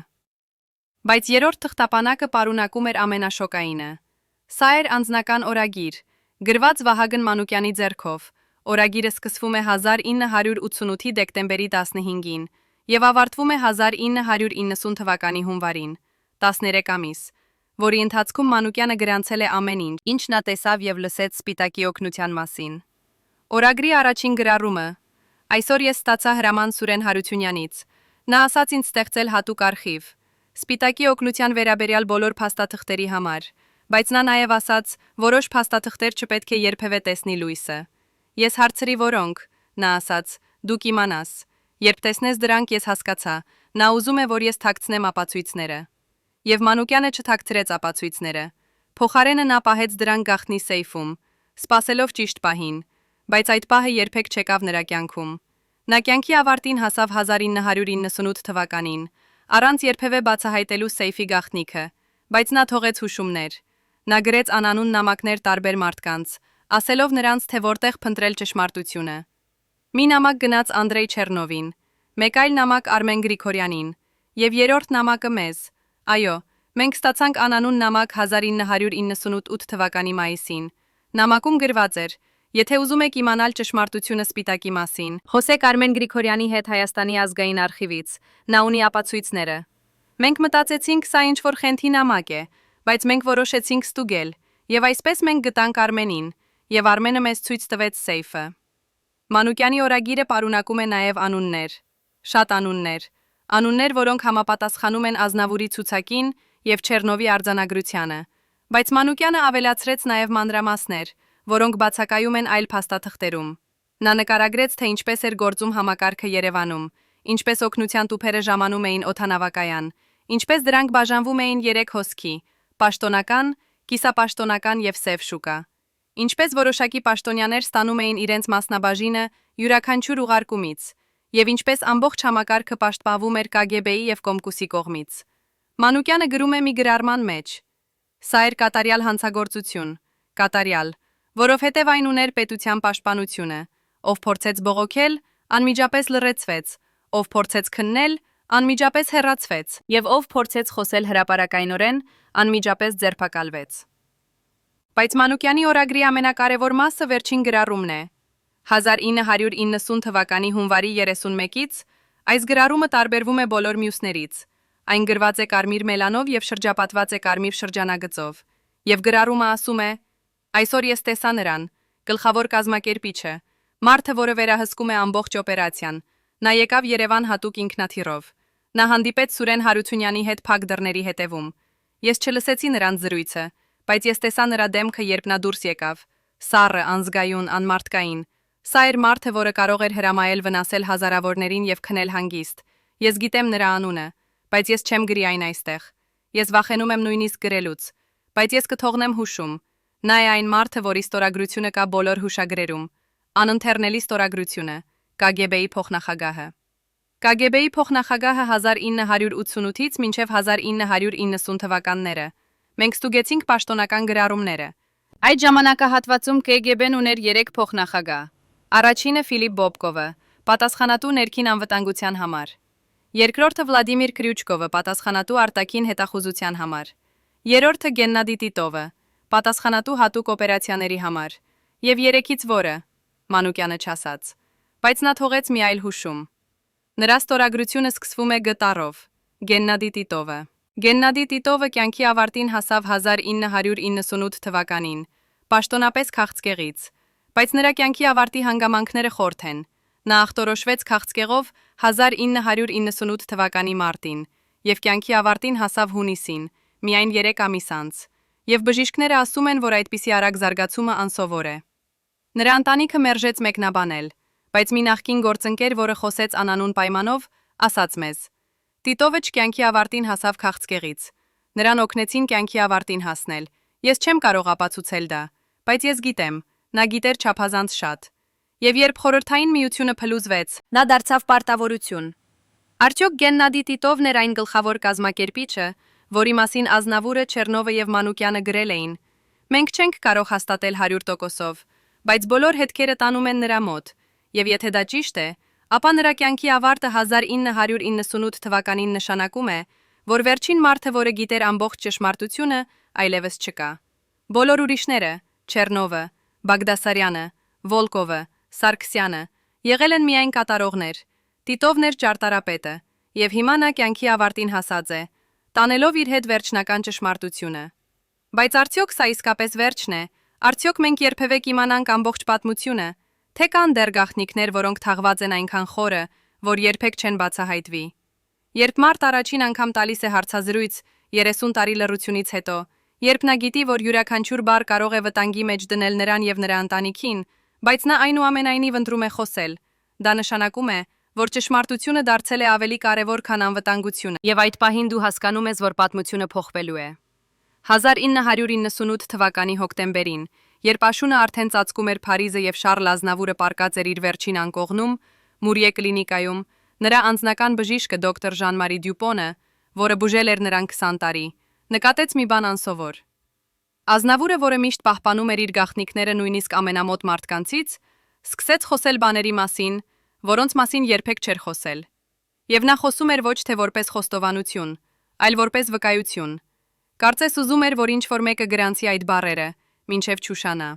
Բայց երրորդ թղթապանակը պարունակում էր ամենաշոկայինը։ Սա էր անձնական օրագիր, գրված Վահագն Մանուկյանի ձեռքով։ Օրագիրը սկսվում է 1988-ի դեկտեմբերի 15-ին եւ ավարտվում է 1990 թվականի հունվարին, 13 ամիս, որի ընթացքում Մանուկյանը գրանցել է ամեն ինչ նա տեսավ եւ լսեց Սպիտակի օգնության մասին։ Օրագրի առաջին գրառումը. այսօր ես ստացա հրաման Սուրեն Հարությունյանից։ Նա ասաց ինձ ստեղծել հատուկ արխիվ Սպիտակի օգնության վերաբերյալ բոլոր փաստաթղթերի համար, բայց նա նաեւ ասաց, որոշ փաստաթղթեր չպետք է երբևէ տեսնի լույսը։ Ես հարցրի որոնք, նա ասաց, դու կիմանաս։ Երբ տեսնես դրանք, ես հասկացա, նա ուզում է, որ ես թաքցնեմ ապացույցները։ Եվ Մանուկյանը չթաքցրեց ապացույցները։ Փոխարենը նա պահեց դրանք գաղտնի սեյֆում, սպասելով ճիշտ պահին, բայց այդ պահը երբեք չեկավ նրա կյանքում։ Նա կյանքի ավարտին հասավ 1998 թվականին, առանց երբևէ բացահայտելու սեյֆի գաղտնիքը, բայց նա թողեց հուշումներ։ Նա գրեց անանուն նամակներ տարբեր մարդկանց, ասելով նրանց, թե որտեղ փնտրել ճշմարտությունը։ Մի նամակ գնաց Անդրեյ Չեռնովին, մեկ այլ նամակ Արմեն Գրիգորյանին, եւ երրորդ նամակը մեզ։ Այո, մենք ստացանք անանուն նամակ 1998 թվականի մայիսին։ Նամակում գրված էր. եթե ուզում եք իմանալ ճշմարտությունը Սպիտակի մասին, խոսեք Արմեն Գրիգորյանի հետ Հայաստանի ազգային արխիվից, նա ունի ապացույցները։ Մենք մտածեցինք, սա ինչ-որ խենթի նամակ է, բայց մենք որոշեցինք ստուգել, եւ այսպես մենք գտանք Արմենին, եւ Արմենը մեզ ցույց տվեց սեյֆը։ Մանուկյանի օրագիրը պարունակում է նաեւ անուններ, շատ անուններ, որոնք համապատասխանում են Ազնավուրի ցուցակին եւ Չեռնովի արձանագրությանը, բայց Մանուկյանը ավելացրեց նաեւ մանրամասներ, որոնք բացակայում են այլ փաստաթղթերում։ Նա նկարագրեց, թե ինչպես էր գործում համակարգը Երևանում, ինչպես օգնության տուփերը ժամանում էին օդանավակայան, ինչպես դրանք բաժանվում էին 3 հոսքի՝ պաշտոնական, կիսապաշտոնական եւ սև շուկա։ Ինչպես որոշակի պաշտոնյաներ ստանում էին իրենց մասնաբաժինը յուրաքանչյուր ուղարկումից, եւ ինչպես ամբողջ համակարգը պաշտպանվում էր KGB-ի եւ Կոմկուսի կողմից։ Մանուկյանը գրում է մի գրառման մեջ. Սա էր կատարյալ հանցագործություն, որովհետև այն ուներ պետության պաշտպանությունը, ով փորձեց բողոքել, անմիջապես լռեցվեց, ով փորձեց քննել, անմիջապես հեռացվեց, եւ ով փորձեց խոսել հրապարակայնորեն, անմիջապես ձերբակալվեց։ Բայց Մանուկյանի օրագրի ամենակարևոր մասը վերջին գրառումն է։ 1990 թվականի հունվարի 31-ից այս գրառումը տարբերվում է բոլոր մյուսներից։ Այն գրված է կարմիր մելանով եւ շրջապատված է կարմիր շրջանագծով։ Եվ գրառումը ասում է. «Այսօր ես տեսա նրան, գլխավոր կազմակերպիչը, մարդը, որը վերահսկում է ամբողջ օպերացիան։ Նա եկավ Երևան հատուկ ինքնաթիռով։ Նա հանդիպեց Սուրեն Հարությունյանի հետ փակ դռների հետևում։ Ես չլսեցի նրանց զրույցը, բայց ես տեսա նրա դեմքը, երբ նա դուրս եկավ։ Սառը, անզգայուն, անմարդկային։ Սա էր մարդը, որը կարող էր հրամայել վնասել հազարավորներին եւ քնել հանգիստ։ Ես գիտեմ նրա անունը, բայց ես չեմ գրի այն այստեղ։ Ես վախենում եմ նույնիսկ գրելուց, բայց ես կթողնեմ հուշում։ Նա է այն մարդը, որի ստորագրությունը կա բոլոր հուշագրերում։ Անընթեռնելի ստորագրությունը, KGB-ի փոխնախագահը։ KGB-ի փոխնախագահը 1988-ից մինչև 1990 թվականները։ Մենք ստուգեցինք պաշտոնական գրառումները։ Այդ ժամանակահատվածում KGB-ն ուներ 3 փոխնախագահ։ Առաջինը Ֆիլիպ Բոբկովը, պատասխանատու ներքին անվտանգության համար։ Երկրորդը Վլադիմիր Կրյուչկովը, պատասխանատու արտաքին հետախուզության համար։ Երրորդը Գեննադի Տիտովը, պատասխանատու հատուկ օպերացիաների համար։ Եվ երեքից որը, Մանուկյանը չասաց, բայց նա թողեց մի այլ հուշում։ Նրա ստորագրությունը սկսվում է Գ-տառով, Գեննադի Տիտովը։ Գեննադի Տիտովը կյանքի ավարտին հասավ 1998 թվականին, պաշտոնապես քաղցկեղից, բայց նրա կյանքի ավարտի հանգամանքները խորթ են։ Նա ախտորոշվեց քաղցկեղով 1998 թվականի մարտին եւ կյանքի ավարտին հասավ հունիսին, միայն 3 ամիս անց, եւ բժիշկները ասում են, որ այդպիսի արագ զարգացումը անսովոր է։ Նրա ընտանիքը մերժեց մեկնաբանել, բայց մի նախկին գործընկեր, որը խոսեց անանուն պայմանով, ասաց մեզ. Տիտովը կյանքի ավարտին հասավ քաղցկեղից։ Նրան օգնեցին կյանքի ավարտին հասնել։ Ես չեմ կարող ապացուցել դա, բայց ես գիտեմ, նա գիտեր չափազանց շատ։ Եվ երբ Խորհրդային Միությունը փլուզվեց, նա դարձավ պարտավորություն։ Արդյոք Գեննադի Տիտովն էր այն գլխավոր կազմակերպիչը, որի մասին Ազնավուրը, Չեռնովը եւ Մանուկյանը գրել էին։ Մենք չենք կարող հաստատել 100%-ով, բայց բոլոր հետքերը տանում են նրա մոտ, եւ եթե դա ճիշտ է, ապա նրա կյանքի ավարտը 1998 թվականին նշանակում է, որ վերջին մարդը, որը գիտեր ամբողջ ճշմարտությունը, այլևս չկա։ Բոլոր ուրիշները, Չեռնովը, Բագդասարյանը, Վոլկովը, Սարգսյանը, եղել են միայն կատարողներ։ Տիտովն էր ճարտարապետը, եւ հիմա նա կյանքի ավարտին հասած է, տանելով իր հետ վերջնական ճշմարտությունը։ Բայց արդյոք սա իսկապես վերջն է, արդյոք մենք երբևէ կիմանանք ամբողջ պատմությունը, թե կան դեռ գաղտնիքներ, որոնք թաղված են այնքան խորը, որ երբեք չեն բացահայտվի։ Երբ մարդ առաջին անգամ տալիս է հարցազրույց 30 տարի լռությունից հետո, երբ նա գիտի, որ յուրաքանչյուր բառ կարող է վտանգի մեջ դնել նրան եւ նրա ընտանիքին, բայց նա այնուամենայնիվ ընտրում է խոսել, դա նշանակում է, որ ճշմարտությունը դարձել է ավելի կարևոր, քան անվտանգությունը, եւ այդ պահին դու հասկանում ես, որ պատմությունը փոխվելու է։ 1998 թվականի հոկտեմբերին, երբ աշունը արդեն ծածկում էր Փարիզը եւ Շարլ Ազնավուրը պառկած էր իր վերջին անկողնում, Մուրիե կլինիկայում, նրա անձնական բժիշկը դոկտոր Ժան-Մարի Դյուպոնը, որը բուժել էր նրան 20 տարի, նկատեց մի բան անսովոր։ Ազնավուրը, որը միշտ պահպանում էր իր գաղտնիքները նույնիսկ ամենամոտ մարդկանցից, սկսեց խոսել բաների մասին, որոնց մասին երբեք չէր խոսել։ Եվ նա խոսում էր ոչ թե որպես խոստովանություն, այլ որպես վկայություն։ Կարծես ուզում էր, որ ինչ-որ մեկը գրանցի այդ բառերը, մինչև չուշանա։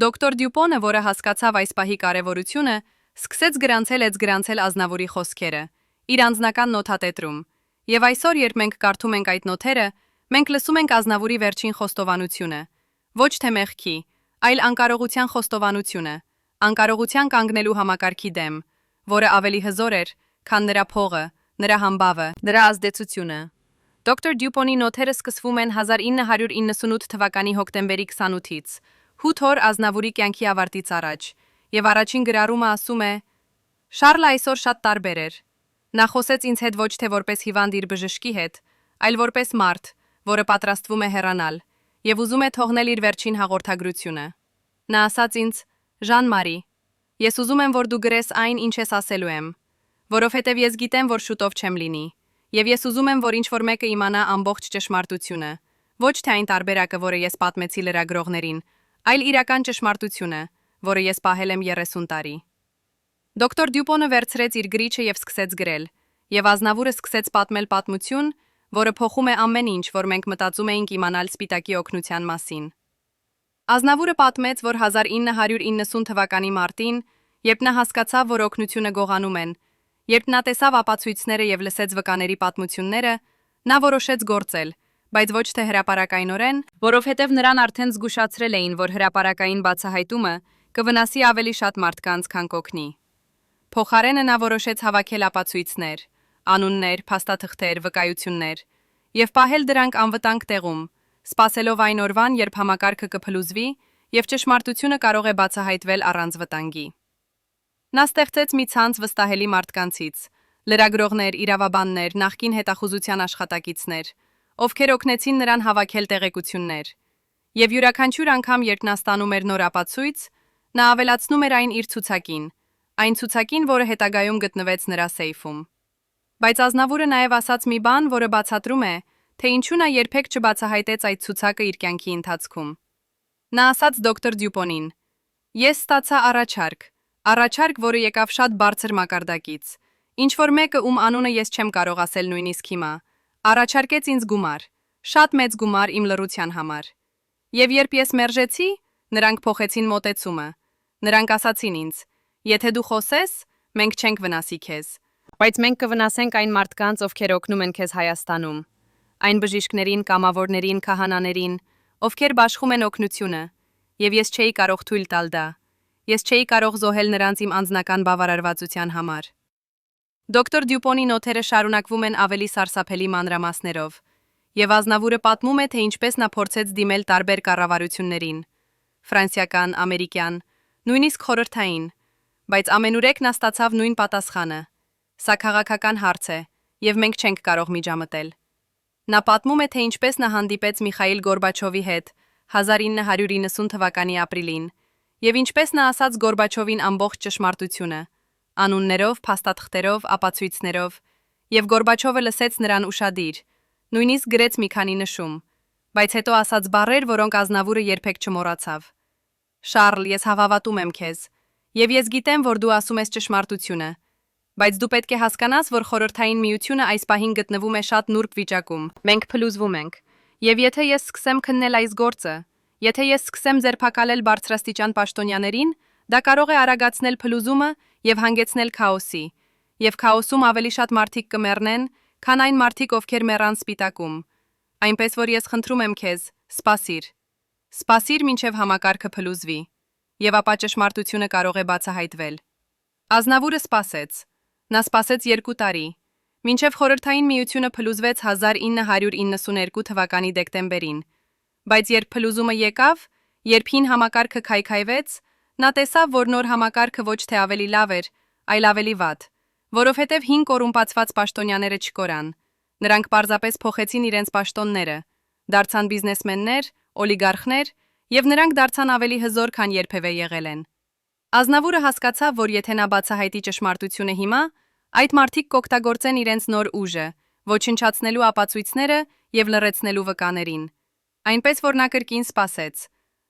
Դոկտոր Դյուպոնը, որը հասկացավ այս պահի կարևորությունը, սկսեց գրանցել Ազնավուրի խոսքերը, իր անձնական նոթատետրում։ Եվ այսօր, երբ մենք կարդում ենք այդ նոթերը, մենք լսում ենք Ազնավուրի վերջին խոստովանությունը, ոչ թե մեղքի, այլ անկարողության խոստովանությունը, անկարողության կանգնելու համակարգի դեմ, որը ավելի հզոր էր, քան նրա փողը, նրա համբավը, նրա ազդեցությունը։ Դոկտոր Դյուպոնի նոթերը սկսվում են 1998 թվականի հոկտեմբերի 28-ից, 8 օր Ազնավուրի կյանքի ավարտից առաջ, եւ առաջին գրառումը ասում է. Շարլը այսօր շատ տարբեր էր։ Նա խոսեց ինձ հետ ոչ թե որպես հիվանդ իր բժշկի հետ, այլ որպես մարդ, որը պատրաստվում է հեռանալ, եւ ուզում է թողնել իր վերջին հաղորդագրությունը։ Նա ասաց ինձ. Ժան-Մարի, ես ուզում եմ, որ դու գրես այն, ինչ ես ասելու եմ, որովհետև ես գիտեմ, որ շուտով չեմ լինի, եւ ես ուզում եմ, որ ինչ-որ մեկը իմանա ամբողջ ճշմարտությունը, ոչ թե այն տարբերակը, որը ես պատմեցի լրագրողներին, այլ իրական ճշմարտությունը, որը ես պահել եմ 30 տարի։ Դոկտոր Դյուպոնը վերցրեց իր գրիչը եւ սկսեց գրել, եւ Ազնավուրը սկսեց պատմել պատմություն, որը փոխում է ամեն ինչ, որ մենք մտածում էինք իմանալ Սպիտակի օգնության մասին։ Ազնավուրը պատմեց, որ 1990 թվականի մարտին, երբ նա հասկացավ, որ օգնությունը գողանում են, երբ նա տեսավ ապացույցները եւ լսեց վկաների պատմությունները, նա որոշեց գործել, բայց ոչ թե հրապարակայնորեն, որովհետև նրան արդեն զգուշացրել էին, որ հրապարակային բացահայտումը կվնասի ավելի շատ մարդկանց, քան կօգնի։ Փոխարենը նա որոշեց հավաքել ապացույցներ, անուններ, փաստաթղթեր, վկայություններ եւ պահել դրանք անվտանգ տեղում, սպասելով այն օրվան, երբ համակարգը կփլուզվի եւ ճշմարտությունը կարող է բացահայտվել առանց վտանգի։ Նա ստեղծեց մի ցանց վստահելի մարդկանցից, լրագրողներ, իրավաբաններ, նախկին հետախուզության աշխատակիցներ, ովքեր օգնեցին նրան հավաքել տեղեկություններ։ Եվ յուրաքանչյուր անգամ, երբ նա ստանում էր նոր ապացույց, նա ավելացնում էր այն իր ցուցակին, այն ցուցակին, որը հետագայում գտնվեց նրա սեյֆում։ Բայց Ազնավուրը նաև ասաց մի բան, որը բացատրում է, թե ինչու նա երբեք չբացահայտեց այդ ցուցակը իր կյանքի ընթացքում։ Նա ասաց դոկտոր Դյուպոնին. «Ես ստացա առաջարկ, որը եկավ շատ բարձր մակարդակից, ինչ որ մեկը, ում անունը ես չեմ կարող ասել նույնիսկ հիմա, առաջարկեց ինձ գումար, շատ մեծ գումար իմ լռության համար։ Եվ երբ ես մերժեցի, նրանք փոխեցին մոտեցումը։ Նրանք ասացին ինձ. եթե դու խոսես, մենք չենք վնասի քեզ, բայց մենք կվնասենք այն մարդկանց, ովքեր օգնում են քեզ Հայաստանում, այն բժիշկներին, կամավորներին, քահանաներին, ովքեր բաշխում են օգնությունը, եւ ես չէի կարող թույլ տալ դա։ Ես չէի կարող զոհել նրանց իմ անձնական բավարարվածության համար»։ Դոկտոր Դյուպոնի նոթերը շարունակվում են ավելի սարսափելի մանրամասներով, եւ Ազնավուրը պատմում է, թե ինչպես նա փորձեց դիմել տարբեր կառավարություններին՝ ֆրանսիական, ամերիկյան, նույնիսկ խորհրդային, բայց ամենուրեք նա ստացավ նույն պատասխանը. «Սա քաղաքական հարց է, եւ մենք չենք կարող միջամտել»։ Նա պատմում է, թե ինչպես նա հանդիպեց Միխայիլ Գորբաչովի հետ 1990 թվականի ապրիլին, եւ ինչպես նա ասաց Գորբաչովին ամբողջ ճշմարտությունը, անուններով, փաստաթղթերով, ապացույցներով, եւ Գորբաչովը լսեց նրան ուշադիր, նույնիսկ գրեց մի քանի նշում, բայց հետո ասաց բառեր, որոնք Ազնավուրը երբեք չմոռացավ. «Շարլ, ես հավատում եմ քեզ, եւ ես գիտեմ, որ դու ասում ես ճշմարտությունը, բայց դու պետք է հասկանաս, որ Խորհրդային Միությունը այս պահին գտնվում է շատ նուրբ վիճակում։ Մենք փլուզվում ենք, եւ եթե ես սկսեմ քննել այս գործը, եթե ես սկսեմ ձերբակալել բարձրաստիճան պաշտոնյաներին, դա կարող է արագացնել փլուզումը եւ հանգեցնել քաոսի, եւ քաոսում ավելի շատ մարդիկ կմեռնեն, քան այն մարդիկ, ովքեր մեռան Սպիտակում։ Այնպես որ ես խնդրում եմ քեզ, սպասիր։ Սպասիր, մինչև համակարգը փլուզվի, եւ ապա ճշմարտությունը կարող է բացահայտվել»։ Ազնավուրը սպասեց։ Նա սպասեց 2 տարի, մինչև Խորհրդային Միությունը փլուզվեց 1992 թվականի դեկտեմբերին, բայց երբ փլուզումը եկավ, երբ հին համակարգը քայքայվեց, նա տեսավ, որ նոր համակարգը ոչ թե ավելի լավ էր, այլ ավելի վատ, որովհետև հին կոռումպացված պաշտոնյաները չկորան։ Նրանք պարզապես փոխեցին իրենց պաշտոնները, դարձան բիզնեսմեններ, օլիգարխներ, եւ նրանք դարձան ավելի հզոր, քան երբևէ եղել են։ Ազնավուրը հասկացավ, որ եթե նա բացահայտի ճշմարտությունը հիմա, այդ մարդիկ կօգտագործեն իրենց նոր ուժը, ոչնչացնելու ապացույցները եւ լռեցնելու վկաներին։ Այնպես որ նա կրկին սպասեց։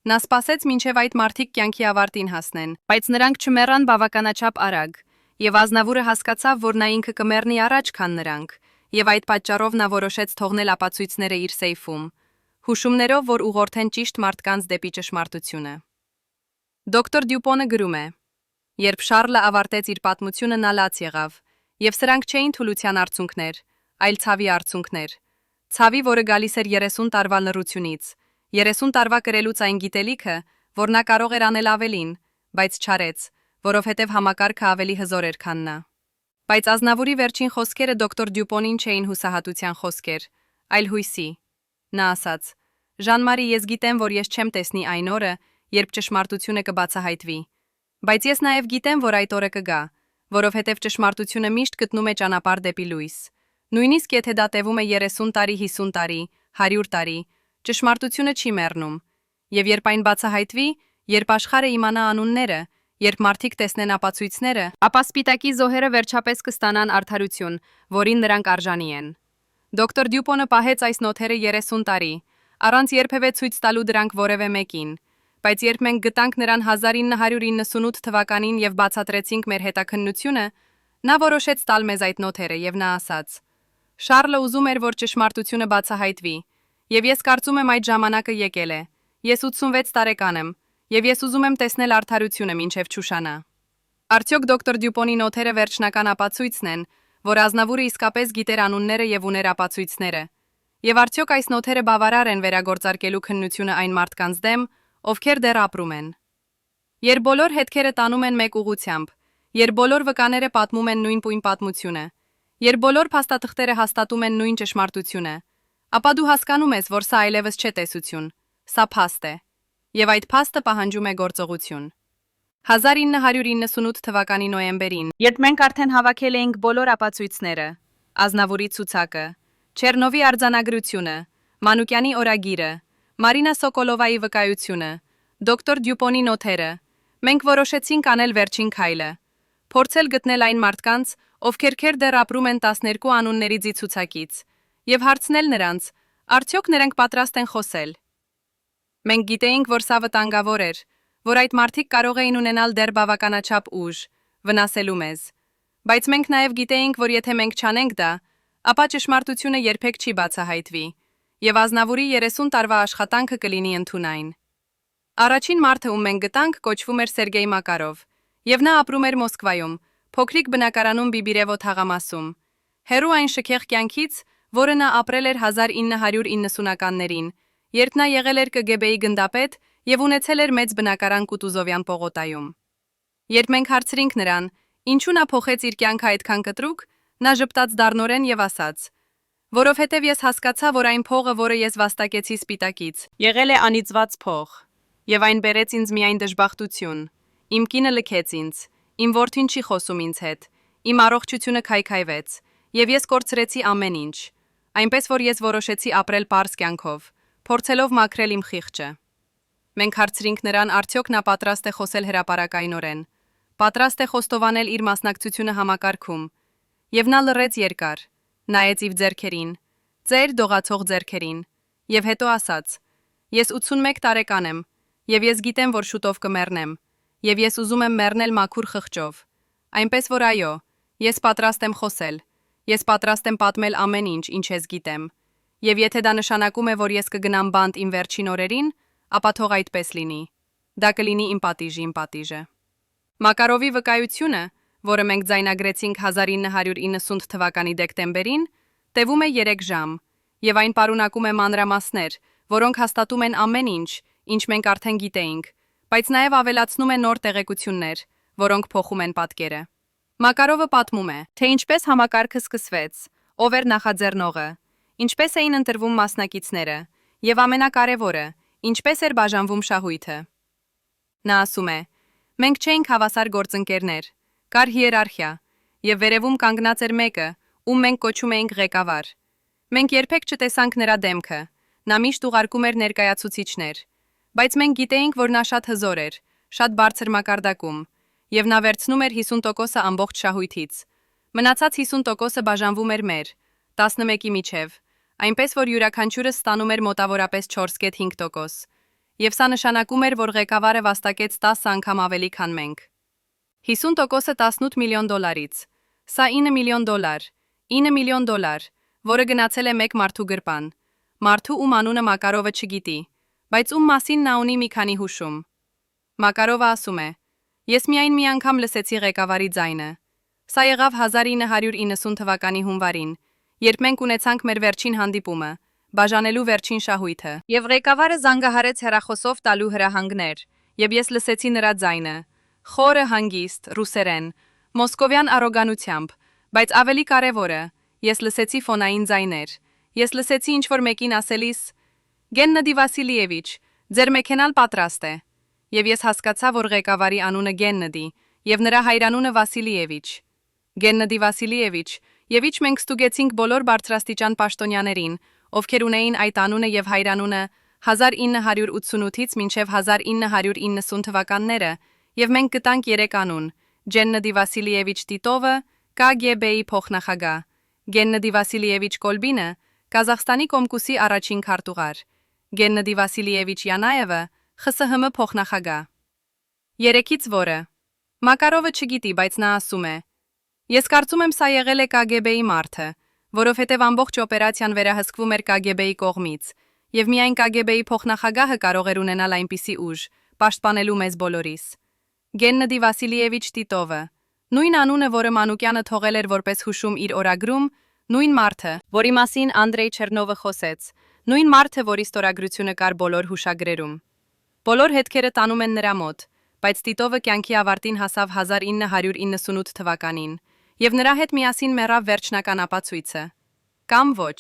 Նա սպասեց, մինչև այդ մարդիկ կյանքի ավարտին հասնեն, բայց նրանք չմեռան բավականաչափ արագ, եւ Ազնավուրը հասկացավ, որ նա ինքը կմեռնի առաջ, քան նրանք, եւ այդ պատճառով նա որոշեց թողնել ապացույցները իր սեյֆում, հուշումներով, որ ուղղորդեն ճիշտ մարդկանց դեպի ճշմարտությունը։ Դոկտոր Դյուպոնը գրում է. «Երբ Շարլը ավարտեց իր պատմությունը, նա լաց եղավ, եւ սրանք չէին թուլության արդյունքներ, այլ ցավի արդյունքներ։ Ցավի, որը գալիս էր 30 տարվա լռությունից, 30 տարվա կրելուց այն գիտելիքը, որ նա կարող էր անել ավելին, բայց չարեց, որովհետև համակարգը ավելի հզոր էր, քան նա»։ Բայց Ազնավուրի վերջին խոսքերը դոկտոր Դյուպոնին չէին հուսահատության խոսքեր, այլ հույսի։ Նա ասաց. «Ժան-Մարի, ես գիտեմ, որ ես չեմ տեսնի այն օրը, երբ ճշմարտությունը կբացահայտվի, բայց ես նաև գիտեմ, որ այդ օրը կգա, որովհետև ճշմարտությունը միշտ գտնում է ճանապարհ դեպի լույս։ Նույնիսկ եթե դա տևում է 30 տարի, 50 տարի, 100 տարի, ճշմարտությունը չի մեռնում։ Եվ երբ այն բացահայտվի, երբ աշխարհը իմանա անունները, երբ մարդիկ տեսնեն ապացույցները, ապա Սպիտակի զոհերը վերջապես կստանան արդարություն, որին նրանք արժանի են»։ Դոկտոր Դյուպոնը պահեց այս նոթերը 30 տարի, առանց երբևէ ցույց տալու դրանք որևէ մեկին, Բայց երբ մենք գտանք նրան 1998 թվականին եւ բացատրեցինք մեր հետաքննությունը, նա որոշեց տալ մեզ այդ նոթերը եւ նա ասաց. Շարլը ուզում էր, որ ճշմարտությունը բացահայտվի, եւ ես կարծում եմ այդ ժամանակը եկել է։ Ես 86 տարեկան եմ, եւ ես ուզում եմ տեսնել արդարությունը մինչեւ չուշանա։ Արդյոք դոկտոր Դյուպոնի նոթերը վերջնական ապացույցն են, որ Ազնավուրը իսկապես գիտեր անունները եւ ուներ ապացույցները։ Եվ արդյոք այս նոթերը բավարար են վերագործարկելու քննությունը այն մարդկանց դեմ, ովքեր դեռ ապրում են։ Երբ բոլոր հետքերը տանում են մեկ ուղղությամբ, երբ բոլոր վկաները պատմում են նույն պատմությունը, երբ բոլոր փաստաթղթերը հաստատում են նույն ճշմարտությունը, ապա դու հասկանում ես, որ սա այլևս չէ տեսություն, սա փաստ է, եւ այդ փաստը պահանջում է գործողություն։ 1998 թվականի նոյեմբերին, երբ մենք արդեն հավաքել էինք բոլոր ապացույցները, Ազնավուրի ցուցակը, Չեռնովի արձանագրությունը, Մանուկյանի օրագիրը, Մարինա Սոկոլովայի վկայությունը, դոկտոր Դյուպոնի նոթերը, մենք որոշեցինք անել վերջին քայլը, փորձել գտնել այն մարդկանց, ովքեր դեռ ապրում են 12 անունների ցուցակից, եւ հարցնել նրանց, արդյոք նրանք պատրաստ են խոսել։ Մենք գիտեինք, որ սա վտանգավոր էր, որ այդ մարդիկ կարող էին ունենալ դեռ բավականաչափ ուժ, վնասելու մեզ։ Բայց մենք նաև գիտեինք, որ եթե մենք չանենք դա, ապա ճշմարտությունը երբեք չի բացահայտվի, եւ Ազնավուրի 30 տարվա աշխատանքը կլինի ընդունայն։ Առաջին մարդը, ում մենք գտանք, կոչվում էր Սերգեյ Մակարով, եւ նա ապրում էր Մոսկվայում, փոքրիկ բնակարանում Բիբիրևո թաղամասում։ Հերու այն շքեղ կյանքից, որը նա ապրել էր 1990-ականներին, երբ նա եղել էր ԿԳԲ-ի գնդապետ եւ ունեցել էր մեծ բնակարան Կուտուզովյան պողոտայում։ Երբ մենք հարցրինք նրան, ինչու նա փոխեց իր կյանքը այդքան կտրուկ, նա ժպտաց դառնորեն եւ ասաց. որովհետեւ ես հասկացա, որ այն փողը, որը ես վաստակեցի սպիտակից, եղել է անիծված փող, եւ այն բերեց ինձ միայն դժբախտություն։ Իմ կինը լքեց ինձ, իմ որդին չի խոսում ինձ հետ, իմ առողջությունը քայքայվեց, եւ ես կորցրեցի ամեն ինչ, այնպես որ ես որոշեցի ապրել պարզ կյանքով, փորձելով մաքրել իմ խիղճը։ Մենք հարցրինք նրան, արդյոք նա պատրաստ է խոսել հրապարակայնորեն, պատրաստ է խոստովանել իր մասնակցությունը համակարգում, եւ նա լռեց երկար, նայեց իր ձեռքերին, ծեր դողացող ձեռքերին, եւ հետո ասաց. ես 81 տարեկան եմ, եւ ես գիտեմ, որ շուտով կմեռնեմ, եւ ես ուզում եմ մեռնել մաքուր խղճով, այնպես որ այո, ես պատրաստ եմ խոսել, ես պատրաստ եմ պատմել ամեն ինչ, ինչ ես գիտեմ, եւ եթե դա նշանակում է, որ ես կգնամ բանտ իմ վերջին օրերին, ապա թող այդպես լինի, դա կլինի իմ պատիժը։ Մակարովի վկայությունը, որը մենք ձայնագրեցինք 1990 թվականի դեկտեմբերին, տևում է 3 ժամ, եւ այն պարունակում է մանրամասներ, որոնք հաստատում են ամեն ինչ, ինչ մենք արդեն գիտեինք, բայց նաեւ ավելացնում է նոր տեղեկություններ, որոնք փոխում են պատկերը։ Մակարովը պատմում է, թե ինչպես համակարգը սկսվեց, ով էր նախաձեռնողը, ինչպես էին ընտրվում մասնակիցները, եւ ամենակարևորը, ինչպես էր բաժանվում շահույթը։ Նա ասում է. մենք չէինք հավասար գործընկերներ, կար հիերարխիա, եւ վերևում կանգնած էր մեկը, ում մենք կոչում էինք ղեկավար։ Մենք երբեք չտեսանք նրա դեմքը, նա միշտ ուղարկում էր ներկայացուցիչներ, բայց մենք գիտեինք, որ նա շատ հզոր էր, շատ բարձր մակարդակում, եւ նա վերցնում էր 50%-ը ամբողջ շահույթից։ Մնացած 50%-ը բաժանվում էր մեր 11-ի միջև, այնպես որ յուրաքանչյուրը ստանում էր մոտավորապես 4.5%, եւ սա նշանակում էր, որ ղեկավարը վաստակեց 10 անգամ ավելի, քան մենք։ 50%-ը 18 միլիոն դոլարից, սա $9 միլիոն, $9 միլիոն, որը գնացել է մեկ մարդու գրպան, մարդու ում անունը Մակարովը չգիտի, բայց ում մասին նա ունի մի քանի հուշում։ Մակարովը ասում է. ես միայն մի անգամ լսեցի ղեկավարի ձայնը։ Սա եղավ 1990 թվականի հունվարին, երբ մենք ունեցանք մեր վերջին հանդիպումը, բաժանելու վերջին շահույթը, եւ ղեկավարը զանգահարեց հեռախոսով տալու հրահանգներ, եւ ես լսեցի նրա ձայնը, խորը հանգիստ, ռուսերեն, մոսկովյան առոգանությամբ, բայց ավելի կարևորը, ես լսեցի ֆոնային ձայներ, ես լսեցի ինչ-որ մեկին ասելիս. Գեննադի Վասիլիևիչ, ձեր մեքենան պատրաստ է, եւ ես հասկացա, որ ղեկավարի անունը Գեննադի, եւ նրա հայրանունը Վասիլիևիչ։ Գեննադի Վասիլիևիչ, եւ ինչ մենք ստուգեցինք բոլոր բարձրաստիճան պաշտոնյաներին, ովքեր ունեին այդ անունը եւ հայրանունը 1988-ից մինչև 1990 թվականները, եւ մենք գտանք 3 անուն. Գեննադի Վասիլիևիչ Տիտովը, KGB-ի փոխնախագահ, Գեննադի Վասիլիևիչ Կոլբինը, Կազախստանի Կոմկուսի առաջին քարտուղար, Գեննադի Վասիլիևիչ Յանաևը, ԽՍՀՄ փոխնախագահ։ Երեքից որը։ Մակարովը չգիտի, բայց նա ասում է. Ես կարծում եմ սա եղել է KGB-ի մարդը, որովհետև ամբողջ օպերացիան վերահսկվում էր KGB-ի կողմից, եւ միայն KGB-ի փոխնախագահը կարող էր ունենալ այնպիսի ուժ, պաշտպանելու մեզ բոլորիս։ Գեննադի Վասիլիևիչ Տիտովը, նույն անունը, որը Մանուկյանը թողել էր որպես հուշում իր օրագրում, նույն մարդը, որի մասին Անդրեյ Չերնովը խոսեց, նույն մարդը, որի ստորագրությունը կար բոլոր հուշագրերում։ Բոլոր հետքերը տանում են նրա մոտ, բայց Տիտովը կյանքի ավարտին հասավ 1998 թվականին, եւ նրա հետ միասին մեռավ վերջնական ապացույցը։ Կամ ոչ։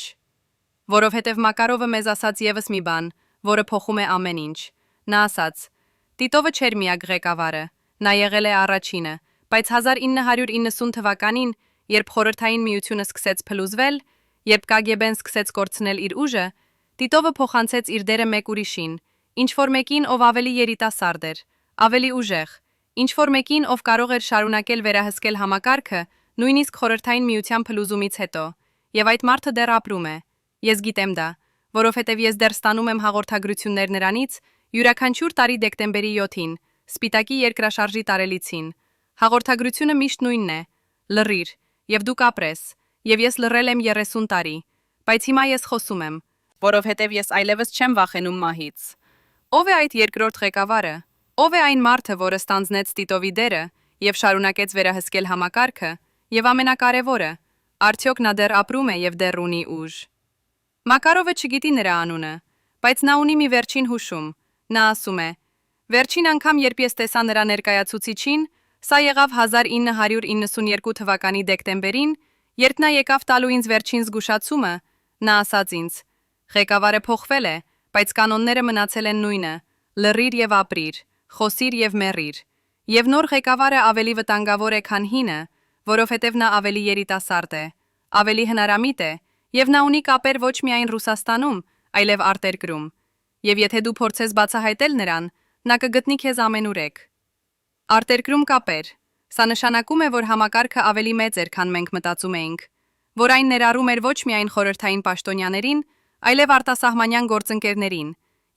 Որովհետև Մակարովը մեզ ասաց եւս մի բան, որը փոխում է ամեն ինչ։ Նա ասաց. Տիտովը չէր միակ ղեկավարը, նա եղել է առաջինը, բայց 1990 թվականին, երբ Խորհրդային Միությունը սկսեց փլուզվել, երբ KGB-ն սկսեց կորցնել իր ուժը, Տիտովը փոխանցեց իր դերը մեկ ուրիշին, ինչ-որ մեկին, ով ավելի երիտասարդ էր, ավելի ուժեղ, ինչ-որ մեկին, ով կարող էր շարունակել վերահսկել համակարգը, նույնիսկ Խորհրդային Միության փլուզումից հետո, եւ այդ մարդը դեռ ապրում է։ Ես գիտեմ դա, որովհետև ես դեռ ստանում եմ հաղորդագրություններ նրանից յուրաքանչյուր տարի դեկտեմբերի 7-ին, Սպիտակի երկրաշարժի տարելիցին։ Հաղորդագրությունը միշտ նույնն է. լռիր, եւ դու կապրես, եւ ես լռել եմ 30 տարի, բայց հիմա ես խոսում եմ, որովհետև ես այլևս չեմ վախենում մահից։ Ո՞վ է այդ երկրորդ ղեկավարը։ Ո՞վ է այն մարդը, որը ստանձնեց Տիտովի դերը եւ շարունակեց վերահսկել համակարգը, եւ ամենակարևորը, արդյոք նա դեռ ապրում է եւ դեռ ունի ուժ։ Մակարովը չգիտի նրա անունը, բայց նա ունի մի վերջին հուշում։ Նա ասում է. Վերջին անգամ, երբ ես տեսա նրա ներկայացուցիչին, սա եղավ 1992 թվականի դեկտեմբերին, երբ նա եկավ տալու ինձ վերջին զգուշացումը, նա ասաց ինձ. Ղեկավարը փոխվել է, բայց կանոնները մնացել են նույնը. լռիր եւ ապրիր, խոսիր եւ մեռիր։ Եվ նոր ղեկավարը ավելի վտանգավոր է, քան հինը, որովհետև նա ավելի երիտասարդ է, ավելի հնարամիտ է, եւ նա ունի կապեր ոչ միայն Ռուսաստանում, այլև արտերկրում։ Եվ եթե դու փորձես բացահայտել նրան, նա կգտնի քեզ ամենուրեք։ Արտերկրում կապեր։ Սա նշանակում է, որ համակարգը ավելի մեծ էր, քան մենք մտածում էինք, որ այն ներառում էր ոչ միայն խորհրդային պաշտոնյաներին, այլև արտասահմանյան գործընկերներին,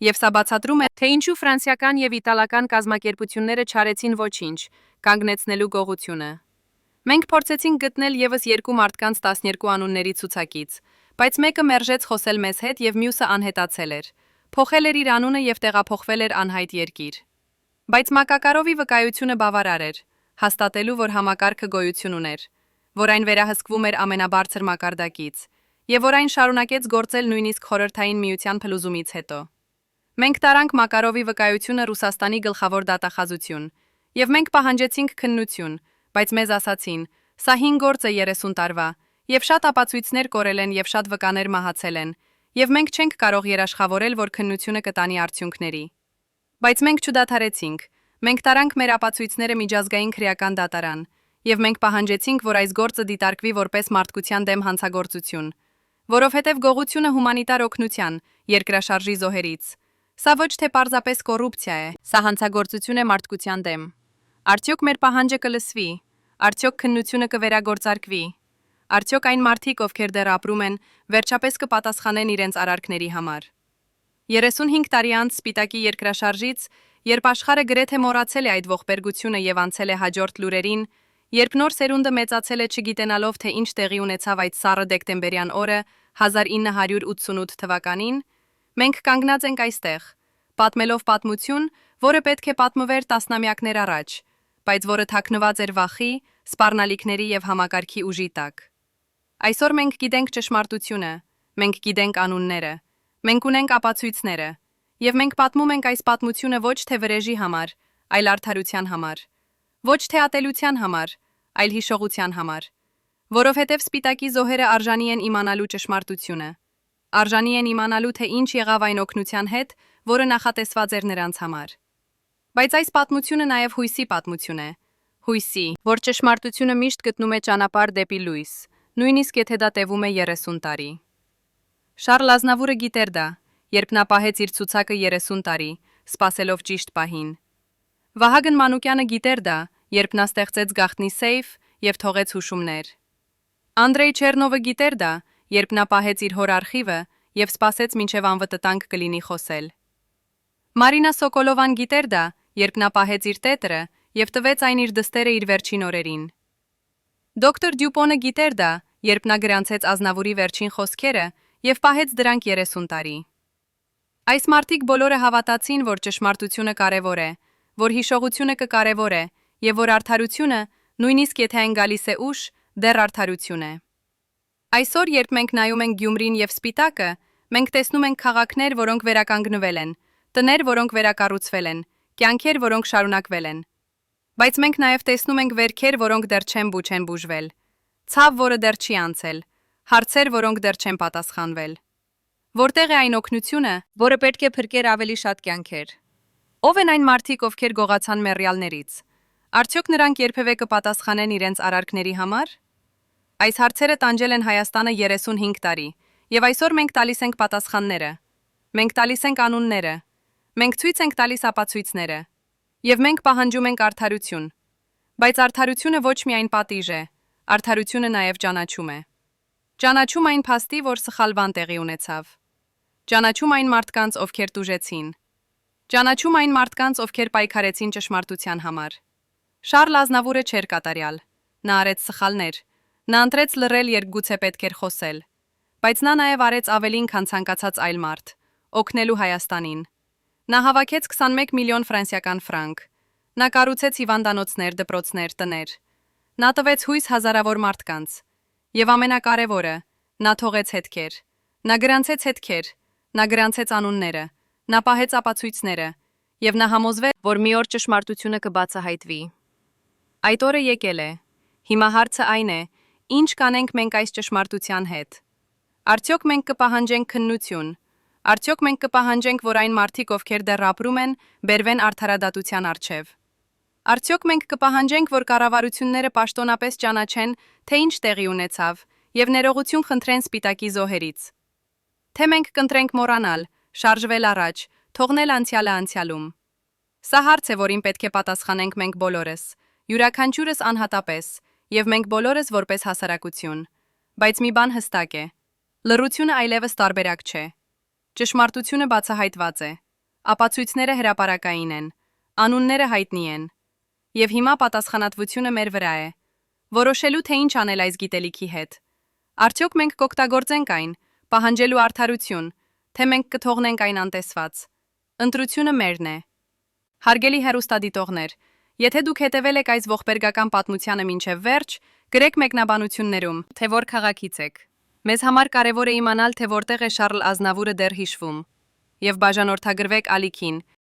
եւ սա բացատրում է, թե ինչու ֆրանսիական եւ իտալական կազմակերպությունները չարեցին ոչինչ, կանգնեցնելու գողությունը։ Մենք փորձեցինք գտնել եւս երկու մարդկանց 12 անունների ցուցակից, բայց մեկը մերժեց խոսել մեզ հետ եւ մյուսը անհետացել էր, փոխել էր իր անունը եւ տեղափոխվել էր անհայտ երկիր։ Բայց Մակարովի վկայությունը բավարար էր, հաստատելու, որ համակարգը գոյություն ուներ, որ այն վերահսկվում էր ամենաբարձր մակարդակից, եւ որ այն շարունակեց գործել նույնիսկ Խորհրդային Միության փլուզումից հետո։ Մենք տարանք Մակարովի վկայությունը Ռուսաստանի գլխավոր դատախազություն, եւ մենք պահանջեցինք քննություն, բայց մեզ ասացին. սա 5 գործ է 30 տարվա, եւ շատ ապացույցներ կորել են եւ շատ վկաներ մահացել են, եւ մենք չենք կարող երաշխավորել, որ քննությունը կտանի արդյունքների։ Բայց մենք չդադարեցինք, մենք տարանք մեր ապացույցները միջազգային քրեական դատարան, եւ մենք պահանջեցինք, որ այս գործը դիտարկվի որպես մարդկության դեմ հանցագործություն, որովհետև գողությունը հումանիտար օգնության, երկրաշարժի զոհերից։ Սա ոչ թե պարզապես կոռուպցիա է, սա հանցագործություն է մարդկության դեմ։ Արդյոք մեր պահանջը կլսվի, արդյոք քննությունը կվերագործարկվի, արդյոք այն մարդիկ, ովքեր դեռ ապրում են, վերջապես կպատասխանեն իրենց արարքների համար։ 35 տարի անց Սպիտակի երկրաշարժից, երբ աշխարհը գրեթե մոռացել է այդ ողբերգությունը եւ անցել է հաջորդ լուրերին, երբ նոր սերունդը մեծացել է չգիտենալով, թե ինչ տեղի ունեցավ այդ սառը դեկտեմբերյան օրը 1988 թվականին, մենք կանգնած ենք այստեղ, պատմելով պատմություն, որը պետք է պատմվեր տասնամյակներ առաջ, բայց որը թաքնված էր վախի, սպառնալիքների եւ համակարգի ուժի տակ։ Այսօր մենք գիտենք ճշմարտությունը, մենք գիտենք անունները, մենք ունենք ապացույցները, եւ մենք պատմում ենք այս պատմությունը ոչ թե վրեժի համար, այլ արդարության համար, ոչ թե ատելության համար, այլ հիշողության համար, որովհետև Սպիտակի զոհերը արժանի են իմանալու ճշմարտությունը, արժանի են իմանալու, թե ինչ եղավ այն օգնության հետ, որը նախատեսված էր նրանց համար։ Բայց այս պատմությունը նաև հույսի պատմություն է, հույսի, որ ճշմարտությունը միշտ գտնում է ճանապարհ դեպի լույս, նույնիսկ եթե դա տևում է 30 տարի։ Շարլ Ազնավուրը գիտեր դա, երբ նա պահեց իր ցուցակը 30 տարի, սպասելով ճիշտ պահին։ Վահագն Մանուկյանը գիտեր դա, երբ նա ստեղծեց գաղտնի սեյֆ եւ թողեց հուշումներ։ Անդրեյ Չերնովը գիտեր դա, երբ նա պահեց իր հոր արխիվը եւ սպասեց մինչեւ անվտանգ կլինի խոսել։ Մարինա Սոկոլովան գիտեր դա, երբ նա պահեց իր տետրը եւ տվեց այն իր դստերը իր վերջին օրերին։ Դոկտոր Դյուպոնը գիտեր դա, երբ նա գրանցեց Ազնավուրի վերջին խոսքերը եւ պահեց դրանք 30 տարի։ Այս մարդիկ բոլորը հավատացին, որ ճշմարտությունը կարևոր է, որ հիշողությունը կկարևոր է եւ որ արդարությունը, նույնիսկ եթե այն գալիս է ուշ, դեռ արդարություն է։ Այսօր, երբ մենք նայում ենք Գյումրին եւ Սպիտակը, մենք տեսնում ենք քաղաքներ, որոնք վերականգնվել են, տներ, որոնք վերակառուցվել են, կյանքեր, որոնք շարունակվել են։ Բայց մենք նաև տեսնում ենք վերքեր, որոնք դեռ չեն բուժվել, ցավ, որը դեռ չի անցել, հարցեր, որոնք դեռ չեն պատասխանվել։ Որտեղ է այն օգնությունը, որը պետք է փրկեր ավելի շատ կյանքեր։ Ո՞վ են այն մարդիկ, ովքեր գողացան մեռյալներից։ Արդյոք նրանք երբևէ կպատասխանեն իրենց արարքների համար։ Այս հարցերը տանջել են Հայաստանը 35 տարի, եւ այսօր մենք տալիս ենք պատասխանները։ Մենք տալիս ենք անունները։ Մենք ցույց ենք տալիս ապացույցները։ Եվ մենք պահանջում ենք արդարություն։ Բայց արդարությունը ոչ միայն պատիժ է, արդարությունը նաև ճանաչում է։ Ճանաչում այն փաստի, որ սխալ բան տեղի ունեցավ։ Ճանաչում այն մարդկանց, ովքեր տուժեցին։ Ճանաչում այն մարդկանց, ովքեր պայքարեցին ճշմարտության համար։ Շարլ Ազնավուրը չէր կատարյալ։ Նա արեց սխալներ։ Նա ընտրեց լռել, երբ գուցե պետք էր խոսել։ Բայց նա նաև արեց ավելին, քան ցանկացած այլ մարդ, օգնելու Հայաստանին։ Նա հավաքեց 21 միլիոն ֆրանսիական ֆրանկ։ Նա կառուցեց հիվանդանոցներ, դպրոցներ, տներ։ Նա տվեց հույս հազարավոր մարդկանց։ Եվ ամենակարևորը, նա թողեց հետքեր։ Նա գրանցեց հետքեր, նա գրանցեց անունները, նա պահեց ապացույցները, եւ նա համոզվեց, որ մի օր ճշմարտությունը կբացահայտվի։ Այդ օրը եկել է։ Հիմա հարցը այն է, ինչ կանենք մենք այս ճշմարտության հետ։ Արդյոք մենք կպահանջենք քննություն։ Արդյոք մենք կպահանջենք, որ այն մարդիկ, ովքեր դեռ ապրում են, բերվեն արդարադատության առջև։ Արդյոք մենք կպահանջենք, որ կառավարությունները պաշտոնապես ճանաչեն, թե ինչ տեղի ունեցավ, եւ ներողություն խնդրեն Սպիտակի զոհերից։ Թե մենք կընտրենք մոռանալ, շարժվել առաջ, թողնել անցյալը անցյալում։ Սա հարց է, որին պետք է պատասխանենք մենք բոլորս, յուրաքանչյուրս անհատապես, եւ մենք բոլորս որպես հասարակություն։ Բայց մի բան հստակ է. լռությունը այլևս տարբերակ չէ։ Ճշմարտությունը բացահայտված է, ապացույցները հրապարակային են, անունները հայտնի են, եւ հիմա պատասխանատվությունը մեր վրա է, որոշելու թե ինչ անել այս գիտելիքի հետ։ Արդյոք մենք կօգտագործենք այն, պահանջելու արդարություն, թե մենք կթողնենք այն անտեսված։ Ընտրությունը մերն է։ Հարգելի հեռուստադիտողներ, եթե դուք հետևել եք այս ողբերգական պատմությանը մինչև վերջ, գրեք մեկնաբանություններում, թե որ քաղաքից եք։ Մեզ համար կարևոր է իմանալ, թե որտեղ է Շարլ Ազնավուրը դեռ հիշվում, եւ բաժանորդագրվեք ալիքին,